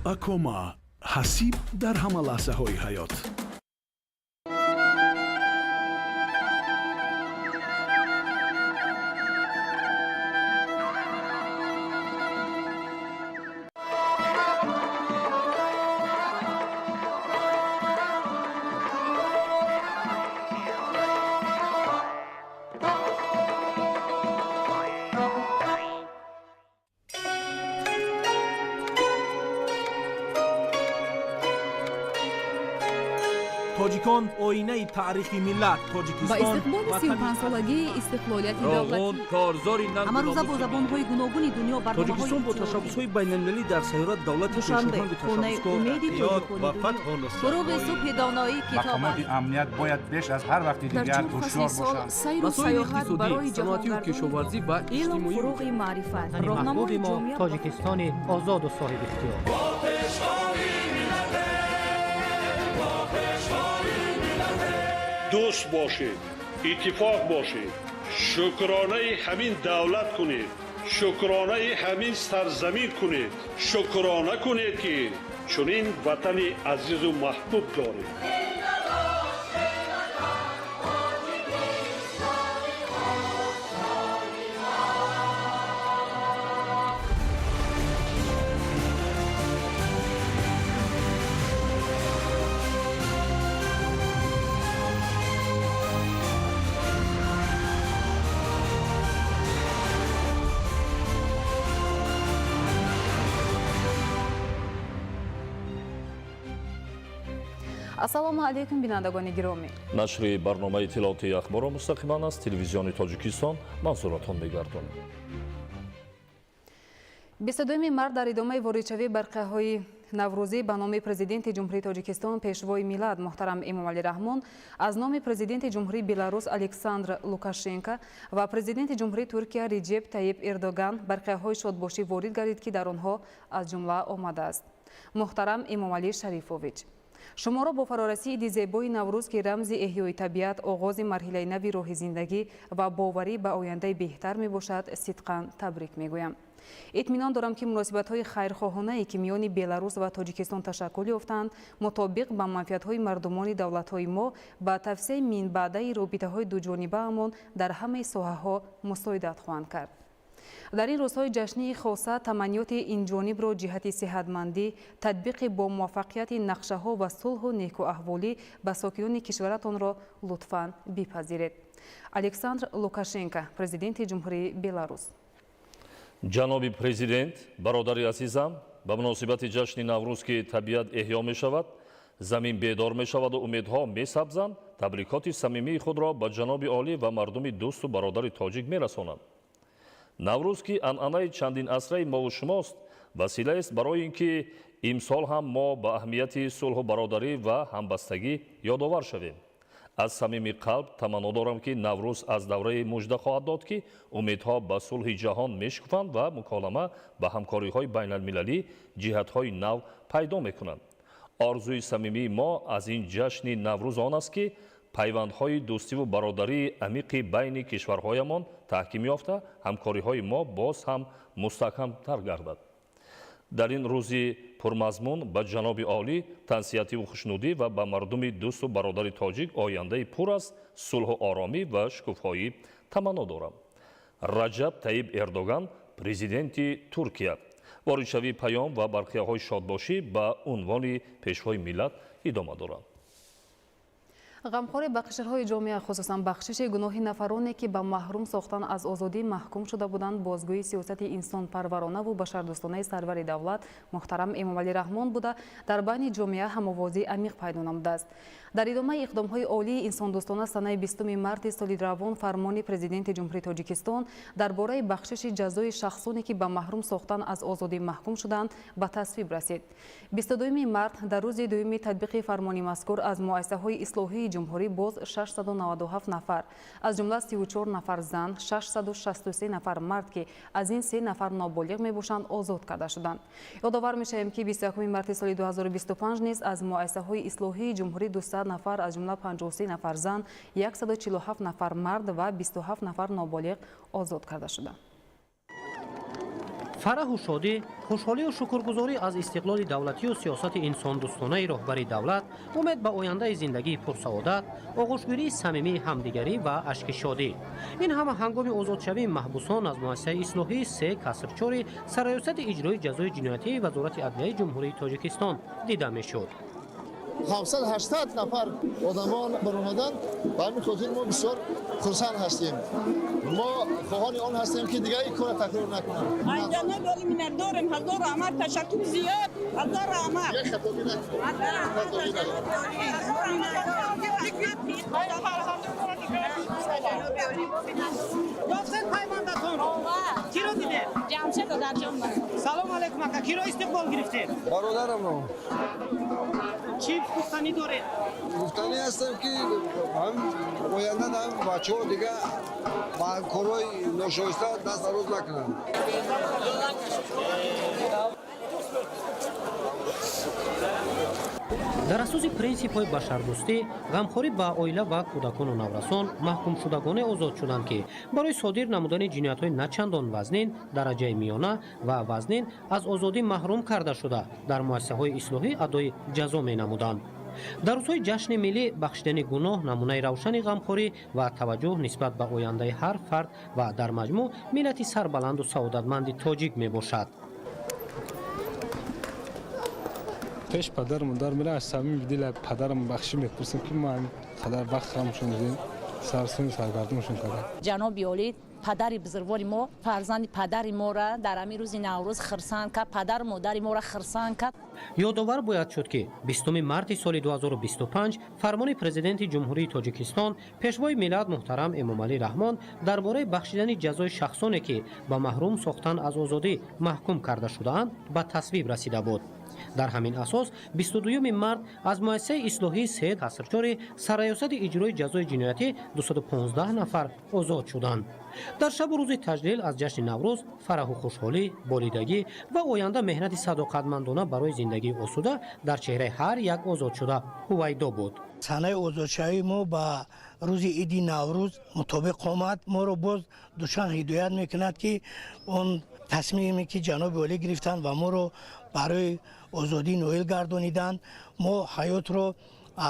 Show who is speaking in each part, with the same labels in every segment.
Speaker 1: акома ҳасиб дар ҳама лаҳзаҳои ҳаёт.
Speaker 2: тоҷикон оинаи таърихи миллат.
Speaker 3: ба
Speaker 2: тоҷикистон
Speaker 3: истиқболи 35 солагии истиқлолияти давлатӣ
Speaker 2: корзори
Speaker 3: ҳамарӯза бо забонҳои гуногуни дунё
Speaker 2: тоҷикистон бо tashabbusҳои байналмилалӣ дар сайёра давлати пешниҳоди tashabbuskor ва фатҳу
Speaker 3: фуруғи субҳи доноӣ китоб
Speaker 4: мақомоти амният бояд беш аз ҳар вақти дигар ҳушёр бошанд.
Speaker 3: сайру саёҳат барои
Speaker 5: саноатию кишоварзӣ ва
Speaker 3: илм фуруғи маърифат роҳнамои ҷомеа
Speaker 5: тоҷикистони озоду соҳибихтиёр.
Speaker 6: دوست باشید، اتفاق باشید، شکرانه همین دولت کنید، شکرانه همین سرزمین کنید، شکرانه کنید که چنین وطن عزیز و محبوب دارید.
Speaker 3: ассалому алайкум бинандагони гиромӣ.
Speaker 7: нашри барномаи иттилоотии ахборо мустақиман аз телевизиони тоҷикистон манзуратон мегардонем. 22 март дар идомаи воридшавии барқияҳои наврӯзӣ ба номи президенти ҷумҳурии тоҷикистон пешвои миллат муҳтарам Эмомалӣ Раҳмон аз номи президенти ҷумҳурии Беларус Александр Лукашенко ва президенти ҷумҳурии Туркия Реҷеп Тайип Эрдоган барқияҳои шодбошӣ ворид гардид, ки дар онҳо аз ҷумла омадааст. муҳтарам Эмомалӣ Шарифович, шуморо бо фарорасии иди зебои Наврӯз, ки рамзи эҳёи табиат, оғози марҳилаи нави роҳи зиндагӣ ва боварӣ ба ояндаи беҳтар мебошад, сидқан табрик мегӯям. اطمینان دارم که مناسبت‌های خیرخواهانه‌ای که میان بلاروس و تاجیکستان تشکل یافتند مطابق با منفعت‌های مردمان دولت‌های ما با توسعه منبعدی رابطه‌های دوجانبه‌مان در همه ساحه‌ها مساعدت خواهند کرد. در این روزهای جشنی خاصه تمنیات این جانب را جهت صحتمندی تطبیق با موفقیت نقشه‌ها و صلح و نیکواحوالی به ساکنان کشورتان را لطفاً بپذیرید. الکساندر لوکاشنکو، پرزیدنت جمهوری بلاروس. ҷаноби президент, бародари азизам, ба муносибати ҷашни Наврӯз ки табиат эҳё мешавад, замин бедор мешавад ва умедҳо месабзанд, табрикоти самимии худро ба ҷаноби олӣ ва мардуми дӯсту бародари тоҷик мерасонам. Наврӯз ки анъанаи чандин асраи мову шумост, василаест барои ин ки имсол ҳам мо ба аҳамияти сулҳу бародарӣ ва ҳамбастагӣ ёдовар шавем. аз самими қалб таманно дорам ки Наврӯз аз давраи мужда хоҳад дод ки умедҳо ба сулҳи ҷаҳон мешукуфанд ва муколама ба ҳамкориҳои байналмилалӣ ҷиҳатҳои нав пайдо мекунанд. орзуи самимии мо аз ин ҷашни Наврӯз он аст ки пайвандҳои дӯстиву бародарии амиқи байни кишварҳоямон таҳким ёфта, ҳамкориҳои мо боз ҳам мустаҳкамтар гардад. дар ин рӯзи пурмазмун ба ҷаноби олӣ тансиятиву хушнудӣ ва ба мардуми дӯсту бародари тоҷик ояндаи пур аз сулҳу оромӣ ва шукуфоӣ таманно дорам. Раҷаб Тайип Эрдоган, президенти Туркия. воридшавии паём ва барқияҳои шодбошӣ ба унвони пешвои миллат идома дорад.
Speaker 3: غمخواری به قشرهای جامعه خصوصا بخشش گناه نفرانی که به محروم ساختن از آزادی محکوم شده بودند بازگویی سیاست انسان پرورانه و بشردوستانه سرور دولت محترم امامعلی رحمان بوده در بین جامعه هم‌آوازی عمیق پیدا نموده است. در ادامه اقدام‌های عالی انسان دوستانه سنه 20 مارس سال روان فرمان پرزیدنت جمهوری تاجیکستان درباره بخشش جزای شخصانی که به محروم ساختن از آزادی محکوم شدند به تصویب رسید. 22 مارس در روز دوم تطبیق فرمان مذکور از مؤسسه‌های اصلاحی جمهوری باز 697 نفر از جمله 34 نفر زن 663 نفر مرد که از این 3 نفر نابالغ میباشند آزاد کرده شدند. یادآور میشویم که 21 مارس سال 2025 نیز از مؤسسه‌های اصلاحی جمهوری 200 نفر از جمله 53 نفر زن 147 نفر مرد و 27 نفر نابالغ آزاد کرده شدند.
Speaker 5: фараҳу шодӣ, хушҳолию шукргузорӣ аз истиқлоли давлатию сиёсати инсондӯстонаи роҳбари давлат, умед ба ояндаи зиндагии пурсаодат, оғӯшгирии самимии ҳамдигарӣ ва ашки шодӣ. ин ҳама ҳангоми озодшавии маҳбусон аз муассисаи ислоҳии 3 касрчори сароясати иҷрои ҷазои ҷиноятии Вазорати адлияи Ҷумҳурии Тоҷикистон дида мешуд.
Speaker 8: 700-800 нафар одамон баромаданд ба ҳамин хотир мо бисёр хурсанд ҳастем. мо хоҳони он ҳастем ки дигар ин кора такрор накунад.
Speaker 9: ҷаноби олӣ миннатдорем. ҳазору ҳамад ташаккур зиёд. ҳазору ҳамад.
Speaker 8: Як хатоби
Speaker 9: киро диде? ҷамшед одарҷон.
Speaker 2: салом алейкум ака, киро истиқбол гирифтед?
Speaker 10: бародарамро
Speaker 2: чӣ гуфтанӣ доред?
Speaker 10: гуфтанӣ ҳастам ки ҳам оянда ҳам бачаҳо дига ба корҳои ношоиста даст дароз накунанд.
Speaker 5: дар асоси принсипҳои башардӯстӣ ғамхорӣ ба оила ва кӯдакону наврасон маҳкумшудагоне озод шуданд ки барои содир намудани ҷиноятҳои начандон вазнин дараҷаи миёна ва вазнин аз озодӣ маҳрум карда шуда дар муассисаҳои ислоҳӣ адои ҷазо менамуданд. дар рӯзҳои ҷашни миллӣ бахшидани гуноҳ намунаи равшани ғамхорӣ ва таваҷҷӯҳ нисбат ба ояндаи ҳар фард ва дар маҷмӯъ миллати сарбаланду саодатманди тоҷик мебошад.
Speaker 11: пеш падар модар мера аз самими дил падарам бахшӣ мепурсем ки ман қадар вақтамшон дидем сарсони саргардоншон кардам.
Speaker 9: ҷаноби олӣ падари бузургвори мо фарзанди падари мора дар ҳамин рӯзи наврӯз хирсанд кард, падару модари мора хирсанд кард.
Speaker 5: ёдовар бояд шуд ки 20 марти соли 2025 фармони президенти ҷумҳурии Тоҷикистон пешвои миллат муҳтарам Эмомалӣ Раҳмон дар бораи бахшидани ҷазои шахсоне ки ба маҳрум сохтан аз озодӣ маҳкум карда шудаанд ба тасвиб расида буд. дар ҳамин асос 22 март аз муассисаи ислоҳии 3 касрчори сароясати иҷрои ҷазои ҷиноятӣ 215 нафар озод шуданд. дар шабу рӯзи таҷлил аз ҷашни наврӯз фараҳу хушҳолӣ, болидагӣ ва оянда меҳнати садоқатмандона барои зиндагии осуда дар чеҳраи ҳар як озодшуда ҳувайдо буд.
Speaker 12: санаи озодшавии мо ба рӯзи иди наврӯз мутобиқ омад. моро боз душан ҳидоят мекунад ки он тасмиме ки ҷаноби олӣ гирифтанд ва моро барои озодӣ ноил гардониданд. мо ҳаётро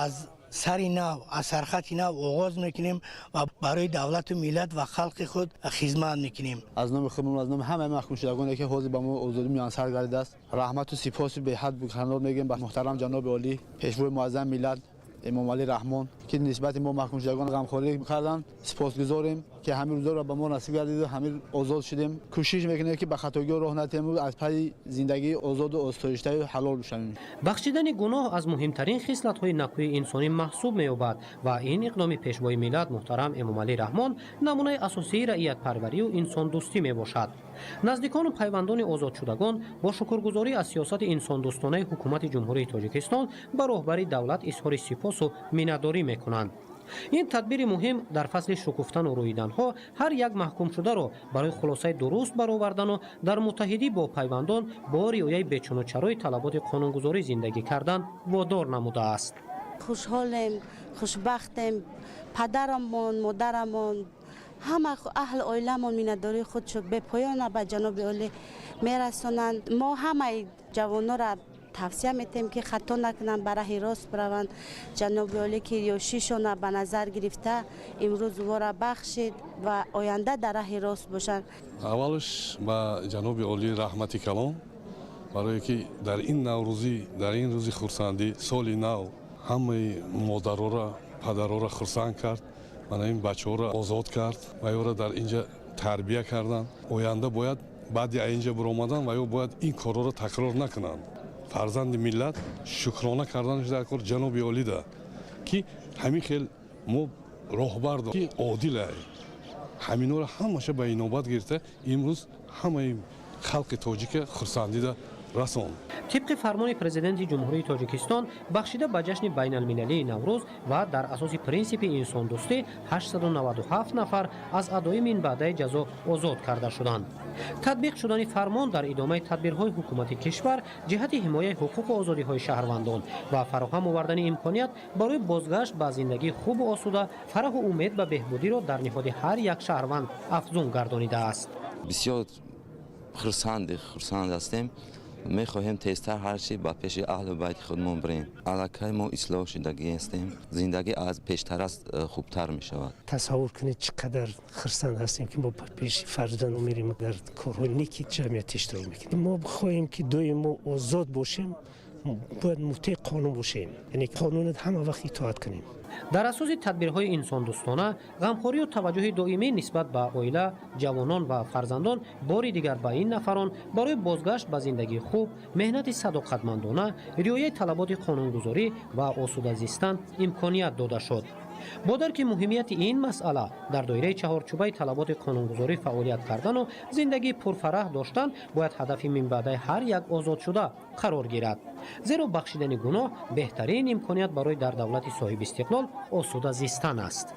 Speaker 12: аз сари нав, аз сархати нав оғоз мекунем ва барои давлату миллат ва халқи худ хизмат мекунем.
Speaker 13: аз номи худмон, аз номи ҳамаи маҳкумшудагоне ки ҳозир ба мо озодӣ муяссар гардидааст, раҳмату сипоси беҳад канор мегӯем ба муҳтарам ҷаноби олӣ пешвои муаззам миллат Эмомалӣ Раҳмон ки нисбати мо маҳкумшудагон ғамхорӣ карданд. сипосгузорем ки ҳамин рӯзоро ба мо насиб гардид, ҳамин озод шудем. кӯшиш мекунем ки ба хатогиҳо роҳ натем, аз пайи зиндагии озоду осоиштаю ҳалол бишавем.
Speaker 5: бахшидани гуноҳ аз муҳимтарин хислатҳои накӯи инсонӣ маҳсуб меёбад ва ин иқдоми пешвои миллат муҳтарам Эмомалӣ Раҳмон намунаи асосии раиятпарварию инсондӯстӣ мебошад. наздикону пайвандони озодшудагон бо шукргузорӣ аз сиёсати инсондӯстонаи ҳукумати ҷумҳурии Тоҷикистон ба роҳбари давлат изҳори сипосу миннатдорӣ мекунанд. ин тадбири муҳим дар фасли шукуфтану рӯиданҳо ҳар як маҳкумшударо барои хулосаи дуруст баровардану дар муттаҳидӣ бо пайвандон бо риояи бечунучарои талаботи қонунгузорӣ зиндагӣ кардан водор намудааст.
Speaker 14: хушҳолем, хушбахтем. падарамон, модарамон, ҳама аҳли оиламон миннатдории худшо бепоёна ба ҷаноби олӣ мерасонанд. мо ҳамаи ҷавонора тавсия метем ки хато накунанд, ба раҳи рост бираванд. ҷаноби олӣ ки ёшишона ба назар гирифта имрӯз вора бахшид ва оянда дар раҳи рост бошанд.
Speaker 15: аввалш ба ҷаноби олӣ раҳмати калом барое ки дар ин наврӯзӣ, дар ин рӯзи хурсандӣ, соли нав ҳамаи модарора, падарора хурсанд кард, мана ин бачаҳоро озод кард ва ёро дар инҷа тарбия карданд. оянда бояд баъди инҷа биромадан ва ё бояд ин корҳоро такрор накунанд. фарзанди миллат шукрона карданаш дар кор ҷаноби олида ки ҳамин хел мо роҳбар ки одила ҳаминора ҳамаша ба инобат гирифта имрӯз ҳамаи халқи тоҷика хурсандида расон.
Speaker 5: طبق فرمان پرزیدنت جمهوری تاجیکستان بخشیده به جشن بین المللی نوروز و در اساس پرینسیپ انسان دوستی 897 نفر از ادای منبعد جزا آزاد کرده شدند. تطبیق شدن فرمان در ادامه تدبیرهای حکومت کشور جهت حمایت حقوق و آزادی‌های شهروندان و فراهم آوردن امکانیت برای بازگشت به زندگی خوب و آسوده، فرح و امید به بهبودی را در نهاد هر یک شهروند افزون گردانیده است.
Speaker 16: بسیار خرسند هستیم. میخواهیم تیزتر هر چی با پیش اهل بیت خودمون بریم. علاقه ما اصلاح شدگی هستیم. زندگی از پیشتر است خوبتر می شود.
Speaker 17: تصور کنید چقدر خرسند هستیم که ما پیش فرزند میریم در کارهای نیکی جمعیت اشتراک میکنیم. ما بخواهیم که دوی ما آزاد باشیم، باید مطیع قانون باشیم، یعنی قانون همه وقت اطاعت کنیم.
Speaker 5: در اساس تدبیرهای انسان دوستانه، غمخوری و توجه دائمی نسبت به عائله، جوانان و فرزندان باری دیگر به این نفران برای بازگشت به زندگی خوب، مهنت صداقتمندانه، رعایت طلبات قانونگذاری و آسوده زیستن امکانیت داده شد. با درک مهمیت این مسئله در دایره چهارچوبه طلبات قانونگذاری فعالیت کردن و زندگی پرفرح داشتن باید هدف من بعد هر یک آزاد شده قرار گیرد، زیرا بخشیدن گناه بهترین امکانیت برای در دولت صاحب استقلال آسوده زیستن است.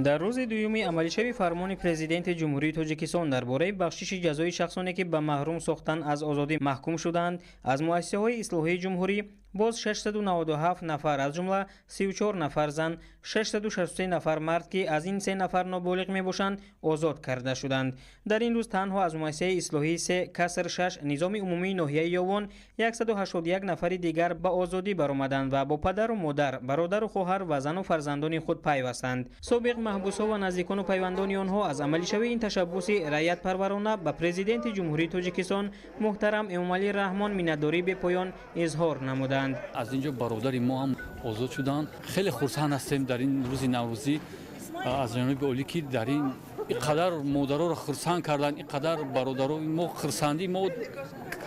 Speaker 18: در روز دومی عملیشوی فرمان پرزیدنت جمهوری تاجیکستان درباره بخشش جزای شخصانی که به محروم ساختن از آزادی محکوم شدند از مؤسسه‌های اصلاحی جمهوری باز 697 نفر از جمله 34 نفر زن، 663 نفر مرد که از این 3 نفر نابالغ میباشند آزاد کرده شدند. در این روز تنها از مؤسسه اصلاحی 3 کسر 6 نظام عمومی ناحیه یاوان 181 نفر دیگر به آزادی برآمدند و با پدر و مادر، برادر و خواهر و زن و فرزندان خود پیوستند. سابق محبوس‌ها و نزدیکان و پیوندان آنها از عملیشوی این تشبس رعایت پرورانه به پرزیدنت جمهوری تاجیکستان محترم امامعلی رحمان منتداری به پایان اظهار نمودند.
Speaker 19: از اینجا برادر ما هم آزاد شدند. خیلی خرسند هستیم در این روز نوروزی از جناب عالی که در این اینقدر مادرها را خرسند کردن، اینقدر برادرها، ما خرسندی ما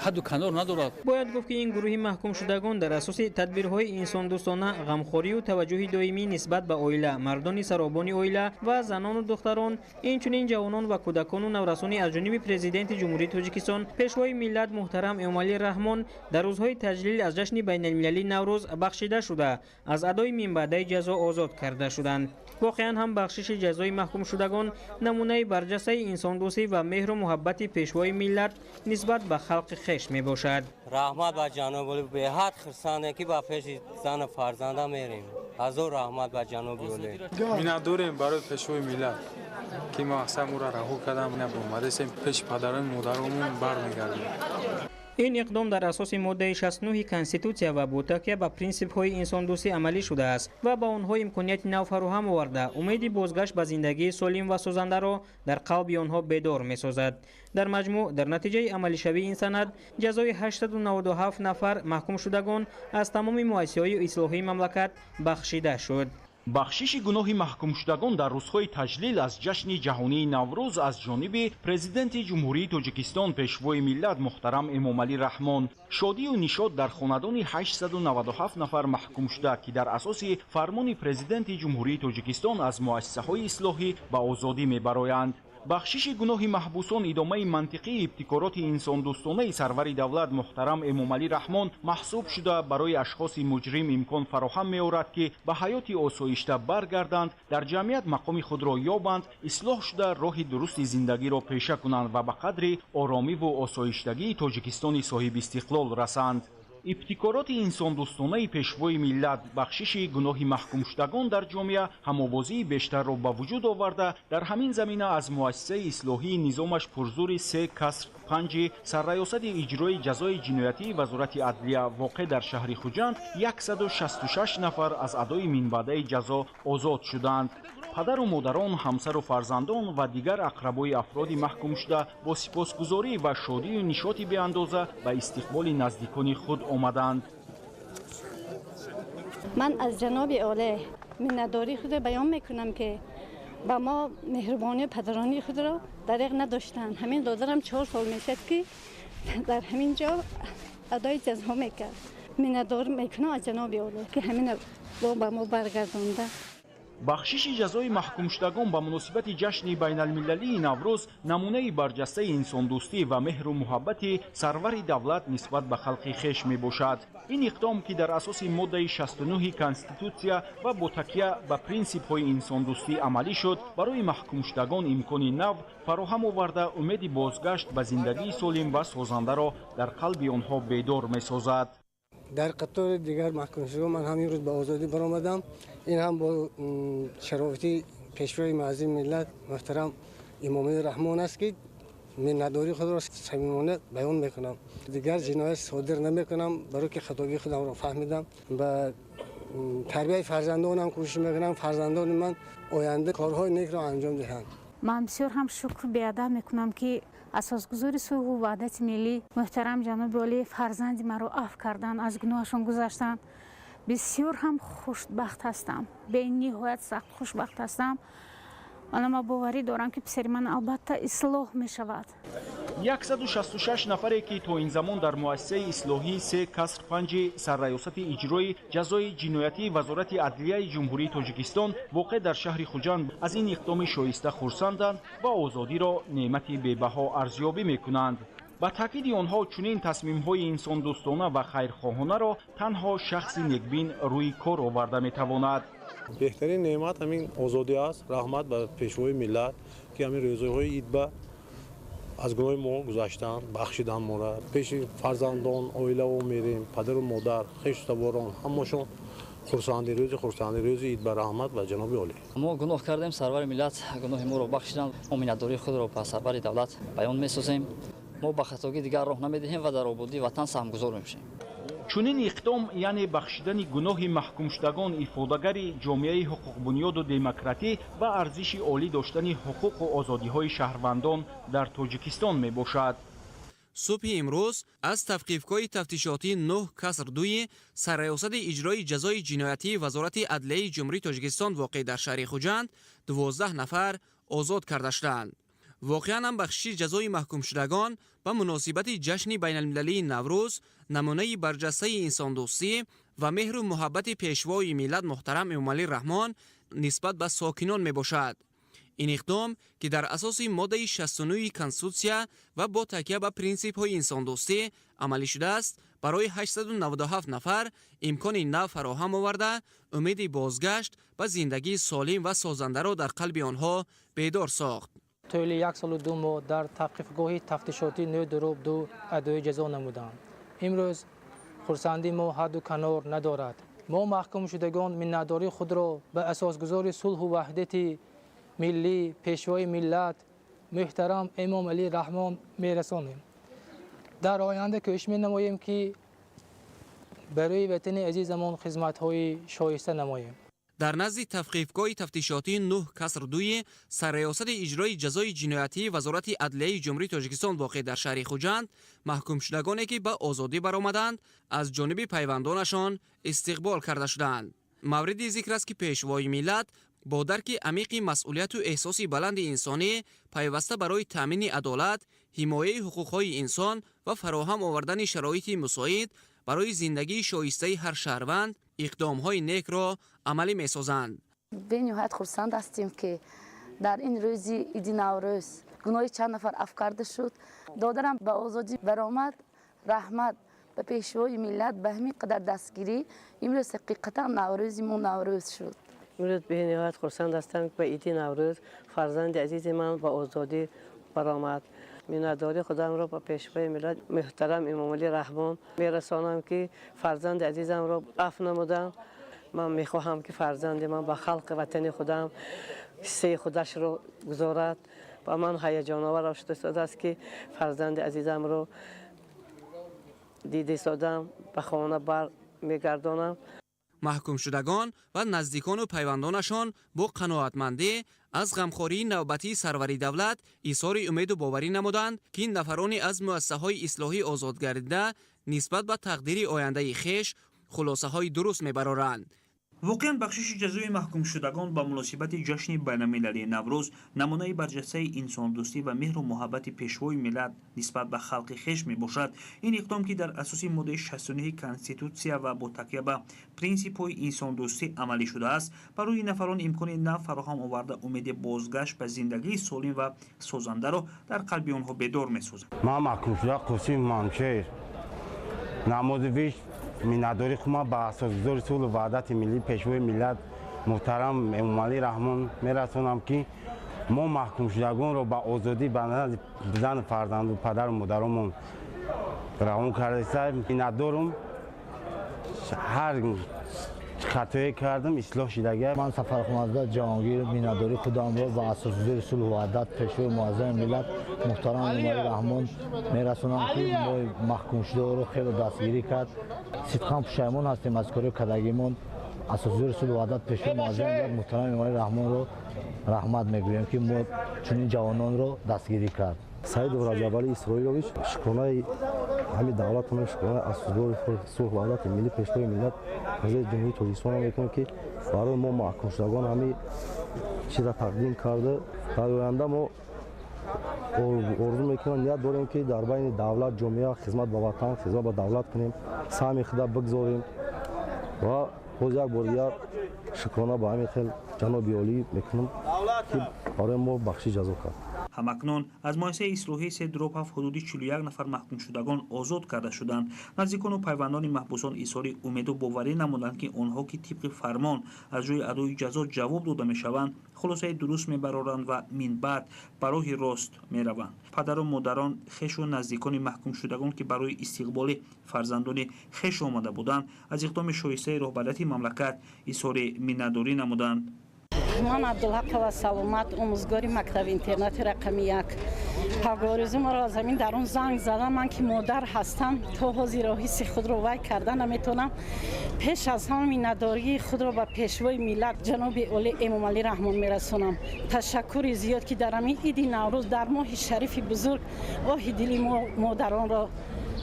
Speaker 19: حد و کنار ندارد.
Speaker 18: باید گفت که این گروه محکوم شدگان در اساس تدبیرهای انسان دوستانه، غمخوری و توجه دائمی نسبت به عائله، مردان سرابان عائله و زنان و دختران، اینچنین جوانان و کودکان و نورسان از جانب پرزیدنت جمهوری تاجیکستان پیشوای ملت محترم امامعلی رحمان در روزهای تجلیل از جشن بین المللی نوروز بخشیده شده از ادای من بعد جزا آزاد کرده شدند. واقعا هم بخشش جزای محکوم شدگان نمونه برجسته انسان دوستی و مهر و محبت پیشوای ملت نسبت به خلق خیش می باشد.
Speaker 20: رحمت به جناب علی به حد خرسانه که با پیش زن فرزنده میریم. از او رحمت به جناب علی.
Speaker 11: می‌نداریم برای پیشوای ملت که ما اصلا او را رها کردیم، نه اومده سیم پیش پدران مادرمون برمیگردیم.
Speaker 18: این اقدام در اساس ماده 69 کنستیتوسیا و با تکیه به پرینسیپ های انسان دوستی عملی شده است و با آنها امکانیت نو فراهم آورده امید بازگشت به زندگی سالم و سازنده را در قلب آنها بیدار می‌سازد. در مجموع در نتیجه عملی شوی این سند جزای 897 نفر محکوم شدگان از تمام مؤسسه‌های اصلاحی مملکت بخشیده شد.
Speaker 21: بخشش گناه محکوم شدگان در روزهای تجلیل از جشن جهانی نوروز از جانب پرزیدنت جمهوری تاجیکستان پیشوای ملت محترم امامعلی رحمان شادی و نشاط در خاندان 897 نفر محکوم شده که در اساس فرمان پرزیدنت جمهوری تاجیکستان از مؤسسه‌های اصلاحی به آزادی می‌برآیند. بخشش گناه محبوسان ادامه منطقی ابتکارات انسان دوستانه سرور دولت محترم امامعلی رحمان محسوب شده برای اشخاص مجرم امکان فراهم می‌آورد که به حیات آسایشته برگردند، در جمعیت مقام خود را یابند، اصلاح شده راه درست زندگی را پیشه کنند و به قدر آرامی و آسایشتگی تاجیکستان صاحب استقلال رسند. ابتکارات انسان دوستانه پیشوای ملت بخشش گناه محکوم شدگان در جامعه هم‌آوازی بیشتر را به وجود آورده در همین زمینه از مؤسسه اصلاحی نظامش پرزور 3 کسر 5 سرریاست اجرای جزای جنایتی وزارت عدلیه واقع در شهر خوجند 166 نفر از ادای من بعد جزا آزاد شدند. پدر و مادران، همسر و فرزندان و دیگر اقربای افراد محکوم شده با سپاسگزاری و شادی و نشاطی به اندازه به استقبال نزدیکان خود آمدند.
Speaker 22: من از جناب عالی منتداری خود بیان میکنم که با ما مهربانی پدرانی خود را دریغ نداشتند. همین دادرم 4 سال میشد که در همین جا ادای جزا میکرد. منتدار میکنم از جناب عالی که همین با ما برگردانده.
Speaker 21: بخشش جزای محکوم شدگان به مناسبت جشن بین المللی نوروز نمونه برجسته انسان دوستی و مهر و محبت سرور دولت نسبت به خلق خیش می باشد. این اقدام که در اساس ماده 69 کنستیتوسیا و با تکیه به پرینسیپ های انسان دوستی عملی شد برای محکوم شدگان امکان نو فراهم آورده امید بازگشت به زندگی سالم و سازنده را در قلب آنها بیدار می سازد.
Speaker 10: در قطار دیگر محکوم شدم من همین روز به آزادی برآمدم. این هم با شرافتی پیشوای معظم ملت محترم
Speaker 1: امامالی رحمان است که منتداری خود را صمیمانه بیان میکنم. دیگر جنایت صادر نمیکنم، برای که خطاگی خودم را فهمیدم و تربیت فرزندانم کوشش میکنم فرزندان من آینده کارهای نیک را انجام دهند.
Speaker 4: من بسیار هم شکر بیادا میکنم که اساسگذار صلح و وحدت ملی محترم جناب عالی فرزند مرا عفو کردن، از گناهشان گذشتن. بسیار هم خوشبخت هستم، به نهایت سخت خوشبخت هستم. من باوری دارم که پسر من البته اصلاح می شود.
Speaker 21: 166 نفره که تا این زمان در مؤسسه اصلاحی 3 کسر 5 سرریاست اجرای جزای جنایتی وزارت عدلیه جمهوری تاجیکستان واقع در شهر خوجند از این اقدام شایسته خرسندند و آزادی را نعمتی بی‌بها ارزیابی می‌کنند. با تاکید آنها چنین تصمیم‌های انسان دوستانه و خیرخواهانه را تنها شخص نیکبین روی کار آورده می‌تواند.
Speaker 23: بهترین نعمت همین آزادی است. رحمت به پیشوای ملت که همین روزهای عید به از گناه ما گذاشتن، بخشیدن ما را. پیش فرزندان، عائله و میریم، پدر و مادر، خویش سواران، همشون خرسندی روز عید به رحمت و جناب عالی.
Speaker 24: ما گناه کردیم، سرور ملت گناه ما را بخشیدن. ما منتداری خود را به سرور دولت بیان می‌سازیم. ما به خطاگی دیگر راه نمی‌دهیم و در آبادی وطن سهمگذار می‌شیم.
Speaker 21: چنین اقدام یعنی بخشیدن گناه محکوم شدگان افاده‌گری جامعه حقوق بنیاد و دموکراتی و ارزش عالی داشتن حقوق و آزادی‌های شهروندان در تاجیکستان میباشد.
Speaker 25: صبح امروز از توقیفگاه تفتیشاتی 9 کسر 2 سرریاست اجرای جزای جنایتی وزارت عدلیه جمهوری تاجیکستان واقع در شهر خوجند 12 نفر آزاد کرده شدند. واقعا هم بخشی جزای محکوم شدگان به مناسبت جشن بین المللی نوروز نمونه برجسته انسان دوستی و مهر و محبت پیشوای ملت محترم امامعلی رحمان نسبت به ساکنان می باشد. این اقدام که در اساس ماده 69 کنستیتوسیا و با تکیه به پرینسیپ های انسان دوستی عملی شده است، برای 897 نفر امکان نو فراهم آورده امید بازگشت به زندگی سالم و سازنده را در قلب آنها بیدار ساخت.
Speaker 26: طول 1 سال و 2 ماه در توقیفگاه تفتیشاتی 9/2 ادای جزا نمودم. امروز خرسندی ما حد و کنار ندارد. ما محکوم شدگان منتداری خود را به اساسگذار صلح و وحدت ملی پیشوای ملت محترم امامعلی رحمان میرسانیم. در آینده کوشش می‌نماییم که برای وطن عزیزمان خدمت‌های شایسته نماییم.
Speaker 25: در نزد توقیفگاه تفتیشاتی 9 کسر 2 سرریاست اجرای جزای جنایتی وزارت عدلیه جمهوری تاجیکستان واقع در شهر خوجند محکوم شدگانی که به آزادی برآمدند از جانب پیوندانشان استقبال کرده شدند. مورد ذکر است که پیشوای ملت با درک عمیق مسئولیت و احساس بلند انسانی پیوسته برای تامین عدالت، حمایت حقوق‌های انسان و فراهم آوردن شرایط مساعد برای زندگی شایسته هر شهروند اقدام‌های نیک را عملی می‌سازند.
Speaker 27: به نهایت خرسند هستیم که در این روز عید نوروز گناه چند نفر عفو کرده شد. دادرم به آزادی برآمد. رحمت به پیشوای ملت به همین قدر دستگیری امروز حقیقتا نوروز ما نوروز شد.
Speaker 28: امروز به نهایت خرسند هستم که به عید نوروز فرزند عزیز من به آزادی برآمد. منتداری خودم را به پیشوای ملت محترم امامعلی رحمان میرسانم که فرزند عزیزم را عفو نمودم. من میخواهم که فرزند من به خلق وطن خودم حصه خودش را گذارد و من هیجان آور شده است که فرزند عزیزم را دیده سادم به خانه بر میگردانم.
Speaker 25: محکوم شدگان و نزدیکان و پیوندانشان با قناعتمندی از غمخواری نوبتی سروری دولت ایثار امید و باوری نمودند که این نفرانی از مؤسسه‌های اصلاحی آزاد گردیده نسبت به تقدیر آینده خویش خلاصه‌های درست می‌برارند.
Speaker 2: واقعا بخشش جزای محکوم شدگان با مناسبت جشن بین المللی نوروز نمونه برجسته انسان دوستی و مهر و محبت پیشوای ملت نسبت به خلق خویش می باشد. این اقدام که در اساس ماده 69 کنستیتوسیا و با تکیه به پرینسیپ های انسان دوستی عملی شده است، برای نفران امکان نو فراهم آورده امید بازگشت به زندگی سالم و سازنده را در قلب آنها بیدار می سازد.
Speaker 29: ما محکوم شده قسیم مانشیر نماز ویش منتداری خودم به اساسگذار صلح و وحدت ملی پیشوای ملت محترم امامعلی رحمان میرسانم که ما محکوم شدگان را به آزادی به نزد زن فرزند و پدر و مادرمون روان کرده است. منتدارم هر خطایی کردم اصلاح شدگی.
Speaker 3: من سفرخانده جهانگیر میناداری خودم را به اساتید صلح و وحدت پیشوای معظم ملت محترم امامعلی رحمان میرسونم که ما محکوم شده رو خیلی دستگیری کرد. صدقا پشیمان هستیم از کاری کردگیمون. اساتید صلح و وحدت پیشوای معظم ملت محترم امامعلی رحمان رو رحمت میگویم که ما چنین جوانان رو دستگیری کرد.
Speaker 6: سعید راجع‌علی اسرائیلویچ شکرانه همین دولتمون شکرانه اساتید صلح و وحدت ملی پیشوای ملت حضرت جمهوری تاجیکستان میکنه که برای ما محکوم شدگان همین چیز تقدیم کرده. در آینده ما آرزو میکنم نیت داریم که در بین دولت جامعه خدمت به وطن خدمت به دولت کنیم، سهم خود بگذاریم و باز یک بار دیگر شکرانه به همین خیل جناب عالی میکنم که برای ما بخشی جزا کرد.
Speaker 2: همکنون از مؤسسه اصلاحی سه دروپ حدود 41 نفر محکوم شدگان آزاد کرده شدند. نزدیکان و پیوندان محبوسان اظهار امید و باوری نمودند که آنها که طبق فرمان از روی ادای جزا جواب داده میشوند خلاصه درست میبرارند و من بعد برای راست میروند. پدر و مادران، خویش و نزدیکان محکوم شدگان که برای استقبال فرزندان خویش آمده بودند از اقدام شایسته رهبریت مملکت اظهار منتداری نمودند.
Speaker 22: من عبدالحق و سلامت آموزگاری مکتب اینترنت رقمی 1 پاگاریزی مرا از زمین درون زنگ زدم. من که مادر هستم تا حاضر حس خود رو وای کردن نمیتونم. پیش از همه منتداری خود رو به پیشوای ملت جناب عالی امامعلی رحمان میرسونم. تشکر زیاد که در همین عید نوروز در ماه شریف بزرگ آه دل مادران را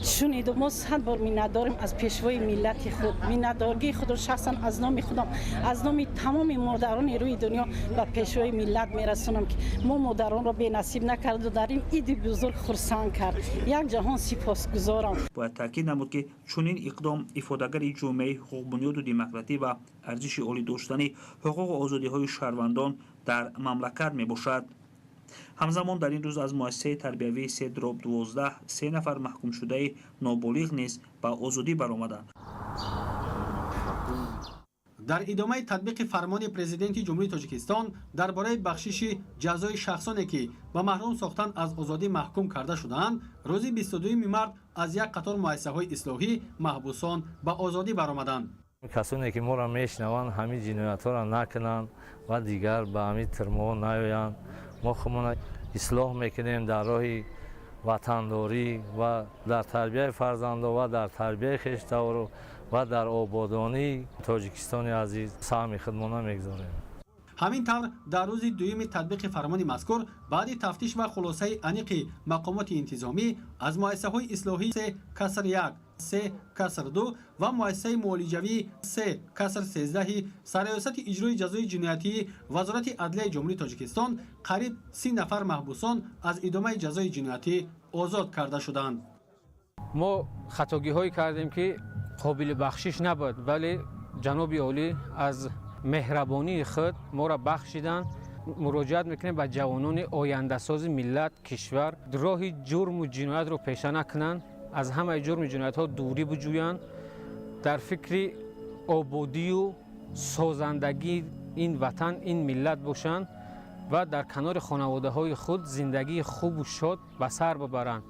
Speaker 22: شنید و ما 100 بار منتداریم از پیشوای ملت خود. منتدارگی خود را شخصا از نام خودم از نام تمام مادران روی دنیا به پیشوای ملت میرسونم که ما مادران را بی نصیب نکرد و در این عید بزرگ خرسند کرد. یک جهان سپاسگزارم.
Speaker 2: باید تاکید نمود که چنین اقدام افادهگر جامعه حقوق بنیاد و دموکراسی و ارزش عالی داشتن حقوق و آزادی های شهروندان در مملکت می باشد. همزمان در این روز از مؤسسه تربیوی 3/12 3 نفر محکوم شده نابالغ نیز به آزادی برآمدند.
Speaker 7: در ادامه تطبیق فرمان پرزیدنت جمهوری تاجیکستان درباره بخشش جزای شخصانی که به محروم ساختن از آزادی محکوم کرده شدند، روز 22 مارس از یک قطار مؤسسه‌های اصلاحی محبوسان به آزادی برآمدند.
Speaker 8: کسانی که ما را میشنوند همین جنایت‌ها را نکنند و دیگر به همین ترمو نیایند. ما خودمون اصلاح میکنیم در راه وطنداری و در تربیت فرزندان و در تربیت خویشتن و در آبادانی تاجیکستان عزیز سهم خودمان میگذاریم.
Speaker 7: همین طور در روز دوم تطبیق فرمان مذکور بعد تفتیش و خلاصه انیق مقامات انتظامی از مؤسسه‌های اصلاحی 3/1 3/2 و مؤسسه معالجوی 3/13 سرریاست اجرای جزای جنایتی وزارت عدلیه جمهوری تاجیکستان قریب 30 نفر محبوسان از ادامه جزای جنایتی آزاد کرده شدند.
Speaker 9: ما خطاگی‌هایی کردیم که قابل بخشش نبود، ولی جناب عالی از مهربانی خود ما را بخشیدند. مراجعت میکنیم به جوانان آینده ساز ملت کشور راه جرم و جنایت رو پیشه نکنند، از همه جرم و جنایت ها دوری بجویند، در فکر آبادی و سازندگی این وطن این ملت باشند و در کنار خانواده های خود زندگی خوب و شاد به سر ببرند.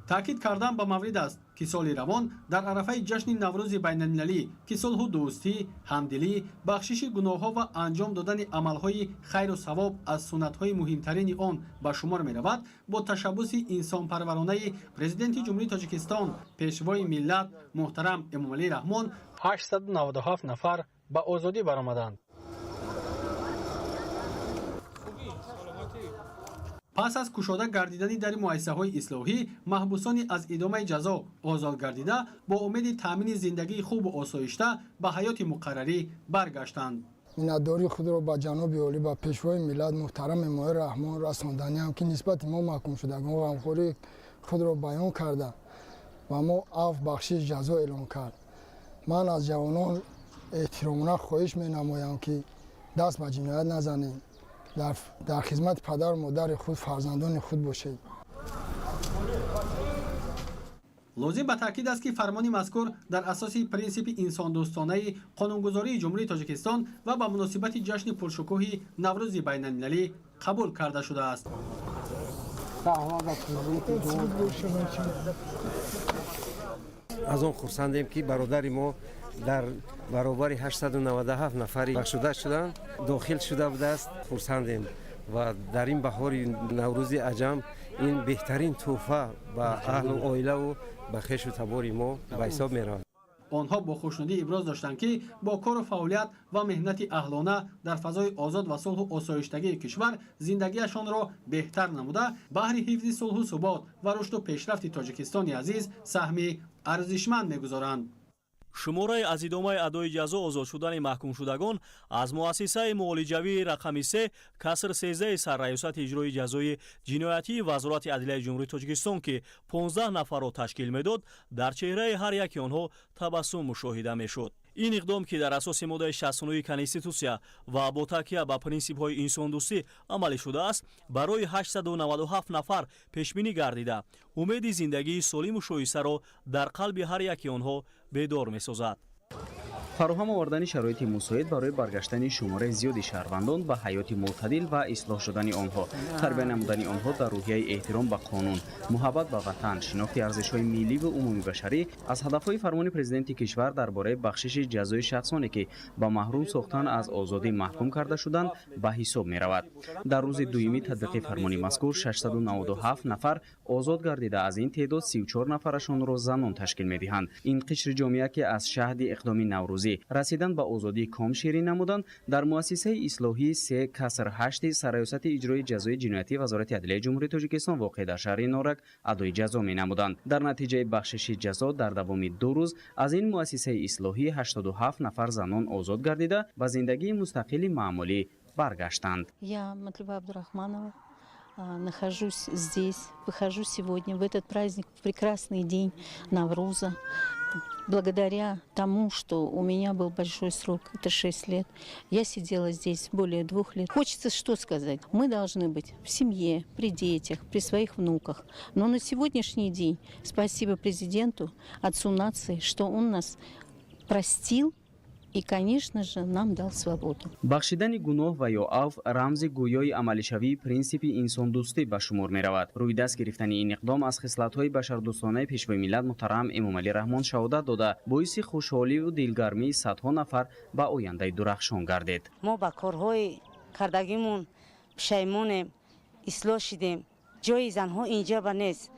Speaker 7: تاکید کردن به مورد است که سال روان در عرفه جشن نوروز بین المللی که صلح و دوستی، همدلی، بخشش گناه‌ها و انجام دادن عمل‌های خیر و ثواب از سنت‌های مهمترین آن به شمار می‌رود، با تشبث انسان‌پرورانه پرزیدنت جمهوری تاجیکستان پیشوای ملت محترم امامعلی رحمان 897 نفر به آزادی برآمدند. پس از کشاده گردیدن در مؤسسه‌های اصلاحی، محبوسانی از ادامه جزا آزاد گردیده با امید تامین زندگی خوب و آسایشته به حیات مقرری برگشتند.
Speaker 12: منتداری خود را با جناب عالی با پیشوای ملت محترم امامعلی رحمان رساندنی هم که نسبت ما محکوم شدگان و غمخوری خود را بیان کرده و ما عفو بخشش جزا اعلام کرد. من از جوانان احترامانه خواهش می‌نمایم که دست به جنایت نزنید، در خدمت پدر و مادر خود فرزندان خود باشید.
Speaker 7: لازم به تاکید است که فرمان مذکور در اساس پرینسیپ انسان دوستانه قانونگذاری جمهوری تاجیکستان و به مناسبت جشن پرشکوه نوروز بین المللی قبول کرده شده است.
Speaker 13: از آن خرسندیم که برادر ما
Speaker 5: در برابر 897 نفری بخشوده شدند داخل شده بوده است. خرسندیم و در این بهار نوروز عجم این بهترین تحفه به اهل و عائله و به خویش و تبار ما به حساب می‌رود.
Speaker 7: آنها با خوشنودی ابراز داشتند که با کار و فعالیت و مهنت اهلانه در فضای آزاد و صلح و آسایشتگی کشور زندگیشان را بهتر نموده بهر حفظ صلح و ثبات و رشد و پیشرفت تاجیکستان عزیز سهمی ارزشمند می‌گذارند.
Speaker 11: шумораи аз идомаи адои ҷазо озод шудани маҳкумшудагон аз муассисаи муолиҷавии рақами 3 каср 13 сарраёсати иҷрои ҷазои ҷиноятии вазорати адлияи ҷумҳурии тоҷикистон ки 15 нафарро ташкил медод дар чеҳраи ҳар яки онҳо табассум мушоҳида мешуд. ин иқдом ки дар асоси моддаи 69 конститутсия ва бо такя ба принсипҳои инсондӯстӣ амалӣ шудааст барои 897 нафар пешбинӣ гардида умеди зиндагии солиму шоистаро дар қалби ҳар яки онҳо бедор месозад.
Speaker 13: фароҳам овардани шароити мусоид барои баргаштани шумораи зиёди шаҳрвандон ба ҳаёти мӯътадил ва ислоҳ шудани онҳо, тарбия намудани онҳо дар рӯҳияи эҳтиром ба қонун, муҳаббат ба ватан, шинохти арзишҳои миллӣ ва умумибашарӣ аз ҳадафҳои фармони президенти кишвар дар бораи бахшиши ҷазои шахсоне ки ба маҳрум сохтан аз озодӣ маҳкум карда шуданд ба ҳисоб меравад. дар рӯзи дуюми татбиқи фармони мазкур 697 нафар озод гардида аз ин теъдод 34 нафарашонро занон ташкил медиҳанд. ин қишри ҷомеа ки аз шаҳди иқдоми наврӯзӣ расидан ба озодӣ ком ширин намуданд дар муассисаи ислоҳии 3 каср 8 сарраёсати иҷрои ҷазои ҷиноятии вазорати адлияи ҷумҳурии тоҷикистон воқеъ дар шаҳри норак адои ҷазо менамуданд. дар натиҷаи бахшиши ҷазо дар давоми 2 рӯз аз ин муассисаи ислоҳӣ 87 нафар занон озод гардида ба зиндагии мустақили маъмулӣ баргаштанд.
Speaker 14: Я Матлуба Абдурахманова нахожусь здесь, выхожу сегодня в этот праздник, в прекрасный день Навруза. Благодаря тому, что у меня был большой срок, это 6 лет, я сидела здесь более 2 лет. Хочется что сказать? Мы должны быть в семье, при детях, при своих внуках. Но на сегодняшний день спасибо президенту, отцу нации, что он нас простил и, конечно же, нам дал свободу.
Speaker 13: бахшидани гуноҳ ва ё афв рамзи гӯёи амалишавии принсипи инсондӯстӣ ба шумор меравад. рӯйдаст гирифтани ин иқдом аз хислатҳои башардӯстонаи пешвои миллат муҳтарам Эмомалӣ Раҳмон шаҳодат дода боиси хушҳоливу дилгармии садҳо нафар ба ояндаи дурахшон гардид.
Speaker 15: мо ба корҳои кардагимон пушаймонем, ислоҳ шидем. ҷои занҳо инҷа ба нест.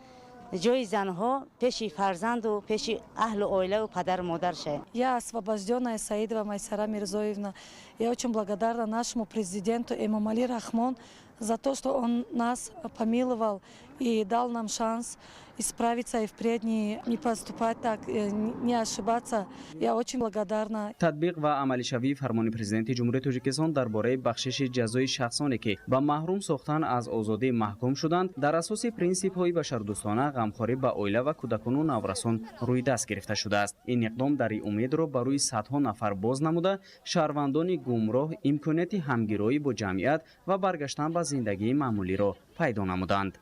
Speaker 15: ҷои занҳо пеши фарзанду пеши аҳлу оилаву падару модар шавад.
Speaker 16: Я освобожденная Саидова Майсара Мирзоевна, я очень благодарна нашему президенту Эмомалӣ Рахмон за то, что он нас помиловал и дал нам шанс исправиться и впредь не поступать так, не ошибаться. Я очень благодарна.
Speaker 13: татбиқ ва амалишавии фармони президенти ҷумҳурии тоҷикистон дар бораи бахшиши ҷазои шахсоне ки ба маҳрум сохтан аз озодӣ маҳкум шуданд дар асоси принсипҳои башардӯстона ғамхорӣ ба оила ва кӯдакону наврасон рӯйдаст гирифта шудааст. ин иқдом дари умедро ба рӯи садҳо нафар боз намуда шаҳрвандони гумроҳ имконияти ҳамгироӣ бо ҷамъият ва баргаштан ба зиндагии маъмулиро пайдо намуданд.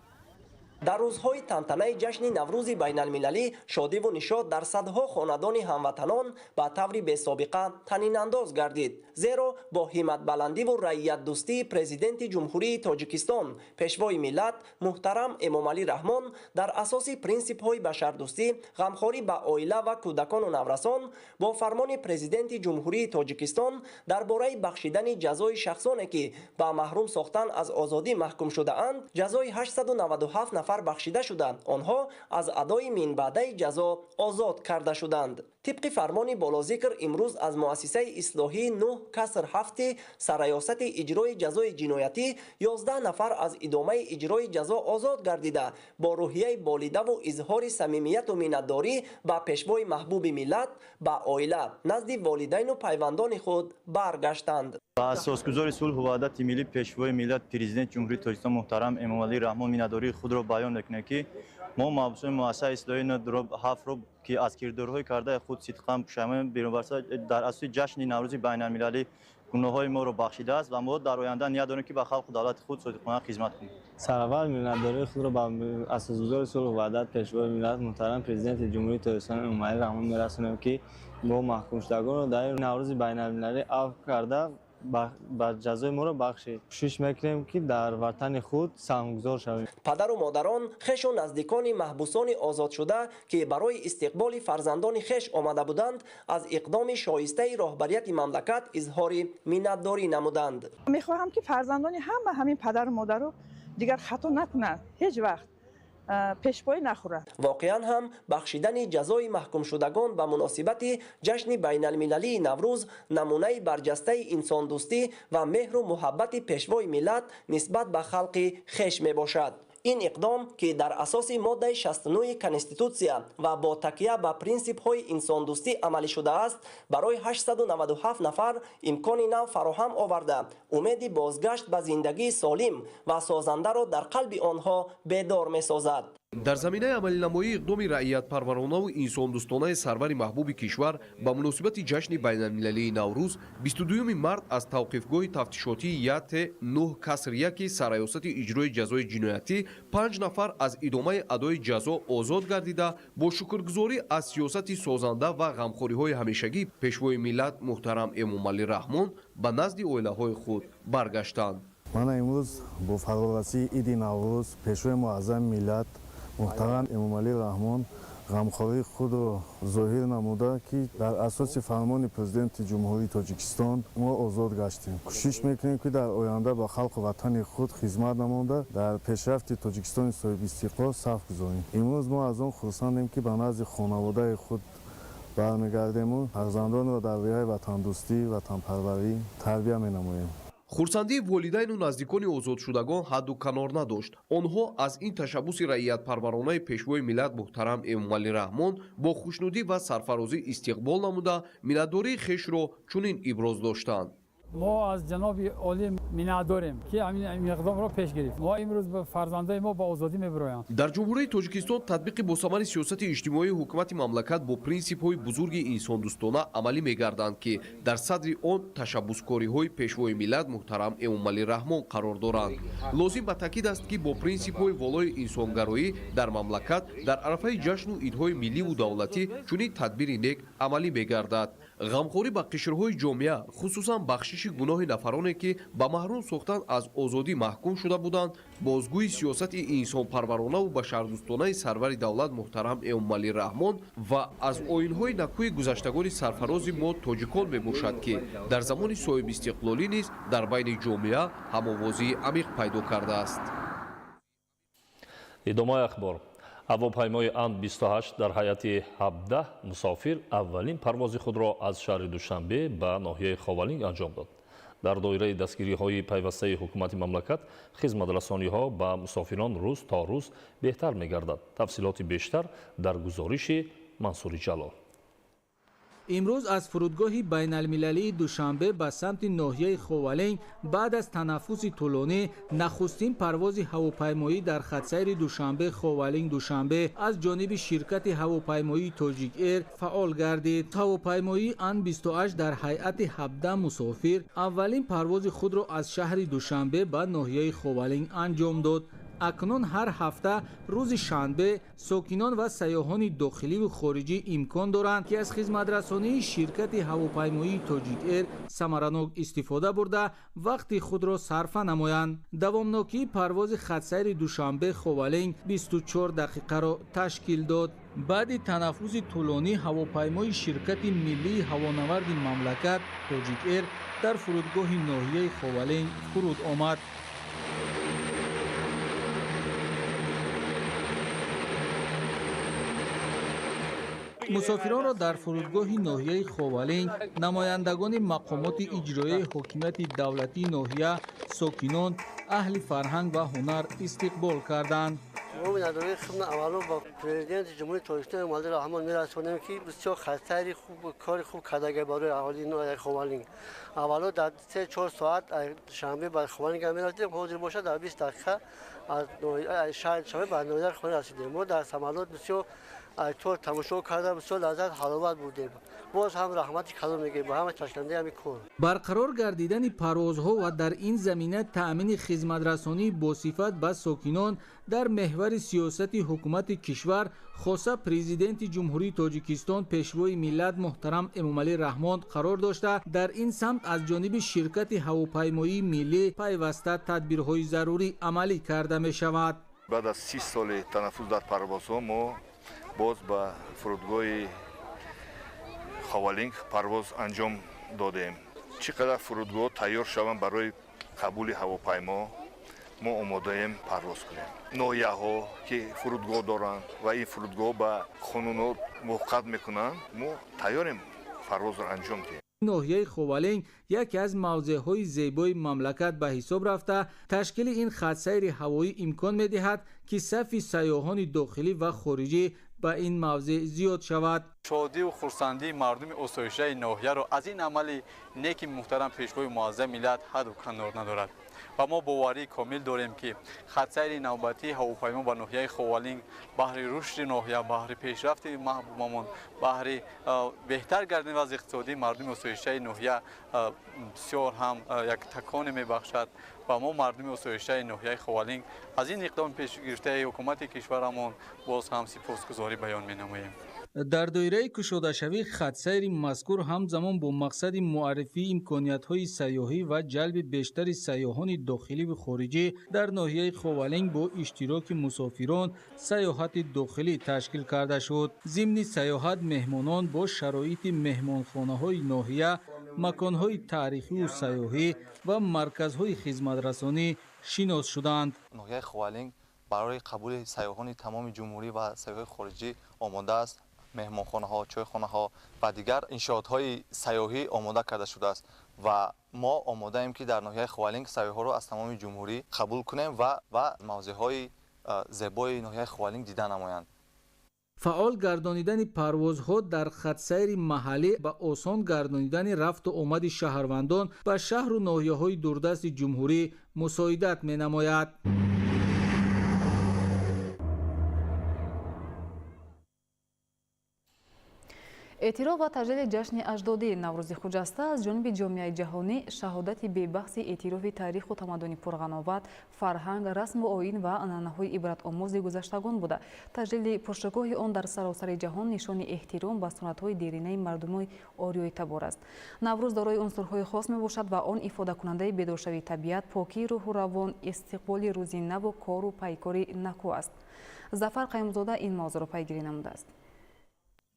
Speaker 17: дар рӯзҳои тантанаи ҷашни наврӯзи байналмилалӣ шодиву нишод дар садҳо хонадони ҳамватанон ба таври бесобиқа танинандоз гардид, зеро бо ҳиматбаландиву раиятдӯстии президенти ҷумҳурии тоҷикистон пешвои миллат муҳтарам Эмомалӣ Раҳмон дар асоси принсипҳои башардӯстӣ, ғамхорӣ ба оила ва кӯдакону наврасон бо фармони президенти ҷумҳурии тоҷикистон дар бораи бахшидани ҷазои шахсоне ки ба маҳрум сохтан аз озодӣ маҳкум шудаанд ҷазои 897 нафар бахшида шуда онҳо аз адои минбаъдаи ҷазо озод карда шуданд. طبق فرمان بالازیکر امروز از مؤسسه اصلاحی 9 کسر 7 سرایاستی اجرای جزای جنایتی 11 نفر از ادامه اجرای جزا آزاد گردیده با روحیه بالیده و اظهار صمیمیت و منتداری با پیشوای محبوب ملت با عائله نزد والدین و پیوندان خود برگشتند.
Speaker 19: با اساسگذار صلح و وحدت ملی پیشوای ملت پرزیدنت جمهوری تاجیکستان محترم امامعلی رحمان منتداری خود را بیان می‌کنیم که ما مبعوث مؤسسه اصلاحی 9 7 رو که از کردارهای کرده خود صدقاً پشیمان بیرون در اساس جشن نوروز بین‌المللی گناه‌های ما رو بخشیده است و ما در آینده نیت داریم که به خلق و دولت خود صادقانه خدمت کنیم.
Speaker 20: سرور منتداری خود را با اساسگذار صلح و وحدت پیشوای ملت محترم پرزیدنت جمهوری تاجیکستان امامعلی رحمان می‌رسانیم که با محکوم شدگان را در نوروز بین‌المللی عفو کرده با جزای ما را بخشید. کوشش میکنیم که در وطن خود سهمگذار شویم.
Speaker 17: پدر و مادران خش و نزدیکان محبوسان آزاد شده که برای استقبال فرزندان خش آمده بودند از اقدام شایسته راهبریت مملکت اظهار منتداری نمودند.
Speaker 1: میخواهم که فرزندان همین پدر و مادر رو دیگر خطا نکنند، هیچ وقت پیشپای نخورند.
Speaker 17: واقعا هم بخشیدن جزای محکوم شدگان به مناسبت جشن بین المللی نوروز نمونه برجسته انسان دوستی و مهر و محبت پیشوای ملت نسبت به خلق خش می باشد. این اقدام که در اساس ماده 69 کنستیتوسیا و با تکیه به پرینسیپ های انسان دوستی عملی شده است برای 897 نفر امکان نو فراهم آورده امید بازگشت به زندگی سالم و سازنده را در قلب آنها بیدار می سازد.
Speaker 4: در زمینه عملنمایی اقدام رعیت پرورانه و انسان دوستانه سرور محبوب کشور با مناسبت جشن بین المللی نوروز 22 مرد از توقیفگاه تفتیشاتی یت 9 کسر 1 سرایاست اجرای جزای جنایتی 5 نفر از ادامه ادای جزا آزاد گردیده با شکرگزاری از سیاست سازنده و غمخوری های همیشگی پیشوای ملت محترم امامعلی رحمان به نزد اویله های خود برگشتند.
Speaker 10: من امروز با فرارسی عید نوروز پیشوای معظم ملت محترم امامعلی رحمان غمخواری خود را ظاهر نموده که در اساس فرمان پرزیدنت جمهوری تاجیکستان ما آزاد گشتیم. کوشش میکنیم که در آینده با خلق وطن خود خدمت نموده در پیشرفت تاجیکستان صاحب استقلال صف گذاریم. امروز ما از آن خرسندیم که به نزد خانواده خود برمیگردیم و فرزندان را در رویه وطن دوستی وطن پروری تربیت مینماییم.
Speaker 4: خورسندی والدین و نزدیکان آزاد شدگان حد و کنار نداشت. آنها از این تشبوس رعیت پرورانه پیشوای ملت محترم امامعلی رحمان با خوشنودی و سرفرازی استقبال نموده منتداری خویش را چنین ابراز داشتند.
Speaker 18: ما از جناب عالی منتداریم که همین اقدام را پیش گرفت. ما امروز به فرزندای ما با آزادی میبرویم.
Speaker 4: در جمهوری تاجیکستان تطبیق با ثمر سیاست اجتماعی حکومت مملکت با پرینسیپ های بزرگ انسان دوستانه عملی میگردند که در صدر آن تشبسکاری های پیشوای ملت محترم امامعلی رحمان قرار دارند. لازم به تاکید است که با پرینسیپ های والای انسانگرایی در مملکت در عرفه جشن و عیدهای ملی و دولتی چنین تدبیر نیک عملی میگردد. غمخوری با قشرهای جامعه خصوصا بخشش گناه نفرانی که به محروم ساختن از آزادی محکوم شده بودند بازگوی سیاست انسان پرورانه و بشردوستانه سرور دولت محترم امامعلی رحمان و از آیین‌های نکوی گذشتگان سرفراز ما تاجیکان میباشد که در زمان صاحب استقلالی نیز در بین جامعه هم‌آوازی عمیق پیدا کرده است.
Speaker 11: ادامه اخبار. ҳавопаймои Ан-28 дар ҳайати 17 мусофир аввалин парвози худро аз шаҳри Душанбе ба ноҳияи Ховалинг анҷом дод. дар доираи дастгириҳои пайвастаи ҳукумати мамлакат хизматрасониҳо ба мусофирон рӯз то рӯз беҳтар мегардад. тафсилоти бештар дар гузориши Мансури Ҷалол.
Speaker 21: امروز از فرودگاه بین المللی دوشنبه به سمت ناحیه خوالنگ بعد از تنفس طولانی نخستین پرواز هواپیمایی در خط سیر دوشنبه خوالنگ دوشنبه از جانب شرکت هواپیمایی تاجیک ایر فعال گردید. هواپیمایی An-28 در هیئت 17 مسافر اولین پرواز خود را از شهر دوشنبه به ناحیه خوالنگ انجام داد. اکنون هر هفته روز شنبه ساکنان و سیاحان داخلی و خارجی امکان دارند که از خدمترسانی شرکت هواپیمایی تاجیک ایر ثمرناک استفاده برده وقتی خود را صرف نمایند. دوامناکی پرواز خط سیر دوشنبه خوالنگ 24 دقیقه را تشکیل داد. بعد تنفس طولانی هواپیمای شرکت ملی هوانورد مملکت تاجیک ایر در فرودگاه ناحیه خوالنگ فرود آمد. مسافران را در فرودگاه ناحیه خوالنگ نمایندگان مقامات اجرایی حکومت دولتی ناحیه، ساکنان، اهل فرهنگ و هنر استقبال کردند.
Speaker 28: ما منتداری خدمت اولو با پرزیدنت جمهوری تاجیکستان امامعلی رحمان میرسانیم که بسیار خطری خوب کار خوب کرده برای اهالی ناحیه خوالنگ. اولو در 3-4 ساعت شنبه به خوالنگ میرسیم حاضر باشه در 20 دقیقه از شهر شنبه به ناحیه خوالنگ رسیدیم. ما در سمالات بسیار
Speaker 3: تو تماشا کردم بسیار لذت حلاوت بودیم باز هم رحمت کلام میگه با همه چاشنده همی کن
Speaker 21: برقرار گردیدن پروازها و در این زمینه تأمین خدمترسانی با صفت به ساکنان در محور سیاست حکومت کشور خاصه پرزیدنت جمهوری تاجیکستان پیشوای ملت محترم امامعلی رحمان قرار داشته در این سمت از جانب شرکت هواپیمایی ملی پیوسته تدبیرهای ضروری عملی کرده می شود.
Speaker 6: بعد از 30 سال تنفس در پروازها ما باز به فرودگاه خوالینگ پرواز انجام دادیم. چقدر فرودگاه تیار شوند برای قبول هواپیما ما آماده ایم پرواز کنیم. ناحیه‌ها که فرودگاه دارند و این فرودگاه به قانونات موافقت میکنند ما تیاریم پرواز را انجام دهیم.
Speaker 21: ناحیه خوالینگ یکی از موضع‌های زیبای مملکت به حساب رفته تشکیل این خط سیر هوایی امکان می‌دهد که صف سیاحان داخلی و خارجی به این موضع زیاد شود.
Speaker 22: شادی و خرسندی مردم آسایشه ناحیه را از این عمل نیک محترم پیشوای معظم ملت حد و کنار ندارد و ما باوری کامل داریم که خط سیر نوبتی هواپیما به ناحیه خوالینگ بهر رشد ناحیه، بهر پیشرفت محبوبمان، بهر بهتر گردن وضع اقتصادی مردم آسایشه ناحیه بسیار هم یک تکان میبخشد و ما مردم آسایشه ناحیه خوالینگ از این اقدام پیش گرفته حکومت کشورمان باز هم سپاسگزاری بیان می‌نماییم.
Speaker 21: در دایره کشاده‌شوی خط سیر مذکور همزمان با مقصد معرفی امکانیت‌های سیاحی و جلب بیشتر سیاحان داخلی و خارجی در ناحیه خوالینگ با اشتراک مسافران سیاحت داخلی تشکیل کرده شد. ضمن سیاحت مهمانان با شرایط مهمانخانه‌های ناحیه، مکان‌های تاریخی و سیاحی و مرکزهای خدمترسانی شناس شدند.
Speaker 22: ناحیه خوالینگ برای قبول سیاحان تمام جمهوری و سیاح خارجی آماده است. مهمانخانه‌ها، چایخانه‌ها و دیگر انشاءات‌های سیاحی آماده کرده شده است و ما آماده ایم که در ناحیه خوالینگ سیاح‌ها را از تمام جمهوری قبول کنیم و موضع‌های زیبای ناحیه خوالینگ دیدن نمایند.
Speaker 21: فعال گردانیدن پروازها در خط سیر محلی و آسان گردانیدن رفت و آمد شهروندان به شهر و ناحیه‌های دوردست جمهوری مساعدت می‌نماید.
Speaker 23: اعتراف و تجلیل جشن اجدادی نوروز خجسته از جانب جامعه جهانی شهادت به‌بحث اعتراف تاریخ و تمدن پرغناوت، فرهنگ، رسم و آیین و عنعنه‌های عبرت آموز گذشتگان بوده. تجلیل پشتگاه آن در سراسر جهان نشان احترام به سنت‌های دیرینه مردم آریای تبار است. نوروز دارای عنصرهای خاص میباشد و آن افاده کننده بیدارشوی طبیعت، پاکی روح و روان، استقبال روزی نو و کار و پیکاری نکو است. ظفر قیمزاده این موضوع را پیگیری نموده است.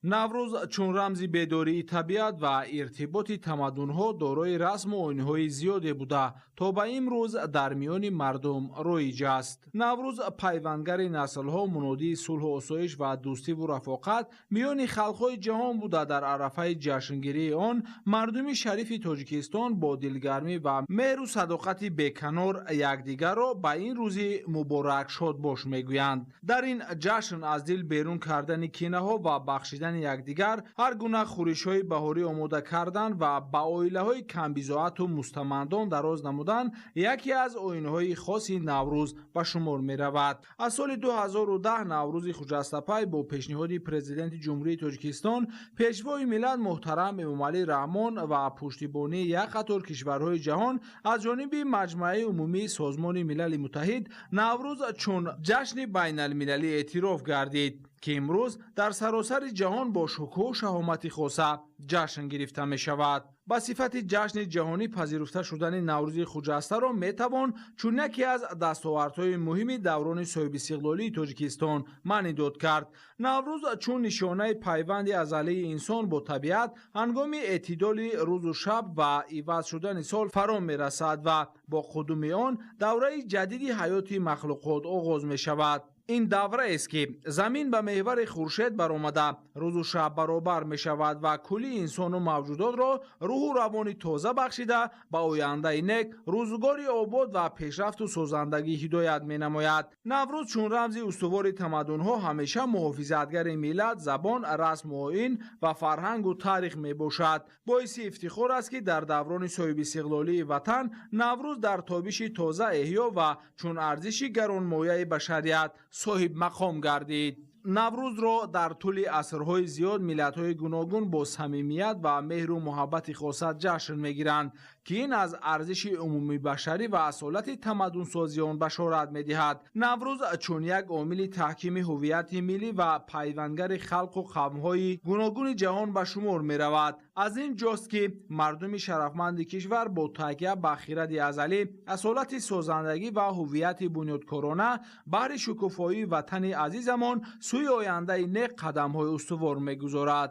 Speaker 21: نوروز چون رمزی بیداری طبیعت و ارتباط تمدن‌ها دارای رسم و آیین‌های زیادی بوده تا به امروز در میان مردم رایج است. نوروز پیوندگر نسل‌ها، منادی صلح و آسایش و دوستی و رفاقت میان خلق‌های جهان بوده. در عرفه جشنگیری آن مردم شریف تاجیکستان با دلگرمی و مهر و صداقت بی‌کنار یکدیگر را به این روزی مبارک شاد باش میگویند. در این جشن از دل بیرون کردن کینه‌ها و بخشیدن یکدیگر، هر گونه خورش‌های بهاری آماده کردن و به عائله‌های کم‌بضاعت و مستمندان دراز نمودن یکی از آیین‌های خاص نوروز به شمار می‌رود. از سال 2010 نوروز خجسته‌پی با پیشنهاد پرزیدنت جمهوری تاجیکستان پیشوای ملت محترم امامعلی رحمان و پشتیبانی یک قطار کشورهای جهان از جانب مجمع عمومی سازمان ملل متحد نوروز چون جشن بین‌المللی اعتراف گردید که امروز در سراسر جهان با شکوه و شهامت خاصه جشن گرفته می شود. با صفت جشن جهانی پذیرفته شدن نوروز خجسته را می توان چون یکی از دستاوردهای مهم دوران صاحب استقلالی تاجیکستان معنی کرد. نوروز چون نشانه پیوند ازلی انسان با طبیعت هنگام اعتدال روز و شب و عوض شدن سال فرا می رسد و با قدوم آن دوره جدید حیات مخلوقات آغاز می شود. این دوره است که زمین به محور خورشید برآمده، روز و شب برابر می شود و کلی انسان و موجودات را روح و روان تازه بخشیده به آینده نیک، روزگاری آباد و پیشرفت و سازندگی هدایت می نماید. نوروز چون رمز استوار تمدن ها همیشه محافظتگر ملت، زبان، رسم و آیین و فرهنگ و تاریخ می باشد. باعث افتخار است که در دوران صاحب استقلالی وطن نوروز در تابش تازه احیا و چون ارزش گرانمایه بشریت صاحب مقام گردید. наврӯзро дар тӯли асрҳои зиёд миллатҳои гуногун бо самимият ва меҳру муҳаббати хоса ҷашн мегиранд ки ин аз арзиши умумии башарӣ ва асолати тамаддунсозии он башорат медиҳад. наврӯз чун як омили таҳкими ҳуввияти миллӣ ва пайвандгари халқу қавмҳои гуногуни ҷаҳон ба шумор меравад. аз ин ҷост ки мардуми шарафманди кишвар бо такя ба хиради азалӣ, асолати созандагӣ ва ҳуввияти бунёдкорона баҳри шукуфоии ватани азизамон сӯи ояндаи нек қадамҳои устувор мегузорад.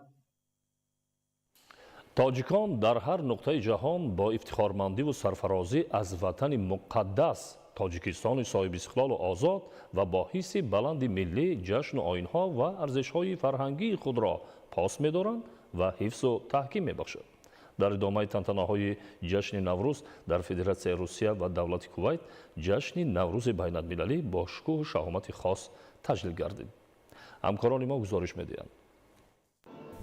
Speaker 2: тоҷикон дар ҳар нуқтаи ҷаҳон бо ифтихормандиву сарфарозӣ аз ватани муқаддас тоҷикистони соҳиби истиқлолу озод ва бо ҳисси баланди миллӣ ҷашну оинҳо ва арзишҳои фарҳангии худро пос медоранд ва ҳифзу таҳким мебахшад. дар идомаи тантанаҳои ҷашни наврӯз дар Федератсияи Русия ва давлати Кувайт ҷашни наврӯзи байналмилалӣ бо шукӯҳу шаҳомати хос таҷлил гардид. ҳамкорони мо гузориш медиҳанд.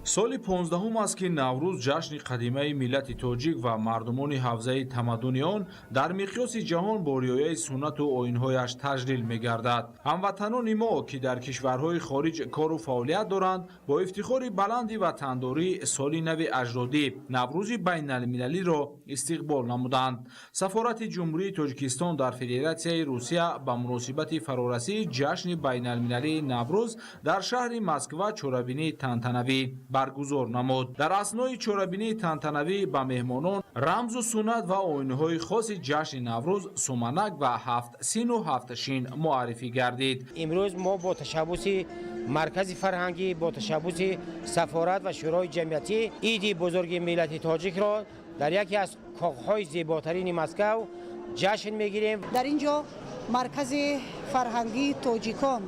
Speaker 21: соли 15 аст ки наврӯз ҷашни қадимаи миллати тоҷик ва мардумони ҳавзаи тамаддуни он дар миқёси ҷаҳон бо риояи суннату оинҳояш таҷлил мегардад. ҳамватанони мо ки дар кишварҳои хориҷ кору фаъолият доранд, бо ифтихори баланди ватандорӣ соли нави аҷдодӣ наврӯзи байналмилалиро истиқбол намуданд. сафорати ҷумҳурии Тоҷикистон дар Федератсияи Русия ба муносибати фарорасии ҷашни байналмилалии наврӯз дар шаҳри Москва чорабинии тантанавӣ баргузор намуд. дар аснои чорабинии тантанавӣ ба меҳмонон рамзу суннат ва оинҳои хоси ҷашни наврӯз суманак ва ҳафт сину ҳафташин муаррифӣ гардид.
Speaker 8: имрӯз мо бо ташаббуси маркази фарҳангӣ, бо ташаббуси сафорат ва шӯрои ҷамъиятӣ иди бузурги миллати тоҷикро дар яке аз коғҳои зеботарини Москав ҷашн мегирем.
Speaker 9: дар ин ҷо маркази фарҳангии тоҷикон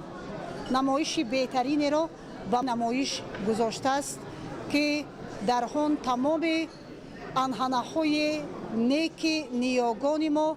Speaker 9: намоиши беҳтаринеро ба намоиш гузоштааст ки дар он тамоми анъанаҳои неки ниёгони мо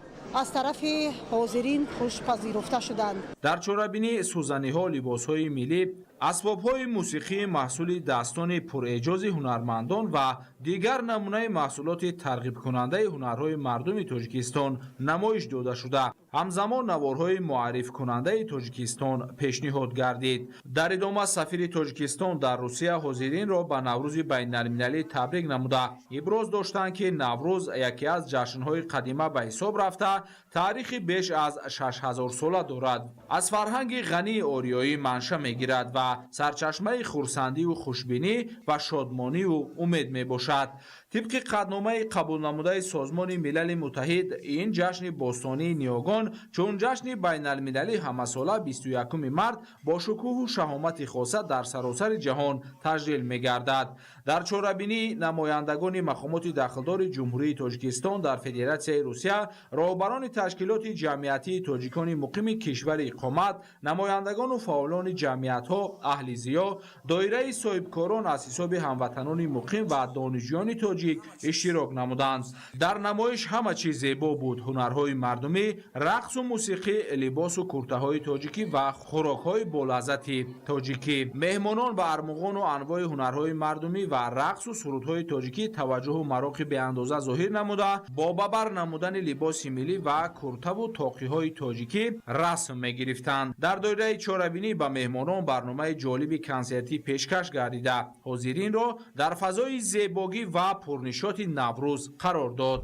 Speaker 9: аз тарафи ҳозирин хушпазируфта шуданд.
Speaker 21: дар чорабинӣ сӯзаниҳо, либосҳои миллӣ, асбобҳои мусиқии маҳсули дастони пуреҷози ҳунармандон ва дигар намунаи маҳсулоти тарғибкунандаи ҳунарҳои мардуми Тоҷикистон намоиш дода шуда, ҳамзамон наворҳои муаррифкунандаи Тоҷикистон пешниҳод гардид. дар идома сафири Тоҷикистон дар Русия ҳозиринро ба наврӯзи байналмилалӣ табрик намуда иброз доштанд ки наврӯз яке аз ҷашнҳои қадима ба ҳисоб рафта таърихи беш аз 6000 сола дорад. аз фарҳанги ғании ориёӣ манша мегирад ва сарчашмаи хурсандиву хушбинӣ ва шодмониву умед мебошад. тибқи қадномаи қабулнамудаи Созмони Милали Муттаҳид, ин ҷашни бостонии ниёгон чун ҷашни байналмилалӣ ҳамасола 21 март бо шукӯҳу шаҳомати хоса дар саросари ҷаҳон таҷлил мегардад. дар чорабинӣ намояндагони мақомоти дахлдори ҷумҳурии Тоҷикистон дар Федератсияи Русия, роҳбарони ташкилоти ҷамъиятии тоҷикони муқими кишвари иқомат, намояндагону фаъолони ҷамъиятҳо, аҳли зиё, доираи соҳибкорон аз ҳисоби ҳамватанони муқим ва донишҷӯёни тоҷик иштирок намуданд. дар намоиш ҳама чиз зебо буд: ҳунарҳои мардумӣ, рақсу мусиқӣ, либосу куртаҳои тоҷикӣ ва хӯрокҳои болаззати тоҷикӣ. меҳмонон ба армуғону анвои ҳунарҳои мардумӣ ва рақсу сурудҳои тоҷикӣ таваҷҷӯҳу мароқи беандоза зоҳир намуда, бо бабар намудани либоси миллӣ ва куртаву тоқиҳои тоҷикӣ расм мегирифтанд. дар доираи чорабинӣ ба меҳмонон барномаи ҷолиби консертӣ пешкаш гардида, ҳозиринро дар фазои зебогӣ ва пурнишоти наврӯз қарор дод.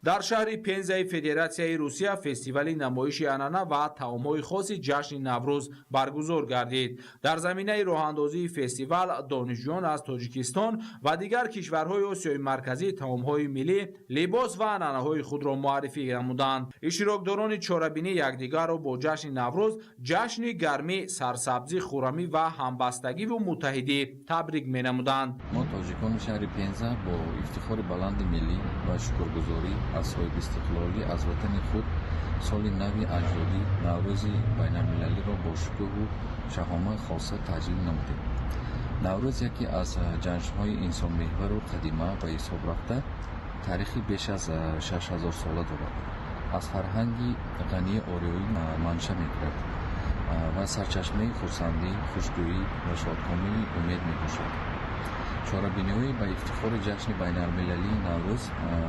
Speaker 21: дар шаҳри Пензаи Федератсияи Русия фестивали намоиши анъана ва таомҳои хоси ҷашни наврӯз баргузор гардид. дар заминаи роҳандозии фестивал донишҷӯён аз Тоҷикистон ва дигар кишварҳои Осиёи Марказӣ таомҳои миллӣ, либос ва анъанаҳои худро муаррифӣ намуданд. иштирокдорони чорабинӣ якдигарро бо ҷашни наврӯз ҷашни гармӣ, сарсабзӣ, хуррамӣ ва ҳамбастагиву муттаҳидӣ табрик менамуданд.
Speaker 12: мо тоҷикони шаҳри Пенза бо ифтихори баланди миллӣ ва шукргузорӣ аз соҳиби истиқлолӣ аз ватани худ соли нави аҷдодӣ наврӯзи байналмилалиро бо шукӯҳу шаҳомаи хоса таҷлил намудем. наврӯз яке аз ҷашнҳои инсонмеҳвару қадима ба ҳисоб рафта таърихи беш аз 6000 сола дорад. аз фарҳанги ғании ориёӣ манша мегирад ва сарчашмаи хурсандӣ, хушгӯӣ ва шодкомии умед мебошад. чорабиниҳои ба ифтихори ҷашни байналмилалии наврӯз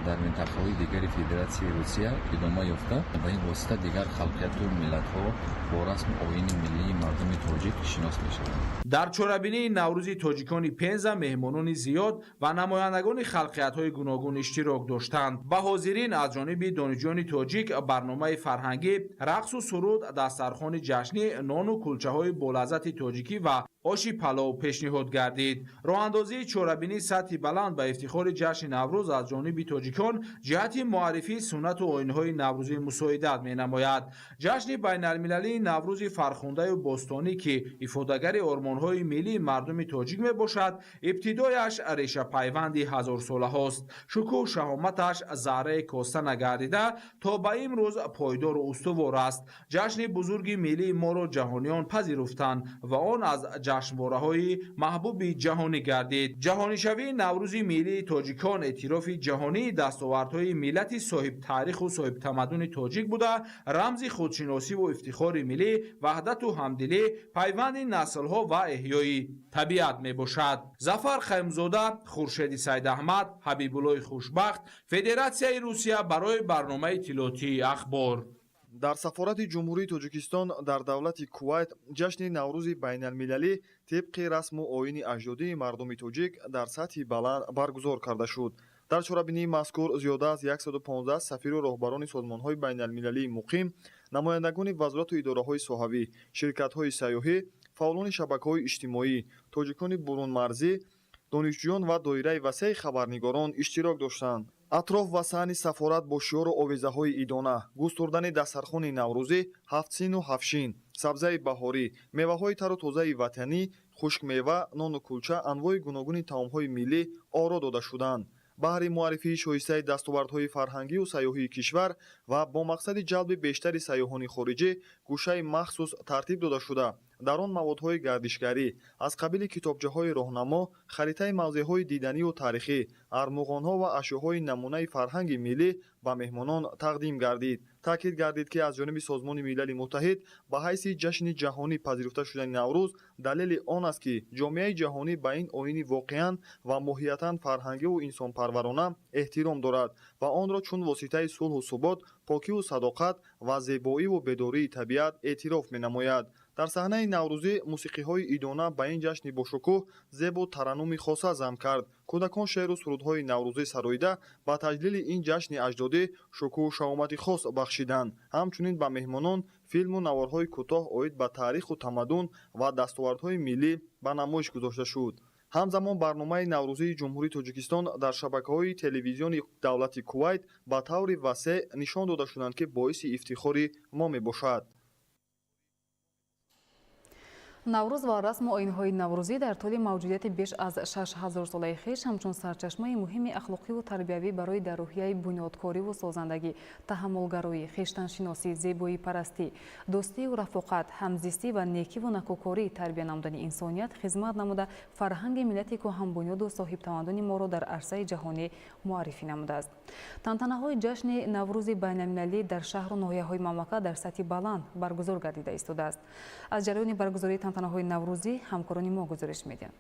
Speaker 12: дар минтақаҳои дигари федератсияи русия идома ёфта, ба ин восита дигар халқияту миллатҳо бо расму оини миллии мардуми тоҷик шинос мешаванд.
Speaker 21: дар чорабинии наврӯзи тоҷикони пенза меҳмонони зиёд ва намояндагони халқиятҳои гуногун иштирок доштанд. ба ҳозирин аз ҷониби донишҷӯёни тоҷик барномаи фарҳангӣ, рақсу суруд, дастархони ҷашнӣ, нону кулчаҳои болаззати тоҷикӣ ва оши палов пешниҳод гардид. роҳандозии чорабинии сатҳи баланд ба ифтихори ҷашни наврӯз аз ҷониби тоҷикон ҷиҳати муаррифии суннату оинҳои наврӯзӣ мусоидат менамояд. ҷашни байналмилалии наврӯзи фархундаю бостонӣ ки ифодагари ормонҳои миллии мардуми тоҷик мебошад, ибтидояш решапайванди ҳазорсолаҳост. шукӯҳ шаҳоматаш зарраи коста нагардида то ба имрӯз пойдору устувор аст. ҷашни бузурги миллии моро ҷаҳониён пазируфтанд ва он аз ҷашнвораҳои маҳбуби ҷаҳонӣ гардид. ҷаҳонишавии наврӯзи миллии тоҷикон эътирофи ҷаҳонии дастовардҳои миллати соҳибтариху соҳибтамаддуни тоҷик буда, рамзи худшиносиву ифтихори миллӣ, ваҳдату ҳамдилӣ, пайванди наслҳо ва эҳёи табиат мебошад. зафар хаимзода, хуршеди сайдаҳмад, ҳабибуллои хушбахт, федератсияи русия барои барномаи иттилоотии ахбор.
Speaker 5: дар сафорати ҷумҳурии тоҷикистон дар давлати кувайт ҷашни наврӯзи байналмилалӣ тибқи расму оини аҷдодии мардуми тоҷик дар сатҳи баланд баргузор карда шуд. дар чорабинии мазкур зиёда аз 115 сафиру роҳбарони созмонҳои байналмилалии муқим, намояндагони вазорату идораҳои соҳавӣ, ширкатҳои сайёҳӣ, фаъолони шабакаҳои иҷтимоӣ, тоҷикони бурунмарзӣ, донишҷӯён ва доираи васеъи хабарнигорон иштирок доштанд. атроф ва саҳни сафорат бо шиёру овезаҳои идона, гӯстурдани дастархони наврӯзӣ, ҳафтсину ҳафтшин, сабзаи баҳорӣ, меваҳои тару тозаи ватанӣ, хушкмева, нону кулча, анвои гуногуни таомҳои миллӣ оро дода шуданд. баҳри муаррифии шоистаи дастовардҳои фарҳангиву сайёҳии кишвар ва бо мақсади ҷалби бештари сайёҳони хориҷӣ гӯшаи махсус тартиб дода шуда, дар он маводҳои гардишгарӣ аз қабили китобчаҳои роҳнамо, харитаи мавзеъҳои диданию таърихӣ, армуғонҳо ва ашёҳои намунаи фарҳанги миллӣ ба меҳмонон тақдим гардид. таъкид гардид ки аз ҷониби Созмони Милали Муттаҳид ба ҳайси ҷашни ҷаҳонӣ пазируфта шудани Наврӯз далели он аст ки ҷомеаи ҷаҳонӣ ба ин оини воқеан ва моҳиятан фарҳангиву инсонпарварона эҳтиром дорад ва онро чун воситаи сулҳу субот, покиву садоқат ва зебоиву бедории табиат эътироф менамояд. дар саҳнаи наврӯзӣ мусиқиҳои идона ба ин ҷашни бошукӯҳ зебу тараннуми хоса зам кард. кӯдакон шеъру сурудҳои наврӯзӣ сароида ба таҷлили ин ҷашни аҷдодӣ шукӯҳу шаомати хос бахшиданд. ҳамчунин ба меҳмонон филму наворҳои кӯтоҳ оид ба таъриху тамаддун ва дастовардҳои миллӣ ба намоиш гузошта шуд. ҳамзамон барномаи наврӯзии ҷумҳурии тоҷикистон дар шабакаҳои телевизиони давлати кувайт ба таври васеъ нишон дода шуданд ки боиси ифтихори мо мебошад.
Speaker 23: наврӯз ва расму оинҳои наврӯзӣ дар тӯли мавҷудияти беш аз 6000 солаи хеш ҳамчун сарчашмаи муҳими ахлоқиву тарбиявӣ барои дар рӯҳияи бунёдкориву созандагӣ, таҳаммулгароӣ, хештаншиносӣ, зебоипарастӣ, достию рафоқат, ҳамзистӣ ва некиву накӯкории тарбия намудани инсоният хизмат намуда фарҳанги миллати кӯҳанбунёду соҳибтамаддуни моро дар арсаи ҷаҳонӣ муаррифӣ намудааст. тантанаҳои ҷашни наврӯзи байналмилалӣ дар шаҳру ноҳияҳои мамлакат дар сатҳи баланд баргузор гардида истодааст. аз ҷараёни баргузории тантанаҳои наврӯзӣ ҳамкорони мо гузориш медиҳанд.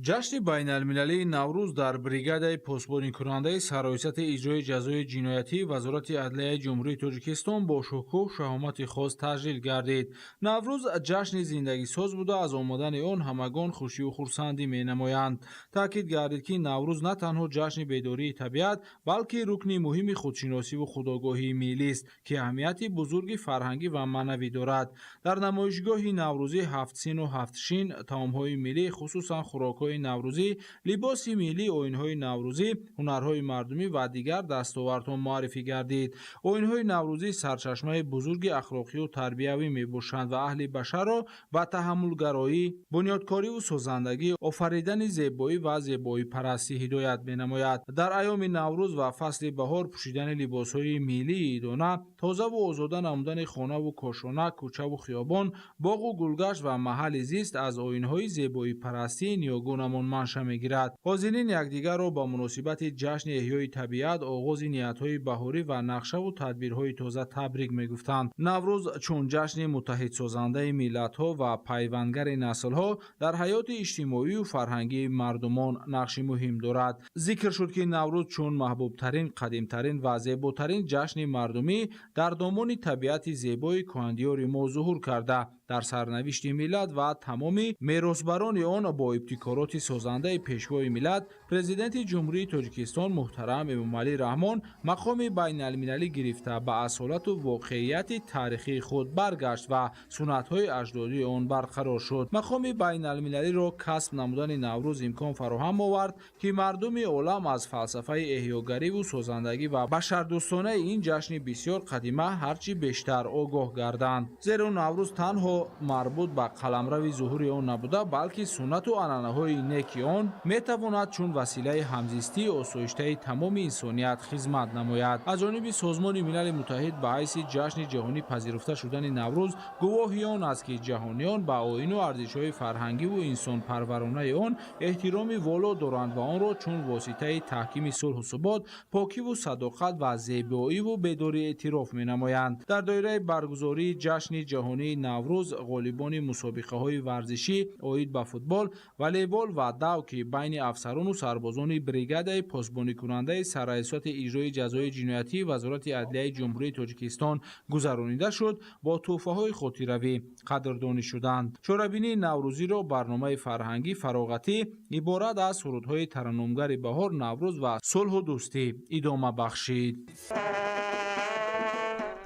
Speaker 21: ҷашни байналмилалии наврӯз дар бригадаи посбоникунандаи сароисати иҷрои ҷазои ҷиноятӣ вазорати адлияи ҷумҳурии тоҷикистон бо шукӯҳ шаҳомати хос таҷлил гардид. наврӯз ҷашни зиндагисоз буда аз омадани он ҳамагон хушиву хурсандӣ менамоянд. таъкид гардид ки наврӯз на танҳо ҷашни бедории табиат, балки рукни муҳими худшиносиву худогоҳии миллист, ки аҳамияти бузурги фарҳангӣ ва маънавӣ дорад. дар намоишгоҳи наврӯзӣ ҳафтсину ҳафтшин таомҳои миллӣ, хусусан хӯрокҳои наврӯзӣ, либоси миллӣ, оинҳои наврӯзӣ, ҳунарҳои мардумӣ ва дигар дастовардҳо муаррифӣ гардид. оинҳои наврӯзӣ сарчашмаи бузурги ахлоқию тарбиявӣ мебошанд ва аҳли башарро ба таҳаммулгароӣ, бунёдкориву созандагӣ, офаридани зебоӣ ва зебоипарастӣ ҳидоят менамояд. дар айёми наврӯз ва фасли баҳор пӯшидани либосҳои миллии идона, тозаву озода намудани хонаву кошона, кӯчаву хиёбон, боғу гулгашт ва маҳалли зист аз оинҳои зебоипарастии ниёгун гунамон манша мегирад. ҳозирин якдигарро ба муносибати ҷашни эҳёи табиат, оғози ниятҳои баҳорӣ ва нақшаву тадбирҳои тоза табрик мегуфтанд. наврӯз чун ҷашни муттаҳидсозандаи миллатҳо ва пайвандгари наслҳо дар ҳаёти иҷтимоию фарҳангии мардумон нақши муҳим дорад. зикр шуд ки наврӯз чун маҳбубтарин, қадимтарин ва зеботарин ҷашни мардумӣ дар домони табиати зебои кӯҳандиёри мо зуҳур карда, дар сарнавишти миллат ва тамоми меросбарони он бо ибтикороти созандаи пешвои миллат, президенти ҷумҳурии Тоҷикистон муҳтарам Эмомалӣ Раҳмон мақоми байналмилалӣ гирифта ба асолату воқеияти таърихии худ баргашт ва суннатҳои аҷдодии он барқарор шуд. мақоми байналмилалиро касб намудани наврӯз имкон фароҳам овард, ки мардуми олам аз фалсафаи эҳёгариву созандагӣ ва башардӯстонаи ин ҷашни бисёр қадима ҳарчи бештар огоҳ гарданд. зеро наврӯз танҳо марбут ба қаламрави зуҳури он набуда, балки суннату анъанаҳои неки он метавонад чун василаи ҳамзистии осоиштаи тамоми инсоният хизмат намояд. аз ҷониби Созмони Милали Муттаҳид ба ҳайси ҷашни ҷаҳонӣ пазируфта шудани наврӯз гувоҳи он аст, ки ҷаҳониён ба оину арзишҳои фарҳангиву инсонпарваронаи он эҳтироми воло доранд ва онро чун воситаи таҳкими сулҳу субот, покиву садоқат ва зебоиву бедорӣ эътироф менамоянд. дар доираи баргузории ҷашни ҷаҳонии наврӯз ғолибони мусобиқаҳои варзишӣ оид ба футбол, волейбол ва дав, ки байни афсарону сарбозони бригадаи посбоникунандаи сарраисати иҷрои ҷазои ҷиноятии Вазорати Адлияи Ҷумҳурии Тоҷикистон гузаронида шуд, бо тӯҳфаҳои хотиравӣ қадрдонӣ шуданд. чорабинии наврӯзиро барномаи фарҳангӣ фароғатӣ иборат аз сурудҳои тараннумгари баҳор, наврӯз ва сулҳу дӯстӣ идома бахшид.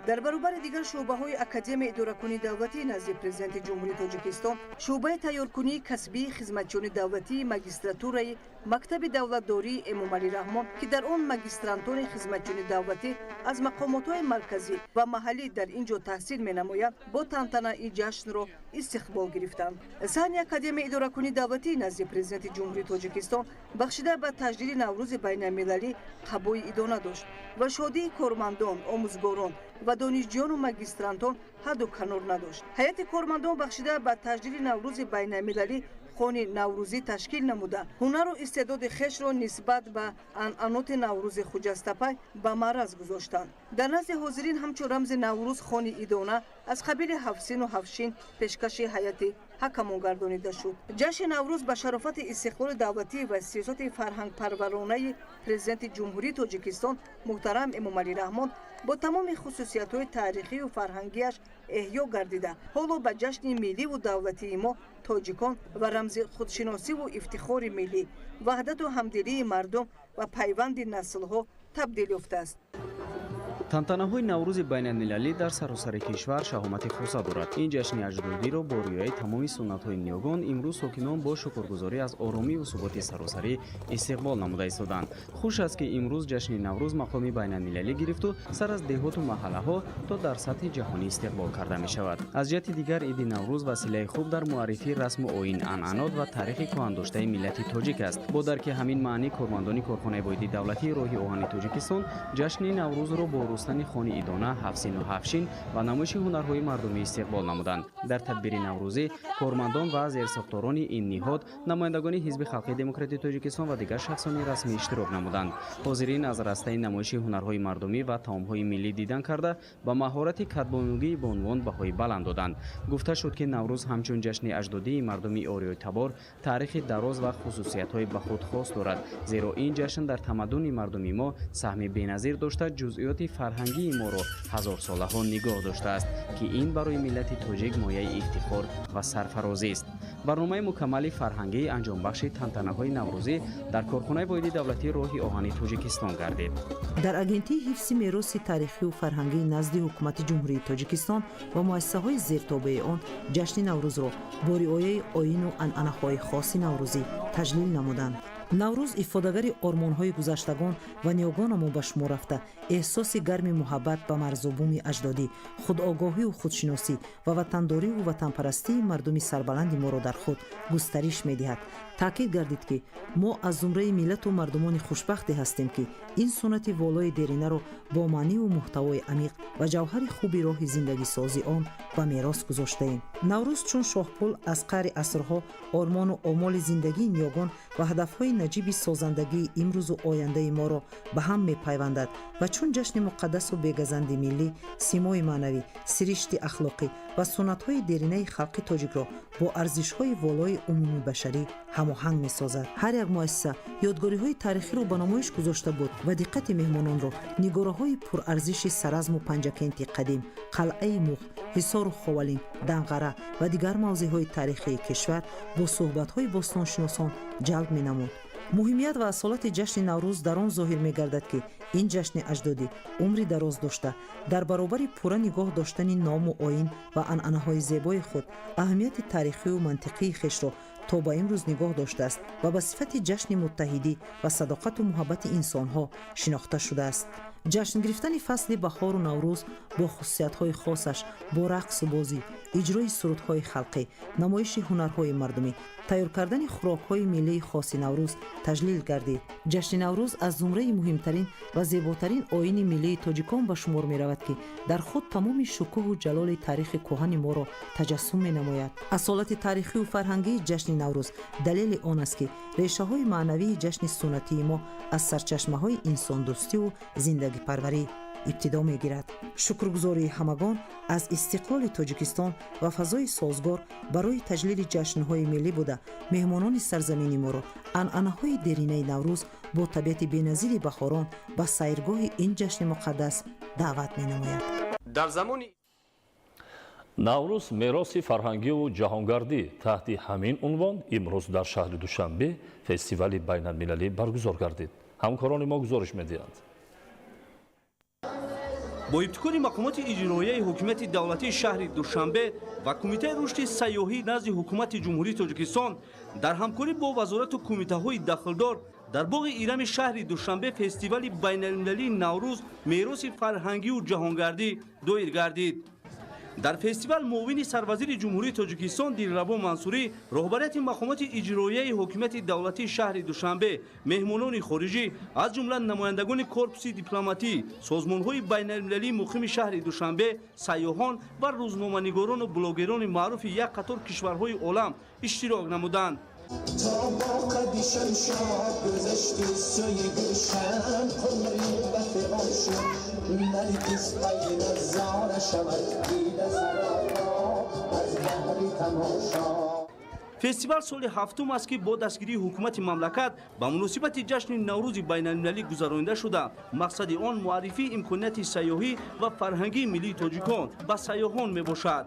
Speaker 7: дар баробари дигар шуъбаҳои Академияи идоракунии давлатӣ назди президенти ҷумҳурии Тоҷикистон, шуъбаи тайёркунии касбии хизматчиёни давлатии магистратураи Мактаби давлатдории Эмомалӣ Раҳмон, ки дар он магистрантони хизматчиёни давлатӣ аз мақомотҳои марказӣ ва маҳаллӣ дар ин ҷо таҳсил менамоянд, бо тантана ин ҷашнро истиқбол гирифтанд. саҳни Академияи идоракунии давлатӣ назди президенти ҷумҳурии Тоҷикистон бахшида ба таҷлили Наврӯзи байналмилалӣ қабои идона дошт ва шодии кормандон, омӯзгорон ва донишҷӯёну магистрантон ҳадду канор надошт. ҳайати кормандон бахшида ба таҷлили Наврӯзи байналмилалӣ خوانی نوروزی تشکیل نموده هنر و استعداد خیش‌را نسبت به عنعنات نوروز خجسته‌پای به معرض گذاشتند. در نزد حاضرین همچون رمز نوروز خوانی ایدانه از قبیل هفسین و هفشین پیشکش حیاتی حکمون گردانیده شد. جشن نوروز به شرافت استقلال دولتی و سیاست فرهنگ پرورانه پرزیدنت جمهوری تاجیکستان محترم امامعلی رحمان با تمام خصوصیت‌های تاریخی و فرهنگیش احیا گردیده. حالا به جشن ملی و دولتی ما تاجیکان و رمز خودشناسی و افتخار ملی، وحدت و همدلی مردم و پیوند نسل‌ها تبدیل یافته است.
Speaker 13: тантанаҳои наврӯзи байналмилалӣ дар саросари кишвар шаҳомати хоса дорад. ин ҷашни аҷдодиро бо риояи тамоми суннатҳои ниёгон имрӯз сокинон бо шукргузорӣ аз оромиву суботи саросарӣ истиқбол намуда истоданд. хуш аст ки имрӯз ҷашни наврӯз мақоми байналмилалӣ гирифту сар аз деҳоту маҳаллаҳо то дар сатҳи ҷаҳонӣ истиқбол карда мешавад. аз ҷиҳати дигар иди наврӯз василаи хуб дар муаррифии расму оин, анъанот ва таърихи кӯҳандоштаи миллати тоҷик аст. бо дарки ҳамин маънӣ кормандони корхонаи воҳиди давлатии роҳи оҳани тоҷикистон ҷашни наврӯзро бо рустани خوانی ایدانه، هفسین و هفشین و نمایش هنرهای مردمی استقبال نمودند. در تدبیر نوروزی کارمندان و زیرساختاران این نهاد، نمایندگان حزب خلقی دموکراتیک تاجیکستان و دیگر شخصان رسمی اشتراک نمودند. حاضرین از راسته نمایش هنرهای مردمی و طعامهای ملی دیدن کرده با مهارت کدبانوگی به عنوان بهای بلند دادند. گفته شد که نوروز همچون جشن اجدادی مردمی آریای تبار تاریخ دراز و خصوصیت‌های به خود خاص دارد، زیرا این جشن در تمدن مردمی ما سهم بی‌نظیر داشته جزئیات فرهنگی ما را هزار ساله ها نگاه داشته است که این برای ملت تاجیک مایه افتخار و سرفرازی است. برنامه مکمل فرهنگی انجام بخش تنتنه های نوروزی در کارخانه واحد دولتی راه آهن تاجیکستان گردید.
Speaker 14: در آگنتی حفظ میراث تاریخی و فرهنگی نزد حکومت جمهوری تاجیکستان و مؤسسه های زیرتابع آن جشن نوروز را با رعایت آیین و عنعنه‌های خاص نوروزی تجلیل نمودند. наврӯз ифодагари ормонҳои гузаштагон ва ниёгонамон ба шумор рафта эҳсоси гарми муҳаббат ба марзубуми аҷдодӣ, худогоҳию худшиносӣ ва ватандориву ватанпарастии мардуми сарбаланди моро дар худ густариш медиҳад. таъкид гардид ки мо аз зумраи миллату мардумони хушбахте ҳастем ки ин суннати волои деринаро бо маъниву муҳтавои амиқ ва ҷавҳари хуби роҳи зиндагисозии он ба мерос гузоштаем. наврӯз чун шоҳпул аз қаъри асрҳо ормону омоли зиндагии ниёгон ва ҳадафҳои наҷиби созандагии имрӯзу ояндаи моро ба ҳам мепайвандад ва чун ҷашни муқаддасу бегазанди миллӣ симои маънавӣ, сиришти ахлоқӣ ва суннатҳои деринаи халқи тоҷикро бо арзишҳои волои умумибашарӣ ҳамоҳанг месозад. ҳар як муассиса ёдгориҳои таърихиро ба намоиш гузошта буд ва диққати меҳмононро нигораҳои пурарзиши саразму панҷакенти қадим, қалъаи муғ, ҳисору ховалин, данғара ва дигар мавзеъҳои таърихии кишвар бо суҳбатҳои бостоншиносон ҷалб менамуд. муҳимият ва асолати ҷашни наврӯз дар он зоҳир мегардад ки ин ҷашни аҷдодӣ умри дароз дошта дар баробари пурра нигоҳ доштани ному оин ва анъанаҳои зебои худ аҳамияти таърихию мантиқии хешро то ба имрӯз нигоҳ доштааст ва ба сифати ҷашни муттаҳидӣ ва садоқату муҳаббати инсонҳо шинохта шудааст. ҷашн гирифтани фасли баҳору наврӯз бо хусусиятҳои хосаш бо рақсу бозӣ, иҷрои сурудҳои халқӣ, намоиши ҳунарҳои мардумӣ, тайёр кардани хӯрокҳои миллии хоси наврӯз таҷлил гардид. ҷашни наврӯз аз зумраи муҳимтарин ва зеботарин оини миллии тоҷикон ба шумор меравад ки дар худ тамоми шукӯҳу ҷалоли таърихи кӯҳани моро таҷассум менамояд. асолати таърихию фарҳангии ҷашни наврӯз далели он аст ки решаҳои маънавии ҷашни суннатии мо аз сарчашмаҳои инсондӯстиву зиндагипарварӣ ибтидо мегирад. шукргузории ҳамагон аз истиқлоли тоҷикистон ва фазои созгор барои таҷлили ҷашнҳои миллӣ буда меҳмонони сарзамини моро анъанаҳои деринаи наврӯз бо табиати беназири баҳорон ба сайргоҳи ин ҷашни муқаддас даъват менамояд.
Speaker 4: дар замони
Speaker 2: наврӯз мероси фарҳангиву ҷаҳонгардӣ таҳти ҳамин унвон имрӯз дар шаҳри душанбе фестивали байналмилалӣ баргузор гардид. ҳамкорони мо гузориш медиҳанд.
Speaker 15: бо ибтикори мақомоти иҷроияи ҳукумати давлатии шаҳри душанбе ва кумитаи рушди сайёҳӣ назди ҳукумати ҷумҳурии тоҷикистон дар ҳамкорӣ бо вазорату кумитаҳои дахлдор дар боғи ирами шаҳри душанбе фестивали байналмилалии наврӯз мероси фарҳангиву ҷаҳонгардӣ доир гардид. дар фестивал муовини сарвазири ҷумҳурии тоҷикистон дилрабо мансурӣ роҳбарияти мақомоти иҷроияи ҳокимияти давлатии шаҳри душанбе меҳмонони хориҷӣ аз ҷумла намояндагони корпуси дипломатӣ созмонҳои байналмилалии муқими шаҳри душанбе сайёҳон ва рӯзноманигорону блогерони маъруфи як қатор кишварҳои олам иштирок намуданд. фестивал соли ҳафтум аст ки бо дастгирии ҳукумати мамлакат ба муносибати ҷашни наврӯзи байналмилалӣ гузаронида шуда мақсади он муаррифии имконияти сайёҳӣ ва фарҳангии миллии тоҷикон ба сайёҳон мебошад.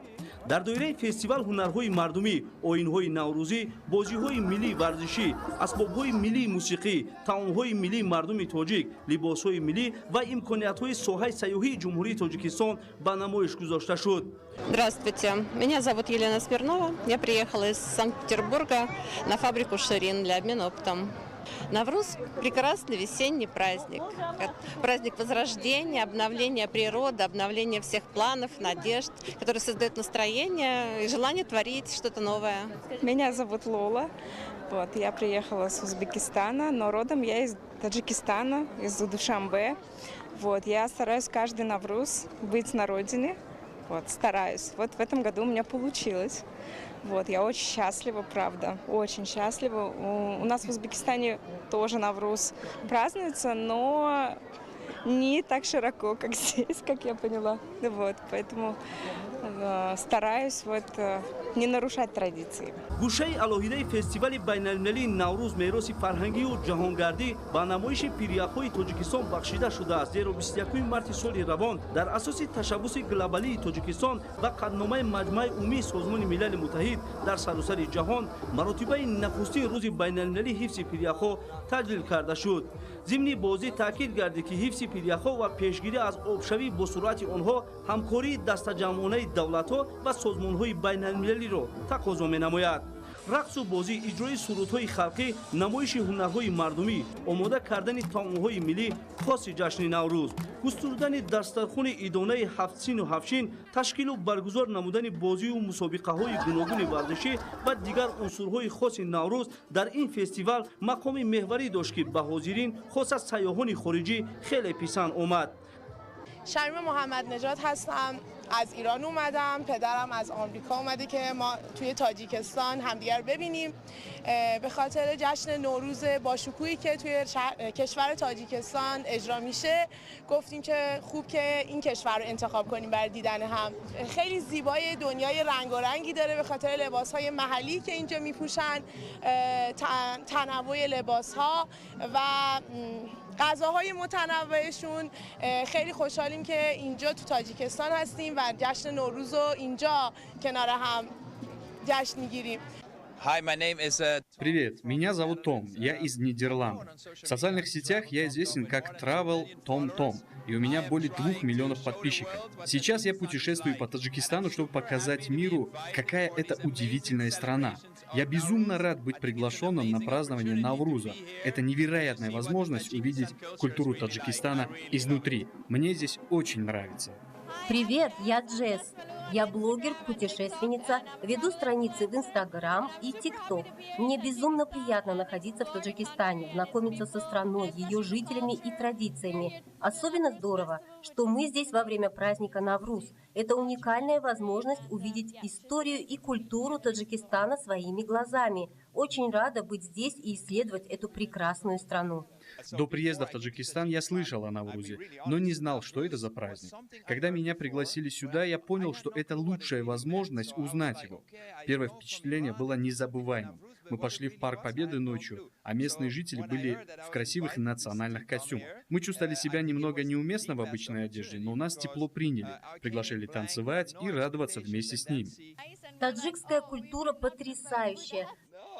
Speaker 15: дар доираи фестивал ҳунарҳои мардумӣ, оинҳои наврӯзӣ, бозиҳои миллии варзишӣ, асбобҳои миллии мусиқӣ, таомҳои миллии мардуми тоҷик, либосҳои миллӣ ва имкониятҳои соҳаи сайёҳии ҷумҳурии тоҷикистон ба намоиш гузошта шуд.
Speaker 16: Здравствуйте, меня зовут Елена Смирнова. Я приехала из Санкт-Петербурга на фабрику «Ширин» для обмена опытом. Навруз – прекрасный весенний праздник. Праздник возрождения, обновления природы, обновления всех планов, надежд, который создает настроение и желание творить что-то новое.
Speaker 19: Меня зовут Лола. Я приехала с Узбекистана, но родом я из Таджикистана, из Душанбе. Я стараюсь каждый Навруз быть на родине. Стараюсь. В этом году у меня получилось. Я очень счастлива, правда, очень счастлива. У нас в Узбекистане тоже Навруз празднуется, но не так широко, как здесь, как я поняла. Поэтому стараюсь не нарушать традиции.
Speaker 15: гӯшаи алоҳидаи фестивали байналмилалии наврӯз мероси фарҳангию ҷаҳонгардӣ ба намоиши пиряхҳои тоҷикистон бахшида шудааст, зеро 21 марти соли равон дар асоси ташаббуси глобалии тоҷикистон ва қадномаи маҷмӯаи умумии созмони милали муттаҳид дар саросари ҷаҳон маротибаи нахустин рӯзи байналмилалии ҳифзи пиряхҳо таҷлил карда шуд. зимни бозӣ таъкид гардид ки ҳифзи пиряхҳо ва пешгирӣ аз обшавӣ бо суръати онҳо ҳамкории дастаҷамъонаи давлатҳо ва созмонҳои байналмилалиро тақозо менамояд. рақсу бозӣ, иҷрои сурудҳои халқӣ, намоиши ҳунарҳои мардумӣ, омода кардани таомҳои миллӣ хоси ҷашни Наврӯз, густурдани дастархуни идонаи ҳафтсину ҳафтшин, ташкилу баргузор намудани бозию мусобиқаҳои гуногуни варзишӣ ва дигар унсурҳои хоси Наврӯз дар ин фестивал мақоми меҳварӣ дошт, ки ба ҳозирин хоса сайёҳони хориҷӣ хеле писанд омад.
Speaker 1: شمیم محمد نژاد هستم، از ایران اومدم، پدرم از آمریکا اومده که ما توی تاجیکستان همدیگر ببینیم. به خاطر جشن نوروز باشکوهی که توی کشور تاجیکستان اجرا میشه گفتیم که خوب که این کشور رو انتخاب کنیم برای دیدن هم. خیلی زیبای، دنیای رنگ و رنگی داره به خاطر لباسهای محلی که اینجا میپوشن، تنوع لباسها و غذاهای متنوعشون. خیلی خوشحالیم که اینجا تو تاجیکستان هستیم و جشن نوروز رو اینجا کنار هم جشن میگیریم.
Speaker 10: Привет, меня зовут Том, я из Нидерландов. В социальных сетях я известен как Travel Tom Tom, и у меня более 2 миллионов подписчиков. Сейчас я путешествую по Таджикистану, чтобы показать миру, какая это удивительная страна. Я безумно рад быть приглашенным на празднование Навруза. Это невероятная возможность увидеть культуру Таджикистана изнутри. Мне здесь очень нравится.
Speaker 17: Привет, я Джесс. Я блогер, путешественница, веду страницы в Инстаграм и ТикТок. Мне безумно приятно находиться в Таджикистане, знакомиться со страной, ее жителями и традициями. Особенно здорово, что мы здесь во время праздника Навруз. Это уникальная возможность увидеть историю и культуру Таджикистана своими глазами. Очень рада быть здесь и исследовать эту прекрасную страну.
Speaker 10: До приезда в Таджикистан я слышал о Наврузе, но не знал, что это за праздник. Когда меня пригласили сюда, я понял, что это лучшая возможность узнать его. Первое впечатление было незабываемым. Мы пошли в Парк Победы ночью, а местные жители были в красивых национальных костюмах. Мы чувствовали себя немного неуместно в обычной одежде, но нас тепло приняли, приглашали танцевать и радоваться вместе с ними.
Speaker 17: Таджикская культура потрясающая.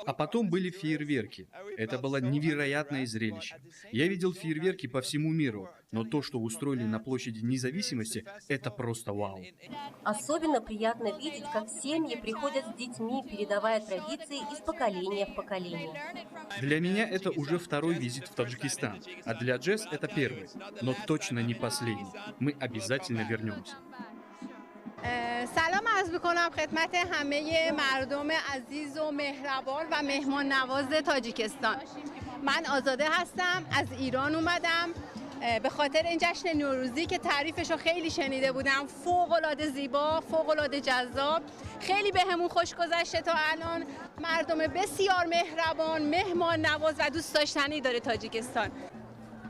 Speaker 10: А потом были фейерверки. Это было невероятное зрелище. Я видел фейерверки по всему миру, но то, что устроили на площади Независимости, это просто вау.
Speaker 17: Особенно приятно видеть, как семьи приходят с детьми, передавая традиции из поколения в поколение.
Speaker 10: Для меня это уже второй визит в Таджикистан, а для Джесс это первый, но точно не последний. Мы обязательно вернемся.
Speaker 20: سلام عرض میکنم خدمت همه مردم عزیز و مهربان و مهمان نواز تاجیکستان. من آزاده هستم، از ایران اومدم به خاطر این جشن نوروزی که تعریفش رو خیلی شنیده بودم. فوق العاده زیبا، فوق العاده جذاب، خیلی بهمون خوش گذشته تا الان. مردم بسیار مهربان، مهمان نواز و دوست داشتنی داره تاجیکستان.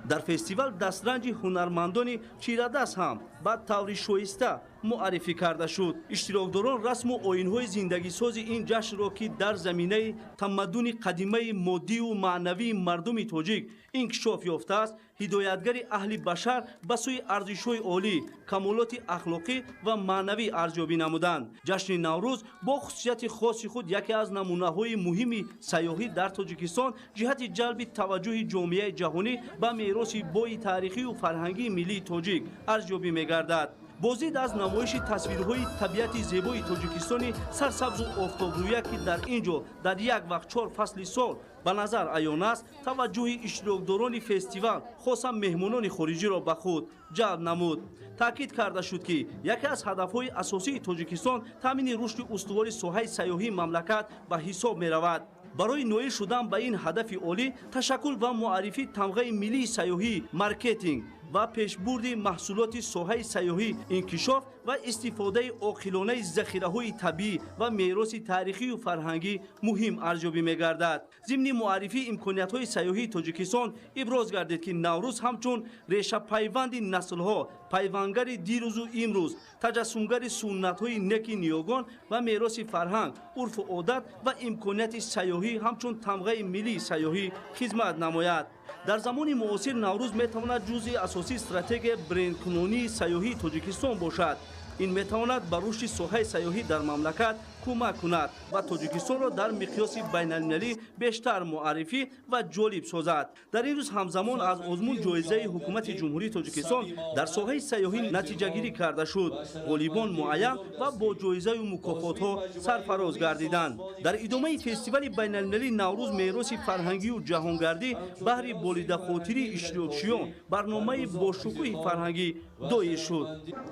Speaker 15: дар фестивал дастранҷи ҳунармандони чирадаст ҳам ба таври шоиста муаррифӣ карда шуд. иштирокдорон расму оинҳои зиндагисози ин ҷашнро, ки дар заминаи тамаддуни қадимаи моддию маънавии мардуми тоҷик инкишоф ёфтааст, ҳидоятгари аҳли башар ба сӯи арзишҳои олӣ, камолоти ахлоқӣ ва маънавӣ арзёбӣ намуданд. ҷашни Наврӯз бо хусусияти хоси худ яке аз намунаҳои муҳими сайёҳӣ дар Тоҷикистон ҷиҳати ҷалби таваҷҷӯҳи ҷомеаи ҷаҳонӣ ба мероси бои таърихию фарҳангии миллии тоҷик арзёбӣ мегардад. бозид аз намоиши тасвирҳои табиати зебои тоҷикистони сарсабзу офтобрӯя, ки дар ин ҷо дар як вақт 4 фасли сол ба назар аён аст, таваҷҷӯҳи иштирокдорони фестивал, хосан меҳмонони хориҷиро ба худ ҷалб намуд. таъкид карда шуд, ки яке аз ҳадафҳои асосии Тоҷикистон таъмини рушди устувори соҳаи сайёҳии мамлакат ба ҳисоб меравад. барои ноил шудан ба ин ҳадафи олӣ ташаккул ва муаррифии тамғаи миллии сайёҳӣ, маркетинг ва пешбурди маҳсулоти соҳаи сайёҳӣ, инкишоф ва истифодаи оқилонаи захираҳои табиӣ ва мероси таърихию фарҳангӣ муҳим арзёбӣ мегардад. зимни муаррифии имкониятҳои сайёҳии Тоҷикистон иброз гардид, ки Наврӯз ҳамчун решапайванди наслҳо, пайвандгари дирӯзу имрӯз, таҷассумгари суннатҳои неки ниёгон ва мероси фарҳанг, урфу одат ва имконияти сайёҳӣ ҳамчун тамғаи миллии сайёҳӣ хизмат намояд. дар замони муосир Наврӯз метавонад ҷузъи асосии стратегияи брендкунонии сайёҳии Тоҷикистон бошад. ин метавонад ба рушди соҳаи сайёҳӣ дар мамлакат кӯмак кунад ва тоҷикистонро дар миқёси байналмилалӣ бештар муаррифӣ ва ҷолиб созад. Дар ин рӯз ҳамзамон аз озмун ҷоизаи ҳукумати ҷумҳурии Тоҷикистон дар соҳаи сайёҳӣ натиҷагирӣ карда шуд. ғолибон муайян ва бо ҷоизаю мукофотҳо сарфароз гардиданд. Дар идомаи фестивали байналмилалии Наврӯз мероси фарҳангию ҷаҳонгардӣ баҳри болидахотирии иштирокчиён барномаи бошукӯҳи фарҳангӣ доир шуд.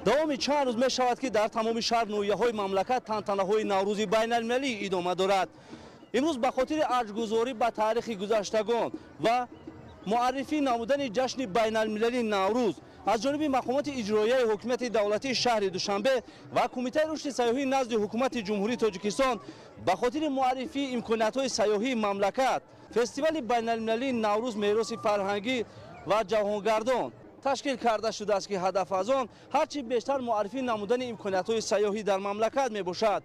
Speaker 15: Давоми чанд рӯз мешавад ки дар тамоми шаҳр ноҳияҳои мамлакат тантанаҳои Наврӯзи байналмилалӣ идома дорад. имрӯз ба хотири арҷгузорӣ ба таърихи гузаштагон ва муаррифӣ намудани ҷашни байналмилалии Наврӯз аз ҷониби мақомоти иҷроияи ҳукумати давлатии шаҳри Душанбе ва Кумитаи рушди сайёҳӣ назди ҳукумати ҷумҳурии Тоҷикистон ба хотири муаррифии имкониятҳои сайёҳии мамлакат фестивали байналмилалии Наврӯз мероси фарҳангӣ ва ҷаҳонгардон ташкил карда шудааст ки ҳадаф аз он ҳарчи бештар муаррифӣ намудани имкониятҳои сайёҳӣ дар мамлакат мебошад.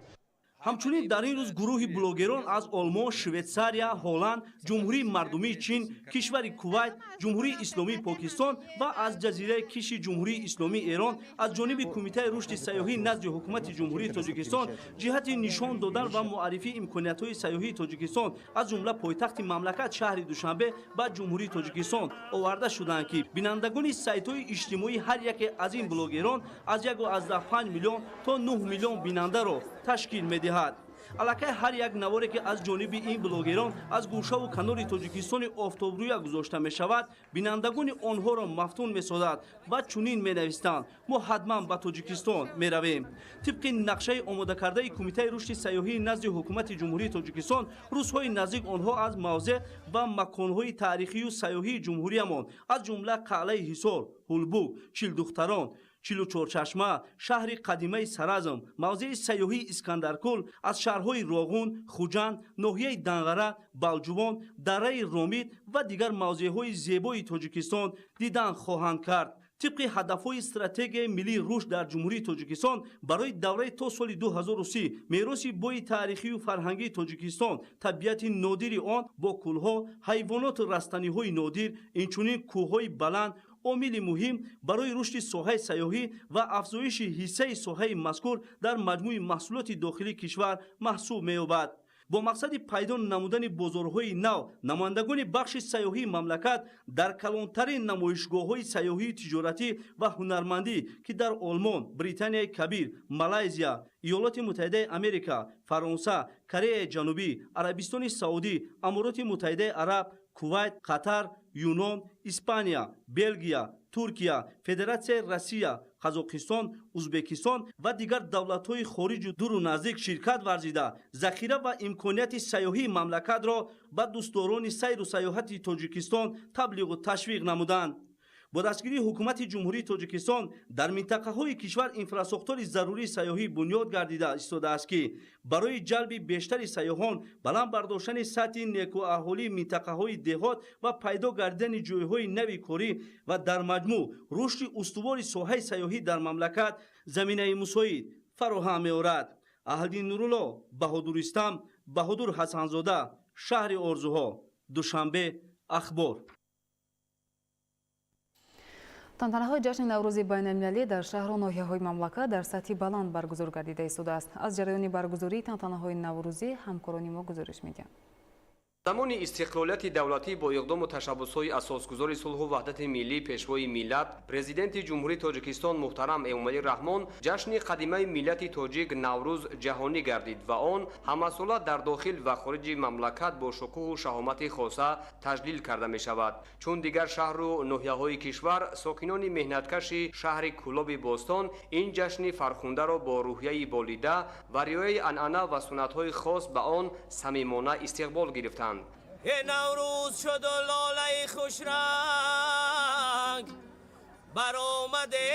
Speaker 15: ҳамчунин дар ин рӯз гурӯҳи блогерон аз Олмон, Швейтсария, Ҳолланд, Ҷумҳурии Мардумии Чин, кишвари Кувайт, Ҷумҳурии Исломии Покистон ва аз ҷазираи Киши Ҷумҳурии Исломии Эрон аз ҷониби Кумитаи рушди сайёҳӣ назди ҳукумати Ҷумҳурии Тоҷикистон ҷиҳати нишон додан ва муаррифии имкониятҳои сайёҳии Тоҷикистон аз ҷумла пойтахти мамлакат шаҳри Душанбе ба Ҷумҳурии Тоҷикистон оварда шуданд ки бинандагони сайтҳои иҷтимоӣ ҳар яке аз ин блогерон аз 1,5 миллион то 9 миллион бинандаро ташкил медиҳад. аллакай ҳар як наворе ки аз ҷониби ин блогерон аз гӯшаву канори Тоҷикистони офтобрӯя гузошта мешавад бинандагони онҳоро мафтун месозад ва чунин менавистанд: мо ҳатман ба Тоҷикистон меравем. тибқи нақшаи омодакардаи Кумитаи рушди сайёҳии назди ҳукумати Ҷумҳурии Тоҷикистон рӯзҳои наздик онҳо аз мавзеъ ва маконҳои таърихию сайёҳии ҷумҳуриямон аз ҷумла Қалъаи Ҳисор, Ҳулбуг, Чилдухтарон, Чилучорчашма, шаҳри қадимаи Саразм, мавзеи сайёҳии Искандаркӯл, аз шаҳрҳои Роғун, Хуҷанд, ноҳияи Данғара, Балҷувон, дараи Ромид ва дигар мавзеъҳои зебои Тоҷикистон дидан хоҳанд кард. тибқи ҳадафҳои стратегияи миллии рушд дар Ҷумҳурии Тоҷикистон барои давраи то соли 2030 мероси бои таърихию фарҳангии Тоҷикистон, табиати нодири он бо кӯлҳо, ҳайвоноту растаниҳои нодир, инчунин кӯҳҳои баланд омили муҳим барои рушди соҳаи сайёҳӣ ва афзоиши ҳиссаи соҳаи мазкур дар маҷмӯи маҳсулоти дохилии кишвар маҳсуб меёбад. бо мақсади пайдо намудани бозорҳои нав намояндагони бахши сайёҳии мамлакат дар калонтарин намоишгоҳҳои сайёҳии тиҷоратӣ ва ҳунармандӣ ки дар Олмон, Британияи Кабир, Малайзия, Иёлоти Муттаҳидаи Америка, Фаронса, Кореяи Ҷанубӣ, Арабистони Саудӣ, Амороти Муттаҳидаи Араб, Кувайт, Қатар, Юнон, Испания, Белгия, Туркия, Федератсияи Россия, Қазоқистон, Узбекистон ва дигар давлатҳои хориҷу дуру наздик ширкат варзида захира ва имконияти сайёҳии мамлакатро ба дӯстдорони сайру сайёҳати Тоҷикистон таблиғу ташвиқ намуданд. бо дастгирии ҳукумати Ҷумҳурии Тоҷикистон дар минтақаҳои кишвар инфраструктури зарурии сайёҳӣ бунёд гардида истодааст ки барои ҷалби бештари сайёҳон, баланд бардоштани сатҳи некуаҳолии минтақаҳои деҳот ва пайдо гардидани ҷойҳои нави корӣ ва дар маҷмӯъ рушди устувори соҳаи сайёҳӣ дар мамлакат заминаи мусоид фароҳам меорад. Аҳлиддин Нурулло, Баҳодуристам, Баҳодур Ҳасанзода, шаҳри орзуҳо, Душанбе, Ахбор.
Speaker 23: тантанаҳои ҷашни наврӯзи байналмилалӣ дар шаҳру ноҳияҳои мамлакат дар сатҳи баланд баргузор гардида истодааст. аз ҷараёни баргузории тантанаҳои наврӯзӣ ҳамкорони мо гузориш медиҳанд.
Speaker 3: замони истиқлолияти давлатӣ бо иқдому ташаббусҳои асосгузори сулҳу ваҳдати миллӣ пешвои миллат президенти ҷумҳурии Тоҷикистон муҳтарам Эмомалӣ Раҳмон ҷашни қадимаи миллати тоҷик Наврӯз ҷаҳонӣ гардид ва он ҳамасола дар дохил ва хориҷи мамлакат бо шукӯҳу шаҳомати хоса таҷлил карда мешавад. чун дигар шаҳру ноҳияҳои кишвар сокинони меҳнаткаши шаҳри Кӯлоби Бостон ин ҷашни фархундаро бо рӯҳияи болида ва риояи анъана ва суннатҳои хос ба он самимона истиқбол гирифтанд.
Speaker 11: نوروز شد و لاله خوش رنگ برآمده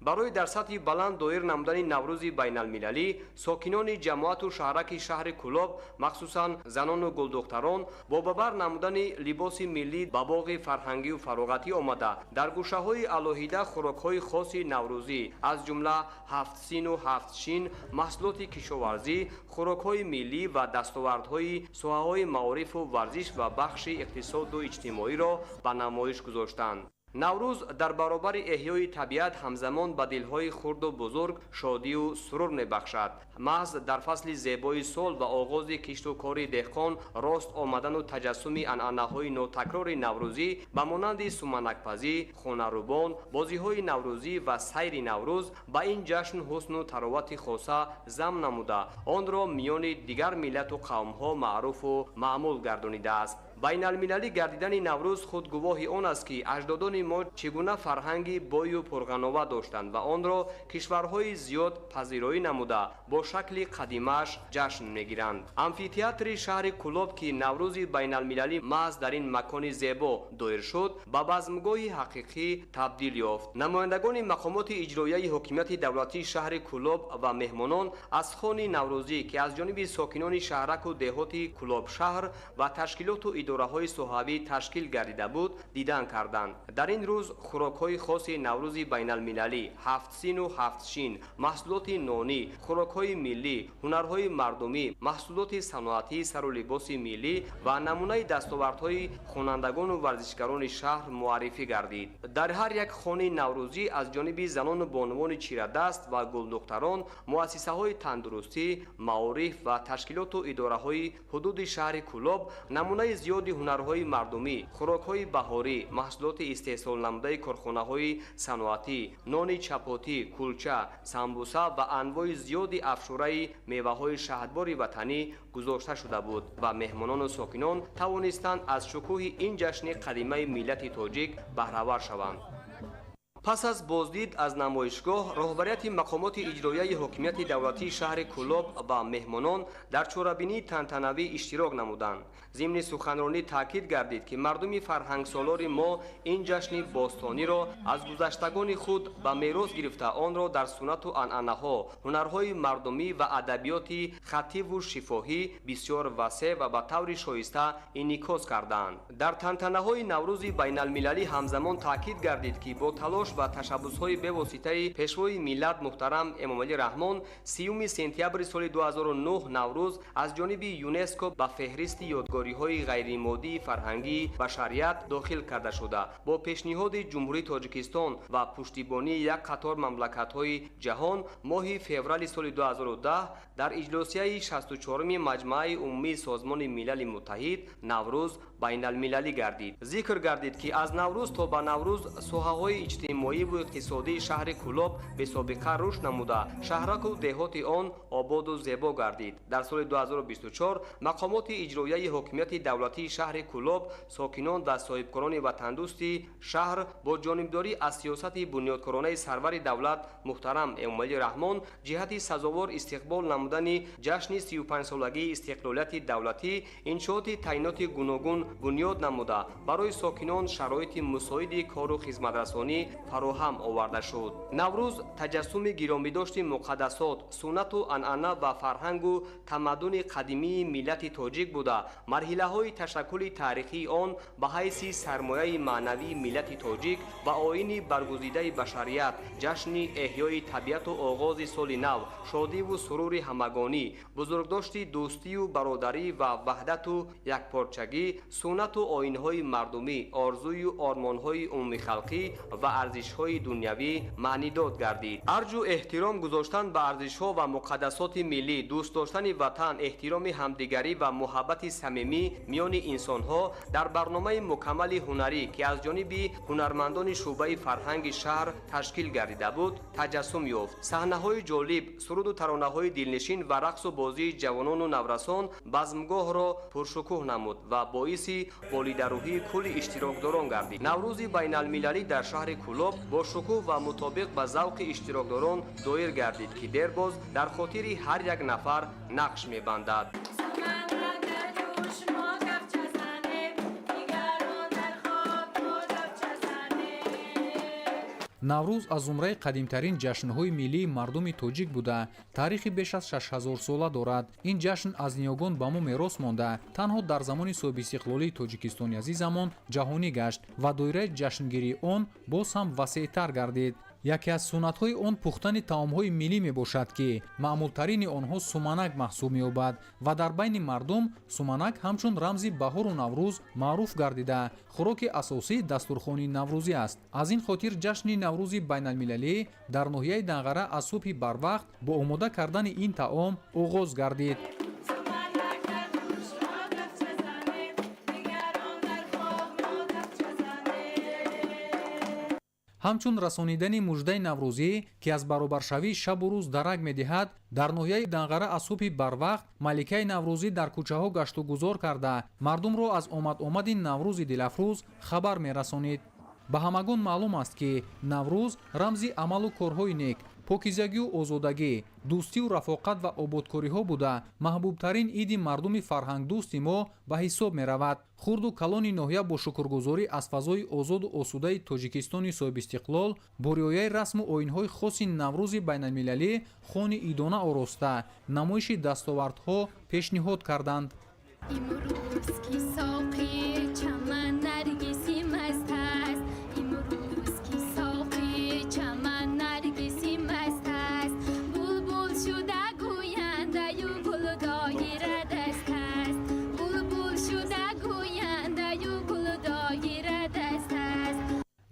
Speaker 3: барои дар сатҳи баланд доир намудани наврӯзи байналмилалӣ сокинони ҷамоату шаҳраки шаҳри Кӯлоб, махсусан занону гулдухтарон бо бабар намудани либоси миллӣ ба боғи фарҳангию фароғатӣ омада дар гӯшаҳои алоҳида хӯрокҳои хоси наврӯзӣ аз ҷумла ҳафтсину ҳафтшин, маҳсулоти кишоварзӣ, хӯрокҳои миллӣ ва дастовардҳои соҳаҳои маорифу варзиш ва бахши иқтисоду иҷтимоиро ба намоиш гузоштанд. наврӯз дар баробари эҳёи табиат ҳамзамон ба дилҳои хурду бузург шодию сурур мебахшад. маҳз дар фасли зебои сол ва оғози кишту кори деҳқон рост омадану таҷассуми анъанаҳои нотакрори наврӯзӣ ба монанди суманакпазӣ, хонарӯбон, бозиҳои наврӯзӣ ва сайри наврӯз ба ин ҷашн ҳусну таровати хоса зам намуда онро миёни дигар миллату қавмҳо маъруфу маъмул гардонидааст. байналмилалӣ гардидани наврӯз худ гувоҳи он аст ки аҷдодони мо чӣ гуна фарҳанги бою пурғанова доштанд ва онро кишварҳои зиёд пазироӣ намуда бо шакли қадимааш ҷашн мегиранд. амфитеатри шаҳри Кӯлоб ки наврӯзи байналмилалӣ маҳз дар ин макони зебо доир шуд ба базмгоҳи ҳақиқӣ табдил ёфт. намояндагони мақомоти иҷроияи ҳокимияти давлатии шаҳри Кӯлоб ва меҳмонон аз хони наврӯзӣ ки аз ҷониби сокинони шаҳраку деҳоти Кӯлобшаҳр ва ташкилоту идораҳои соҳавӣ ташкил гардида буд дидан карданд. дар ин рӯз хӯрокҳои хоси наврӯзи байналмилалӣ, ҳафтсину ҳафтшин, маҳсулоти нонӣ, хӯрокҳои миллӣ, ҳунарҳои мардумӣ, маҳсулоти саноатӣ, сару либоси миллӣ ва намунаи дастовардҳои хонандагону варзишгарони шаҳр муаррифӣ гардид. дар ҳар як хони наврӯзӣ аз ҷониби занону бонувони чирадаст ва гулдухтарон муассисаҳои тандурустӣ, маориф ва ташкилоту идораҳои ҳудуди шаҳри Кӯлоб намунаи зиёди ҳунарҳои мардумӣ, хӯрокҳои баҳорӣ, маҳсулоти истеҳсолнамудаи корхонаҳои саноатӣ, нони чапотӣ, кулча, самбуса ва анвои зиёди афшураи меваҳои шаҳдбори ватанӣ гузошта шуда буд ва меҳмонону сокинон тавонистанд аз шукӯҳи ин ҷашни қадимаи миллати тоҷик баҳравар шаванд. пас аз боздид аз намоишгоҳ роҳбарияти мақомоти иҷроияи ҳокимияти давлатии шаҳри Кӯлоб ва меҳмонон дар чорабинии тантанавӣ иштирок намуданд. зимни суханронӣ таъкид гардид ки мардуми фарҳангсолори мо ин ҷашни бостониро аз гузаштагони худ ба мерос гирифта онро дар суннату анъанаҳо, ҳунарҳои мардумӣ ва адабиёти хативу шифоҳӣ бисёр васеъ ва ба таври шоиста инъикос карданд. дар тантанаҳои наврӯзи байналмилалӣ ҳамзамон таъкид гардид ки бо талош ва ташаббусҳои бевоситаи пешвои миллат муҳтарам Эмомалӣ Раҳмон 30 сентябри соли 2009 наврӯз аз ҷониби ЮНЕСКО ба феҳристи ёдгориҳои ғайримоддии фарҳангии башарият дохил карда шуда бо пешниҳоди ҷумҳурии Тоҷикистон ва пуштибонии як қатор мамлакатҳои ҷаҳон моҳи феврали соли 2010 дар иҷлосияи 64-уми маҷмӯаи умумии Созмони Милали Муттаҳид Наврӯз байналмилалӣ гардид. зикр гардид ки аз наврӯз то ба наврӯз соҳаҳои иҷтимоиву иқтисодии шаҳри Кӯлоб бесобиқа рушд намуда шаҳраку деҳоти он ободу зебо гардид. дар соли 2024 мақомоти иҷроияи ҳокимияти давлатии шаҳри Кӯлоб сокинон ва соҳибкорони ватандӯсти шаҳр бо ҷонибдорӣ аз сиёсати бунёдкоронаи сарвари давлат муҳтарам Эмомалӣ Раҳмон ҷиҳати сазовор истиқбол намудани ҷашни 35-солагии истиқлолияти давлатӣ иншооти таъиноти гуногун бунёд намуда барои сокинон шароити мусоиди кору хизматрасонӣ фароҳам оварда шуд. наврӯз таҷассуми гиромидошти муқаддасот, суннату анъана ва фарҳангу тамаддуни қадимии миллати тоҷик буда марҳилаҳои ташаккули таърихии он ба ҳайси сармояи маънавии миллати тоҷик ва оини баргузидаи башарият, ҷашни эҳёи табиату оғози соли нав, шодиву сурури ҳамагонӣ, бузургдошти дӯстию бародарӣ ва ваҳдату якпорчагӣ, суннату оинҳои мардумӣ, орзую ормонҳои умумихалқӣ ва арзишҳои дунявӣ маънидод гардид. арҷу эҳтиром гузоштан ба арзишҳо ва муқаддасоти миллӣ, дӯст доштани ватан, эҳтироми ҳамдигарӣ ва муҳаббати самимӣ миёни инсонҳо дар барномаи мукаммали ҳунарӣ ки аз ҷониби ҳунармандони шуъбаи фарҳанги шаҳр ташкил гардида буд таҷассум ёфт. саҳнаҳои ҷолиб, суруду таронаҳои дилнишин ва рақсу бозии ҷавонону наврасон базмгоҳро пуршукӯҳ намуд ва боиси волидарӯҳии кулли иштирокдорон гардид. наврӯзи байналмилалӣ дар шаҳри Кӯлоб бо шукӯҳ ва мутобиқ ба завқи иштирокдорон доир гардид ки дербоз дар хотири ҳар як нафар нақш мебандад.
Speaker 21: наврӯз аз зумраи қадимтарин ҷашнҳои миллии мардуми тоҷик буда таърихи беш аз 6000 сола дорад. ин ҷашн аз ниёгон ба мо мерос монда танҳо дар замони соҳибистиқлолии тоҷикистони аз ин замон ҷаҳонӣ гашт ва доираи ҷашнгирии он боз ҳам васеътар гардид. яке аз суннатҳои он пухтани таомҳои миллӣ мебошад ки маъмултарини онҳо суманак маҳсуб меёбад ва дар байни мардум суманак ҳамчун рамзи баҳору наврӯз маъруф гардида хӯроки асосии дастурхони наврӯзӣ аст. аз ин хотир ҷашни наврӯзи байналмилалӣ дар ноҳияи Данғара аз субҳи барвақт бо омода кардани ин таом оғоз гардид. ҳамчун расонидани муждаи наврӯзӣ ки аз баробаршавии шабу рӯз дарак медиҳад дар ноҳияи Данғара аз субҳи барвақт маликаи наврӯзӣ дар кӯчаҳо гашту гузор карда мардумро аз омади наврӯзи дилафрӯз хабар мерасонид. ба ҳамагон маълум аст ки наврӯз рамзи амалу корҳои нек, покизагию озодагӣ, дӯстию рафоқат ва ободкориҳо буда маҳбубтарин иди мардуми фарҳангдӯсти мо ба ҳисоб меравад. хурду калони ноҳия бо шукргузорӣ аз фазои озоду осудаи тоҷикистони соҳибистиқлол бо риояи расму оинҳои хоси наврӯзи байналмилалӣ хони идона ороста намоиши дастовардҳо пешниҳод карданд.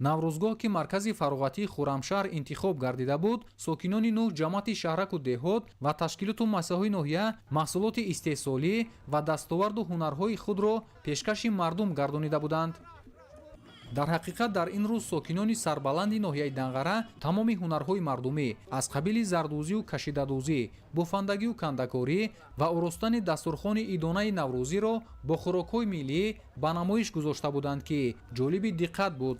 Speaker 21: наврӯзгоҳ ки маркази фароғатии хуррамшаҳр интихоб гардида буд сокинони нӯҳ ҷамоати шаҳраку деҳот ва ташкилоту масъаҳои ноҳия маҳсулоти истеҳсолӣ ва дастоварду ҳунарҳои худро пешкаши мардум гардонида буданд. дар ҳақиқат дар ин рӯз сокинони сарбаланди ноҳияи Данғара тамоми ҳунарҳои мардумӣ аз қабили зардӯзию кашидадӯзӣ, буфандагию кандакорӣ ва оростани дастурхони идонаи наврӯзиро бо хӯрокҳои миллӣ ба намоиш гузошта буданд ки ҷолиби диққат буд.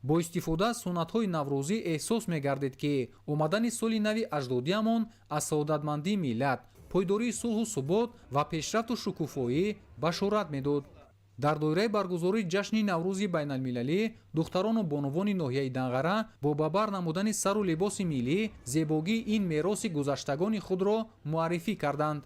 Speaker 21: бо истифода аз суннатҳои наврӯзӣ эҳсос мегардид ки омадани соли нави аҷдодиамон аз саодатмандии миллат, пойдории сулҳу субот ва пешрафту шукуфоӣ башорат медод. дар доираи баргузории ҷашни наврӯзи байналмилалӣ духтарону бонувони ноҳияи Данғара бо ба бар намудани сару либоси миллӣ зебогии ин мероси гузаштагони худро муаррифӣ карданд.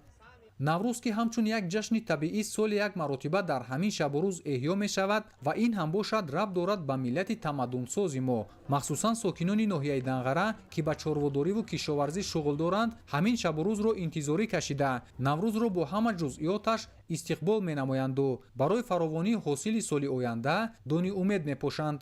Speaker 21: наврӯз ки ҳамчун як ҷашни табиӣ соли як маротиба дар ҳамин шабу рӯз эҳё мешавад ва ин ҳам бошад рабт дорад ба миллати тамаддунсози мо, махсусан сокинони ноҳияи Данғара ки ба чорводориву кишоварзӣ шуғл доранд ҳамин шабу рӯзро интизорӣ кашида наврӯзро бо ҳама ҷузъиёташ истиқбол менамоянду барои фаровонии ҳосили соли оянда дони умед мепошанд.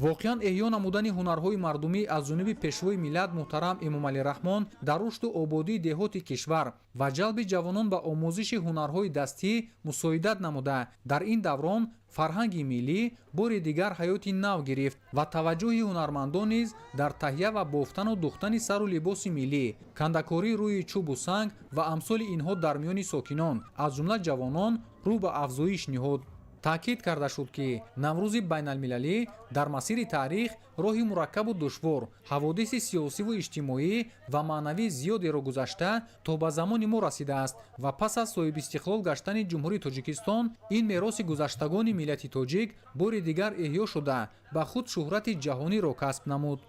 Speaker 21: воқеан эҳё намудани ҳунарҳои мардумӣ аз ҷониби пешвои миллат муҳтарам Эмомалӣ Раҳмон дар рушду ободии деҳоти кишвар ва ҷалби ҷавонон ба омӯзиши ҳунарҳои дастӣ мусоидат намуда дар ин даврон фарҳанги миллӣ бори дигар ҳаёти нав гирифт ва таваҷҷӯҳи ҳунармандон низ дар таҳия ва бофтану духтани сару либоси миллӣ, кандакорӣ рӯи чӯбу санг ва амсоли инҳо дар миёни сокинон аз ҷумла ҷавонон рӯ ба афзоиш ниҳод. таъкид карда шуд ки наврӯзи байналмилалӣ дар масири таърих роҳи мураккабу душвор, ҳаводиси сиёсиву иҷтимоӣ ва маънавии зиёдеро гузашта то ба замони мо расидааст ва пас аз соҳибистиқлол гаштани ҷумҳурии Тоҷикистон ин мероси гузаштагони миллати тоҷик бори дигар эҳё шуда ба худ шӯҳрати ҷаҳониро касб намуд.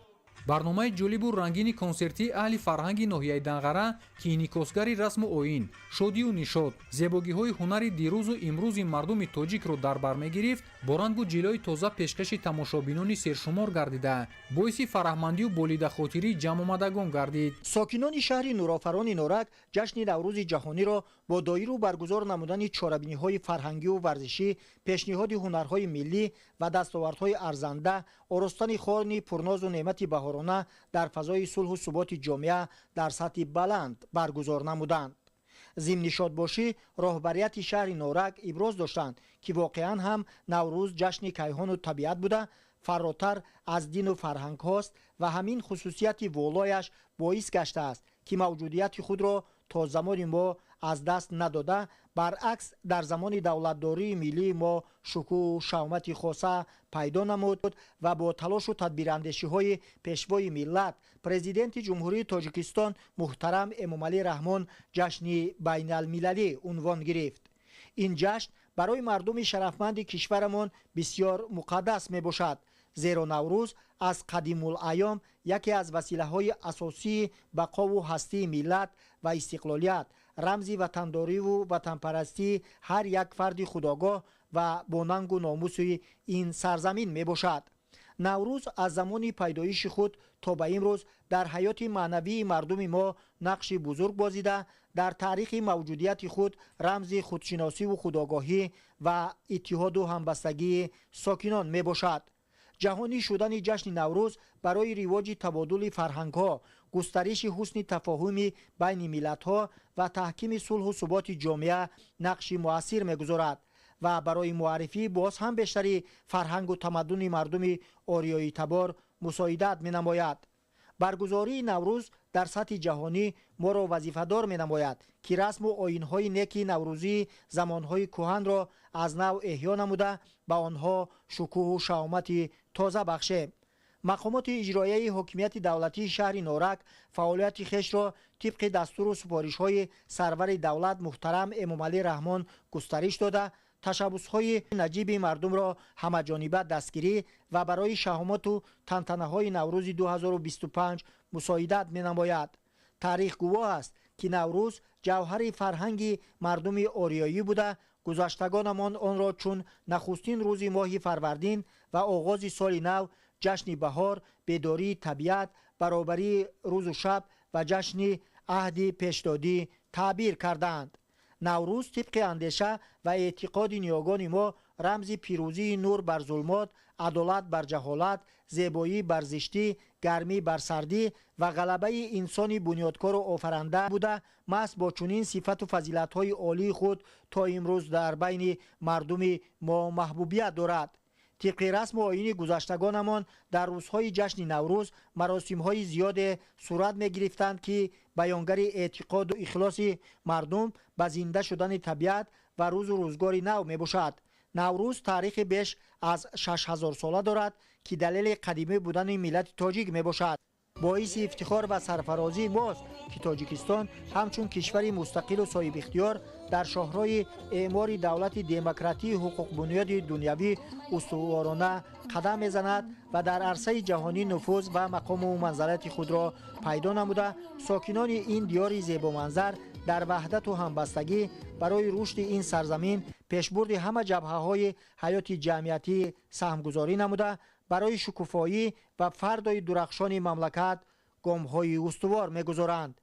Speaker 21: барномаи ҷолибу рангини консертии аҳли фарҳанги ноҳияи Данғара ки инъикосгари расму оин, шодию нишод, зебогиҳои ҳунари дирӯзу имрӯзи мардуми тоҷикро дар бар мегирифт, бо рангу ҷилои тоза пешкаши тамошобинони сершумор гардида боиси фараҳмандию болидахотирии ҷамъомадагон гардид.
Speaker 6: сокинони шаҳри нурофарони норак ҷашни наврӯзи ҷаҳониро бо доиру баргузор намудани чорабиниҳои фарҳангию варзишӣ, пешниҳоди ҳунарҳои миллӣ ва дастовардҳои арзанда, оростани хони пурнозу неъмати баҳорона дар фазои сулҳу суботи ҷомеа дар сатҳи баланд баргузор намуданд. зимни шодбошӣ роҳбарияти шаҳри норак иброз доштанд ки воқеан ҳам наврӯз ҷашни кайҳону табиат буда фарротар аз дину фарҳангҳост ва ҳамин хусусияти волояш боис гаштааст ки мавҷудияти худро то замони мо аз даст надода, баръакс дар замони давлатдории миллии мо шукӯҳу шавмати хоса пайдо намуд ва бо талошу тадбирандешиҳои пешвои миллат президенти ҷумҳурии Тоҷикистон муҳтарам Эмомалӣ Раҳмон ҷашни байналмилалӣ унвон гирифт. ин ҷашн барои мардуми шарафманди кишварамон бисьёр муқаддас мебошад зеро наврӯз аз қадимулайём яке аз василаҳои асосии бақову ҳастии миллат ва истиқлолият, рамзи ватандориву ватанпарастии ҳар як фарди худогоҳ ва бо нангу номуси ин сарзамин мебошад. наврӯз аз замони пайдоиши худ то ба имрӯз дар ҳаёти маънавии мардуми мо нақши бузург бозида, дар таърихи мавҷудияти худ рамзи худшиносиву худогоҳӣ ва иттиҳоду ҳамбастагии сокинон мебошад. ҷаҳонӣ шудани ҷашни наврӯз барои ривоҷи табодули фарҳангҳо, густариши ҳусни тафоҳуми байни миллатҳо ва таҳкими сулҳу суботи ҷомеа нақши муассир мегузорад ва барои муаррифӣ боз ҳам бештари фарҳангу тамаддуни мардуми ориёитабор мусоидат менамояд. баргузории наврӯз дар сатҳи ҷаҳонӣ моро вазифадор менамояд ки расму оинҳои неки наврӯзии замонҳои кӯҳанро аз нав эҳё намуда ба онҳо шукӯҳу шаомати тоза бахшем. мақомоти иҷроияи ҳокимияти давлатии шаҳри норак фаъолияти хешро тибқи дастуру супоришҳои сарвари давлат муҳтарам эмомалӣ раҳмон густариш дода, ташаббусҳои наҷиби мардумро ҳамаҷониба дастгирӣ ва барои шаҳомоту тантанаҳои наврӯзи 2025 мусоидат менамояд. таърих гувоҳ аст ки наврӯз ҷавҳари фарҳанги мардуми ориёӣ буда, гузаштагонамон онро чун нахустин рӯзи моҳи фарвардин ва оғози соли нав ҷашни баҳор, бедории табиат, баробарии рӯзу шаб ва ҷашни аҳди пешдодӣ таъбир карданд. наврӯз тибқи андеша ва эътиқоди ниёгони мо рамзи пирӯзии нур бар зулмот, адолат бар ҷаҳолат, зебоӣ бар зиштӣ, гармӣ бар сардӣ ва ғалабаи инсони бунёдкору офаранда буда, маҳз бо чунин сифату фазилатҳои олии худ то имрӯз дар байни мардуми мо маҳбубият дорад. тибқи расму оини гузаштагонамон дар рӯзҳои ҷашни наврӯз маросимҳои зиёде сурат мегирифтанд ки баёнгари эътиқоду ихлоси мардум ба зинда шудани табиат ва рӯзу рӯзгори нав мебошад. наврӯз таърихи беш аз 6000 сола дорад ки далели қадимӣ будани миллати тоҷик мебошад. боиси ифтихор ва сарфарозии мост ки тоҷикистон ҳамчун кишвари мустақилу соҳибихтиёр дар шоҳрои эъмори давлати демократии ҳуқуқбунёди дунявӣ устуворона қадам мезанад ва дар арсаи ҷаҳонӣ нуфуз ва мақому манзалати худро пайдо намуда, сокинони ин диёри зебоманзар дар ваҳдату ҳамбастагӣ барои рушди ин сарзамин пешбурди ҳама ҷабҳаҳои ҳаёти ҷамъиятӣ саҳмгузорӣ намуда, барои шукуфоӣ ва фардои дурахшони мамлакат гомҳои устувор мегузоранд.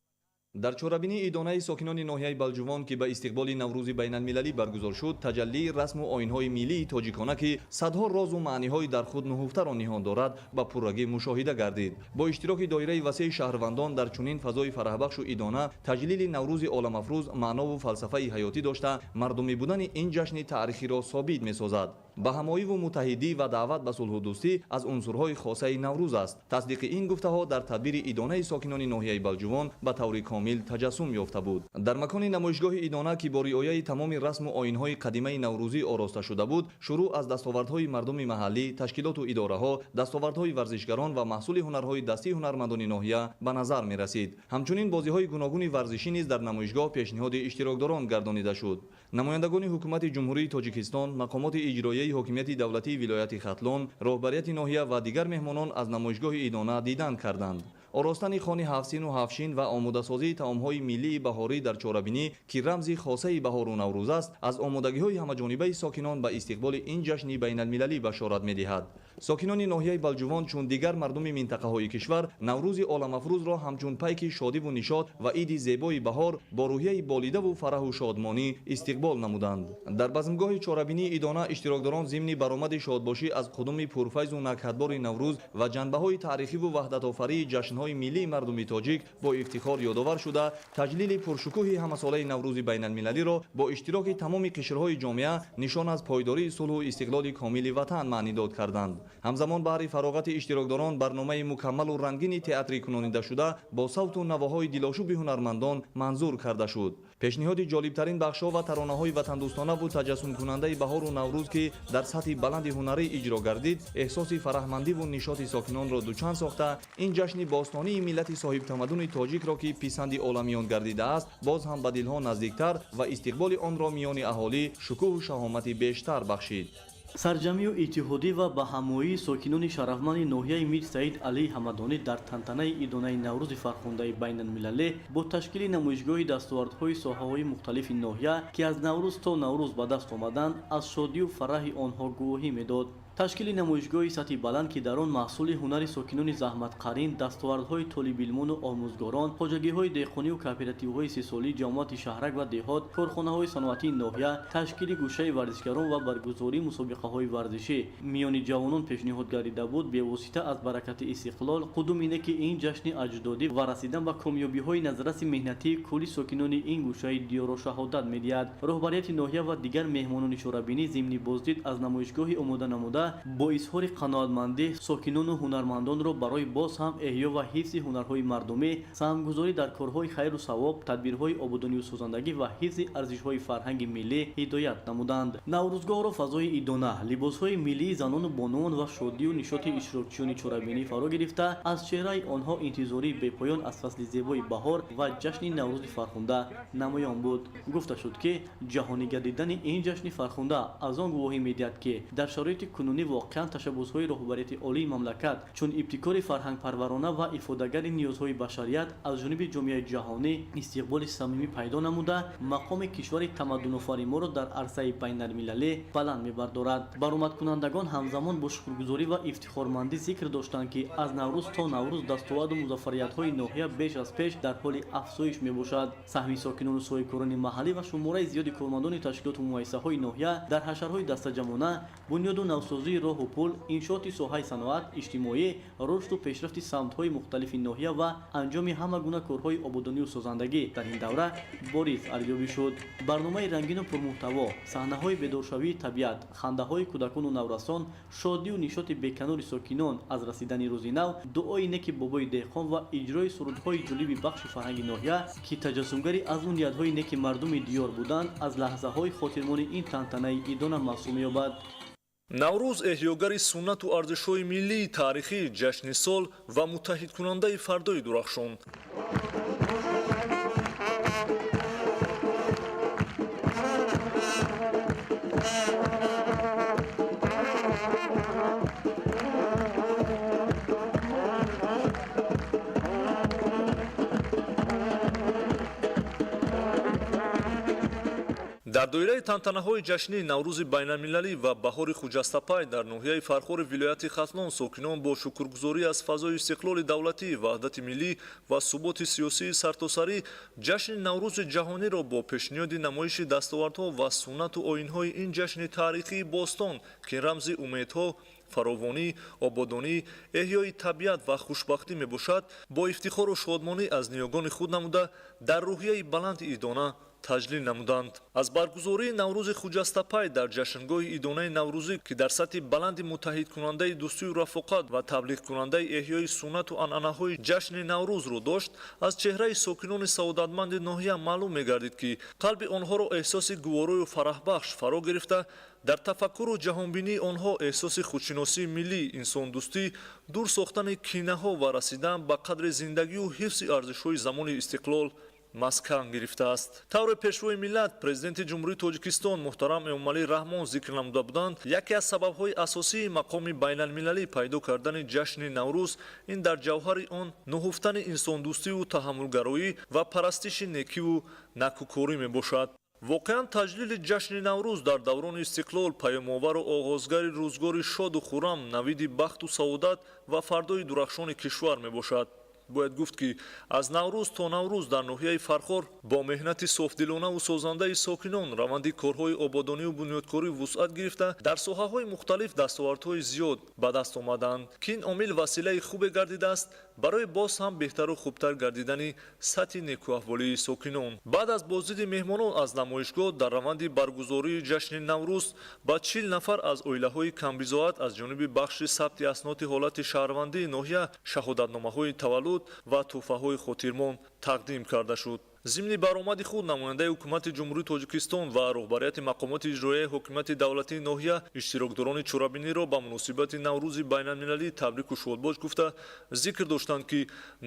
Speaker 8: дар чорабинии идонаи сокинони ноҳияи балҷувон ки ба истиқболи наврӯзи байналмилалӣ баргузор шуд, таҷаллии расму оинҳои миллии тоҷикона ки садҳо розу маъниҳои дар худ нуҳуфтаро ниҳон дорад ба пуррагӣ мушоҳида гардид. бо иштироки доираи васеъи шаҳрвандон дар чунин фазои фараҳбахшу идона, таҷлили наврӯзи оламафрӯз маънову фалсафаи ҳаётӣ дошта, мардумӣ будани ин ҷашни таърихиро собит месозад. ба ҳамоиву муттаҳидӣ ва даъват ба сулҳудӯстӣ аз унсурҳои хосаи наврӯз аст. тасдиқи ин гуфтаҳо дар тадбири идонаи сокинони ноҳияи балҷувон ба таври комил таҷассум ёфта буд. дар макони намоишгоҳи идона ки бо риояи тамоми расму оинҳои қадимаи наврӯзӣ ороста шуда буд, шурӯъ аз дастовардҳои мардуми маҳаллӣ, ташкилоту идораҳо, дастовардҳои варзишгарон ва маҳсули ҳунарҳои дастии ҳунармандони ноҳия ба назар мерасид. ҳамчунин бозиҳои гуногуни варзишӣ низ дар намоишгоҳ пешниҳоди иштирокдорон гардонида шуд. намояндагони ҳукумати ҷумҳурии тоҷикистон, мақомоти иҷроияи ҳокимияти давлатии вилояти хатлон, роҳбарияти ноҳия ва дигар меҳмонон аз намоишгоҳи идона дидан карданд. оростани хони ҳафсину ҳафшин ва омодасозии таомҳои миллии баҳорӣ дар чорабинӣ ки рамзи хосаи баҳору наврӯз аст, аз омодагиҳои ҳамаҷонибаи сокинон ба истиқболи ин ҷашни байналмилалӣ башорат медиҳад. сокинони ноҳияи балҷувон чун дигар мардуми минтақаҳои кишвар наврӯзи оламафрӯзро ҳамчун пайки шодиву нишод ва иди зебои баҳор бо рӯҳияи болидаву фараҳу шодмонӣ истиқбол намуданд. дар базмгоҳи чорабинии идона иштирокдорон зимни баромади шодбошӣ аз қудуми пурфайзу накҳатбори наврӯз ва ҷанбаҳои таърихиву ваҳдатофарии ҷашнҳои миллии мардуми тоҷик бо ифтихор ёдовар шуда, таҷлили пуршукӯҳи ҳамасолаи наврӯзи байналмилалиро бо иштироки тамоми қишрҳои ҷомеа нишон аз пойдории сулҳу истиқлоли комили ватан маънидод карданд. ҳамзамон баҳри фароғати иштирокдорон барномаи мукаммалу рангини театри кунонидашуда бо савту навоҳои дилошуби ҳунармандон манзур карда шуд. пешниҳоди ҷолибтарин бахшҳо ва таронаҳои ватандӯстонаву таҷассумкунандаи баҳору наврӯз ки дар сатҳи баланди ҳунарӣ иҷро гардид, эҳсоси фараҳмандиву нишоти сокинонро дучанд сохта, ин ҷашни бостонии миллати соҳибтамаддуни тоҷикро ки писанди оламиён гардидааст, боз ҳам ба дилҳо наздиктар ва истиқболи онро миёни аҳолӣ шукӯҳу шаҳомати бештар бахшид.
Speaker 9: сарҷамию иттиҳодӣ ва ба ҳамоии сокинони шарафманди ноҳияи мир Саид Алии Ҳамадонӣ дар тантанаи идонаи Наврӯзи фархундаи байналмилалӣ бо ташкили намоишгоҳи дастовардҳои соҳаҳои мухталифи ноҳия ки аз Наврӯз то Наврӯз ба даст омаданд аз шодию фараҳи онҳо гувоҳӣ медод. ташкили намоишгоҳи сатҳи баланд ки дар он маҳсули ҳунари сокинони заҳматқарин, дастовардҳои толибилмону омӯзгорон, хоҷагиҳои деҳқониву кооперативҳои сисолӣ, ҷамоати шаҳрак ва деҳот, корхонаҳои саноатии ноҳия, ташкили гӯшаи варзишгарон ва баргузории мусобиқаҳои варзишӣ миёни ҷавонон пешниҳод гардида буд. бевосита аз баракати истиқлол қудумине ки ин ҷашни аҷдодӣ ва расидан ба комёбиҳои назраси меҳнатии кулли сокинони ин гӯшаи диёрро шаҳодат медиҳад. роҳбарияти ноҳия ва дигар меҳмонони чорабинӣ зимни боздид аз намоишгоҳи омода намуда бо изҳори қаноатмандӣ сокинону ҳунармандонро барои боз ҳам эҳё ва ҳифзи ҳунарҳои мардумӣ, саҳмгузорӣ дар корҳои хайру савоб, тадбирҳои ободониву созандагӣ ва ҳифзи арзишҳои фарҳанги миллӣ ҳидоят намуданд. наврӯзгоҳро фазои идона, либосҳои миллии занону бонуон ва шодию нишоти иштирокчиёни чорабинӣ фаро гирифта, аз чеҳраи онҳо интизории бепоён аз фасли зебои баҳор ва ҷашни Наврӯзи фархунда намоён буд. гуфта шуд ки ҷаҳонӣ гардидани ин ҷашни фархунда аз он гувоҳӣ медиҳад ки дар шароити кунунӣ воқеан ташаббусҳои роҳбарияти олии мамлакат чун ибтикори фарҳангпарварона ва ифодагари ниёзҳои башарият аз ҷониби ҷомеаи ҷаҳонӣ истиқболи самимӣ пайдо намуда, мақоми кишвари тамаддунофарин моро дар арсаи байналмилалӣ баланд мебардорад. баромадкунандагон ҳамзамон бо шукргузорӣ ва ифтихормандӣ зикр доштанд ки аз Наврӯз то Наврӯз дастоварду музаффариятҳои ноҳия беш аз пеш дар ҳоли афзоиш мебошад. саҳми сокинону соҳибкорони маҳаллӣ ва шумораи зиёди кормандони ташкилоту муассисаҳои ноҳия дар ҳашарҳои дастаҷамона, бунёду навсозии роҳу пул, иншооти соҳаи саноат, иҷтимоӣ, рушду пешрафти самтҳои мухталифи ноҳия ва анҷоми ҳама гуна корҳои ободониву созандагӣ дар ин давра бориз арзёбӣ шуд. барномаи рангину пурмуҳтаво, саҳнаҳои бедоршавии табиат, хандаҳои кӯдакону наврасон, шодию нишоти беканори сокинон аз расидани рӯзи нав, дуои неки бобои деҳқон ва иҷрои сурудҳои ҷолиби бахши фарҳанги ноҳия ки таҷассумгари аз он ниятҳои неки мардуми диёр буданд, аз лаҳзаҳои хотирмони ин тантанаи идона маҳсуб меёбад.
Speaker 18: наврӯз эҳёгари суннату арзишҳои миллии таърихӣ, ҷашни сол ва муттаҳидкунандаи фардои дурахшон. дар доираи тантанаҳои ҷашнии наврӯзи байналмилалӣ ва баҳори хуҷастапай дар ноҳияи фархори вилояти хатлон сокинон бо шукргузорӣ аз фазои истиқлоли давлатӣ, ваҳдати миллӣ ва суботи сиёсии сартосарӣ ҷашни наврӯзи ҷаҳониро бо пешниҳоди намоиши дастовардҳо ва суннату оинҳои ин ҷашни таърихии бостон ки рамзи умедҳо, фаровонӣ, ободонӣ, эҳёи табиат ва хушбахтӣ мебошад, бо ифтихору шодмонӣ аз ниёгони худ намуда дар рӯҳияи баланди идона таҷлил намуданд. аз баргузории наврӯзи хуҷастапай дар ҷашнгоҳи идонаи наврӯзӣ ки дар сатҳи баланди муттаҳидкунандаи дӯстию рафоқат ва таблиғкунандаи эҳёи суннату анъанаҳои ҷашни наврӯзро дошт, аз чеҳраи сокинони саодатманди ноҳия маълум мегардид ки қалби онҳоро эҳсоси гуворою фараҳбахш фаро гирифта, дар тафаккуру ҷаҳонбинии онҳо эҳсоси худшиносии миллӣ, инсондӯстӣ, дур сохтани кинаҳо ва расидан ба қадри зиндагию ҳифзи арзишҳои замони истиқлол маскан гирифтааст. тавре пешвои миллат президенти ҷумҳурии Тоҷикистон муҳтарам Эмомалӣ Раҳмон зикр намуда буданд, яке аз сабабҳои асосии мақоми байналмилалӣ пайдо кардани ҷашни Наврӯз ин дар ҷавҳари он нуҳуфтани инсондӯстиву таҳаммулгароӣ ва парастиши некиву накӯкорӣ мебошад. воқеан таҷлили ҷашни Наврӯз дар даврони истиқлол паёмовару оғозгари рӯзгори шоду хуррам, навиди бахту саодат ва фардои дурахшони кишвар мебошад. бояд гуфт ки аз Наврӯз то Наврӯз дар ноҳияи фархор бо меҳнати софдилонаву созандаи сокинон раванди корҳои ободониву бунёдкорӣ вусъат гирифта, дар соҳаҳои мухталиф дастовардҳои зиёд ба даст омаданд ки ин омил василаи хубе гардидааст барои боз ҳам беҳтару хубтар гардидани сатҳи некуаҳволии сокинон. баъд аз боздиди меҳмонон аз намоишгоҳ дар раванди баргузории ҷашни Наврӯз ба 40 нафар аз оилаҳои камбизоат аз ҷониби бахши сабти асноти ҳолати шаҳрвандии ноҳия шаҳодатномаҳои таваллуд ва тӯҳфаҳои хотирмон тақдим карда шуд. зимни баромади худ намояндаи ҳукумати ҷумҳурии тоҷикистон ва роҳбарияти мақомоти иҷроияи ҳокимияти давлатии ноҳия иштирокдорони чорабиниро ба муносибати наврӯзи байналмилалӣ табрику шодбош гуфта зикр доштанд ки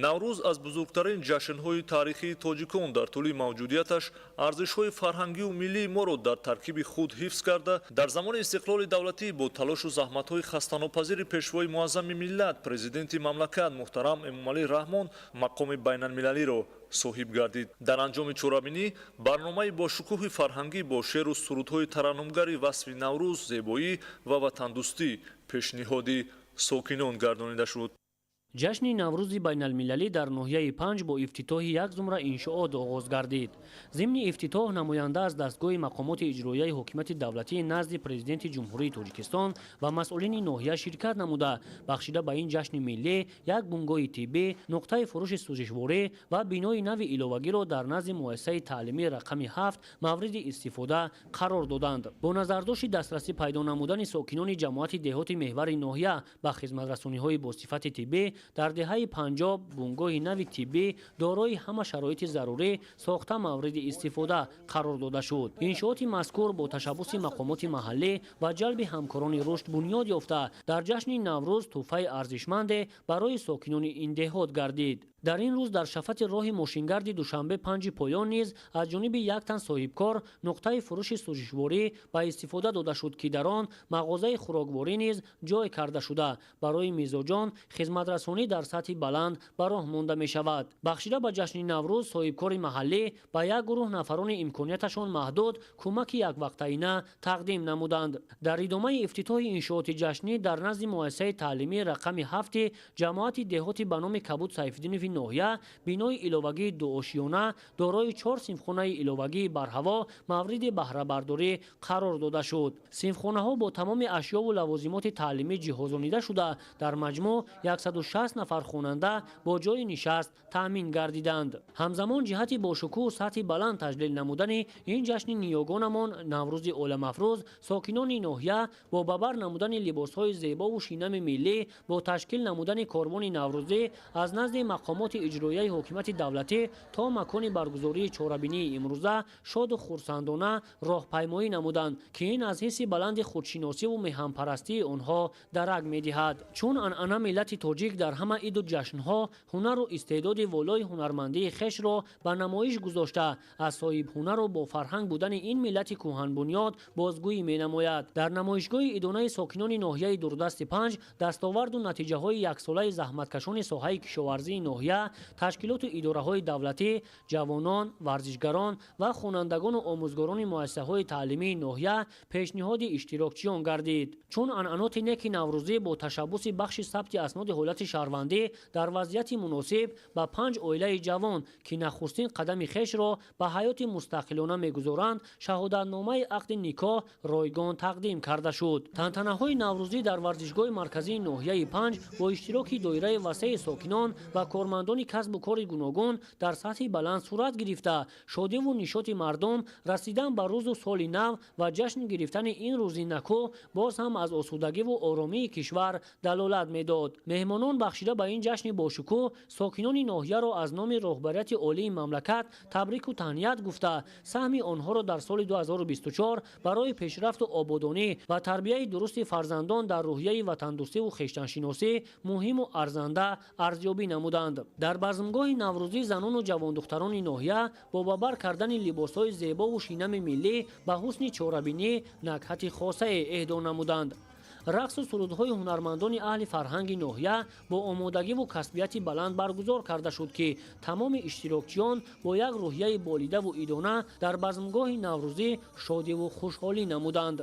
Speaker 18: наврӯз аз бузургтарин ҷашнҳои тарихии тоҷикон дар тӯли мавҷудияташ арзишҳои фарҳангию миллии моро дар таркиби худ ҳифз карда дар замони истиқлоли давлатӣ бо талошу заҳматҳои хастанопазири пешвои муаззами миллат президенти мамлакат муҳтарам эмомалӣ раҳмон мақоми байналмилалиро соҳиб гардид. дар анҷоми чорабинӣ барномаи бошукӯҳи фарҳангӣ бо шеру сурудҳои тараннумгари васфи наврӯз зебоӣ ва ватандӯстӣ пешниҳоди сокинон гардонида шуд.
Speaker 5: ҷашни наврӯзи байналмилалӣ дар ноҳияи панҷ бо ифтитоҳи як зумра иншоот оғоз гардид. зимни ифтитоҳ намоянда аз дастгоҳи мақомоти иҷроияи ҳокимияти давлатӣ назди президенти ҷумҳурии тоҷикистон ва масъулини ноҳия ширкат намуда бахшида ба ин ҷашни миллӣ як бунгоҳи тиббӣ, нуқтаи фурӯши сӯзишворӣ ва бинои нави иловагиро дар назди муассисаи таълимии рақами 7 мавриди истифода қарор доданд. бо назардошти дастрасӣ пайдо намудани сокинони ҷамоати деҳоти меҳвари ноҳия ба хизматрасониҳои босифати тиббӣ дар деҳаи 50 бунгоҳи нави тиббӣ дорои ҳама шароити зарурӣ сохта мавриди истифода қарор дода шуд. иншооти мазкур бо ташаббуси мақомоти маҳаллӣ ва ҷалби ҳамкорони рушд бунёд ёфта дар ҷашни наврӯз тӯҳфаи арзишманде барои сокинони ин деҳот гардид. дар ин рӯз дар шафати роҳи мошингарди душанбе 5 поён низ аз ҷониби як тан соҳибкор нуқтаи фурӯши сӯзишворӣ ба истифода дода шуд ки дар он мағозаи хӯрокворӣ низ ҷой карда шуда барои мизоҷон хизматрасонӣ дар сатҳи баланд ба роҳ монда мешавад. бахшида ба ҷашни наврӯз соҳибкори маҳаллӣ ба як гурӯҳ нафарони имконияташон маҳдуд кӯмаки яквақтаина тақдим намуданд. дар идомаи ифтитоҳи иншооти ҷашнӣ дар назди муассисаи таълимии рақами 7 ҷамоати деҳоти ба номи Кабуд Сайфиддинов ноҳия бинои иловагии дуошиёна дорои 4 синфхонаи иловагии барҳаво мавриди баҳрабардорӣ қарор дода шуд. синфхонаҳо бо тамоми ашёву лавозимоти таълимӣ ҷиҳозонида шуда дар маҷмӯъ 160 нафар хонанда бо ҷои нишаст таъмин гардиданд. ҳамзамон ҷиҳати бошукӯҳ сатҳи баланд таҷлил намудани ин ҷашни ниёгонамон наврӯзи оламафрӯз сокинони ноҳия бо бабар намудани либосҳои зебову шинами миллӣ бо ташкил намудани корбони наврӯзӣ аз назди мақомоти иҷроияи ҳокимияти давлатӣ то макони баргузории чорабинии имрӯза шоду хурсандона роҳпаймоӣ намуданд ки ин аз ҳисси баланди худшиносиву меҳанпарастии онҳо дарак медиҳад. чун анъана миллати тоҷик дар ҳама иду ҷашнҳо ҳунару истеъдоди волои ҳунармандии хешро ба намоиш гузошта аз соҳибҳунару бо фарҳанг будани ин миллати кӯҳанбунёд бозгӯӣ менамояд. дар намоишгоҳи идонаи сокинони ноҳияи дурдасти 5 дастоварду натиҷаҳои яксолаи заҳматкашони соҳаи кишоварзии ноҳия ташкилоту идораҳои давлатӣ, ҷавонон, варзишгарон ва хонандагону омӯзгорони муассисаҳои таълимии ноҳия пешниҳоди иштирокчиён гардид. чун анъаноти неки наврӯзӣ бо ташаббуси бахши сабти асноди ҳолати шаҳрвандӣ дар вазъияти муносиб ба 5 оилаи ҷавон ки нахустин қадами хешро ба ҳаёти мустақилона мегузоранд шаҳодатномаи ақди никоҳ ройгон тақдим карда шуд. тантанаҳои наврӯзӣ дар варзишгоҳи марказии ноҳияи 5 бо иштироки доираи васеъи сокинон ва кормандони касбу кори гуногун дар сатҳи баланд сурат гирифта шодиву нишоти мардум расидан ба рӯзу соли нав ва ҷашн гирифтани ин рӯзи накӯҳ боз ҳам аз осудагиву оромии кишвар далолат медод. меҳмонон бахшида ба ин ҷашни бошукӯҳ сокинони ноҳияро аз номи роҳбарияти олии мамлакат табрику таҳният гуфта саҳми онҳоро дар соли 2024 барои пешрафту ободонӣ ва тарбияи дурусти фарзандон дар рӯҳияи ватандӯстиву хештаншиносӣ муҳиму арзанда арзёбӣ намуданд. дар базмгоҳи наврӯзӣ занону ҷавондухтарони ноҳия бо бабар кардани либосҳои зебову шинами миллӣ ба ҳусни чорабинӣ накҳати хосае эҳдо намуданд. рақсу сурудҳои ҳунармандони аҳли фарҳанги ноҳия бо омодагиву касбияти баланд баргузор карда шуд ки тамоми иштирокчиён бо як рӯҳияи болидаву идона дар базмгоҳи наврӯзӣ шодиву хушҳолӣ намуданд.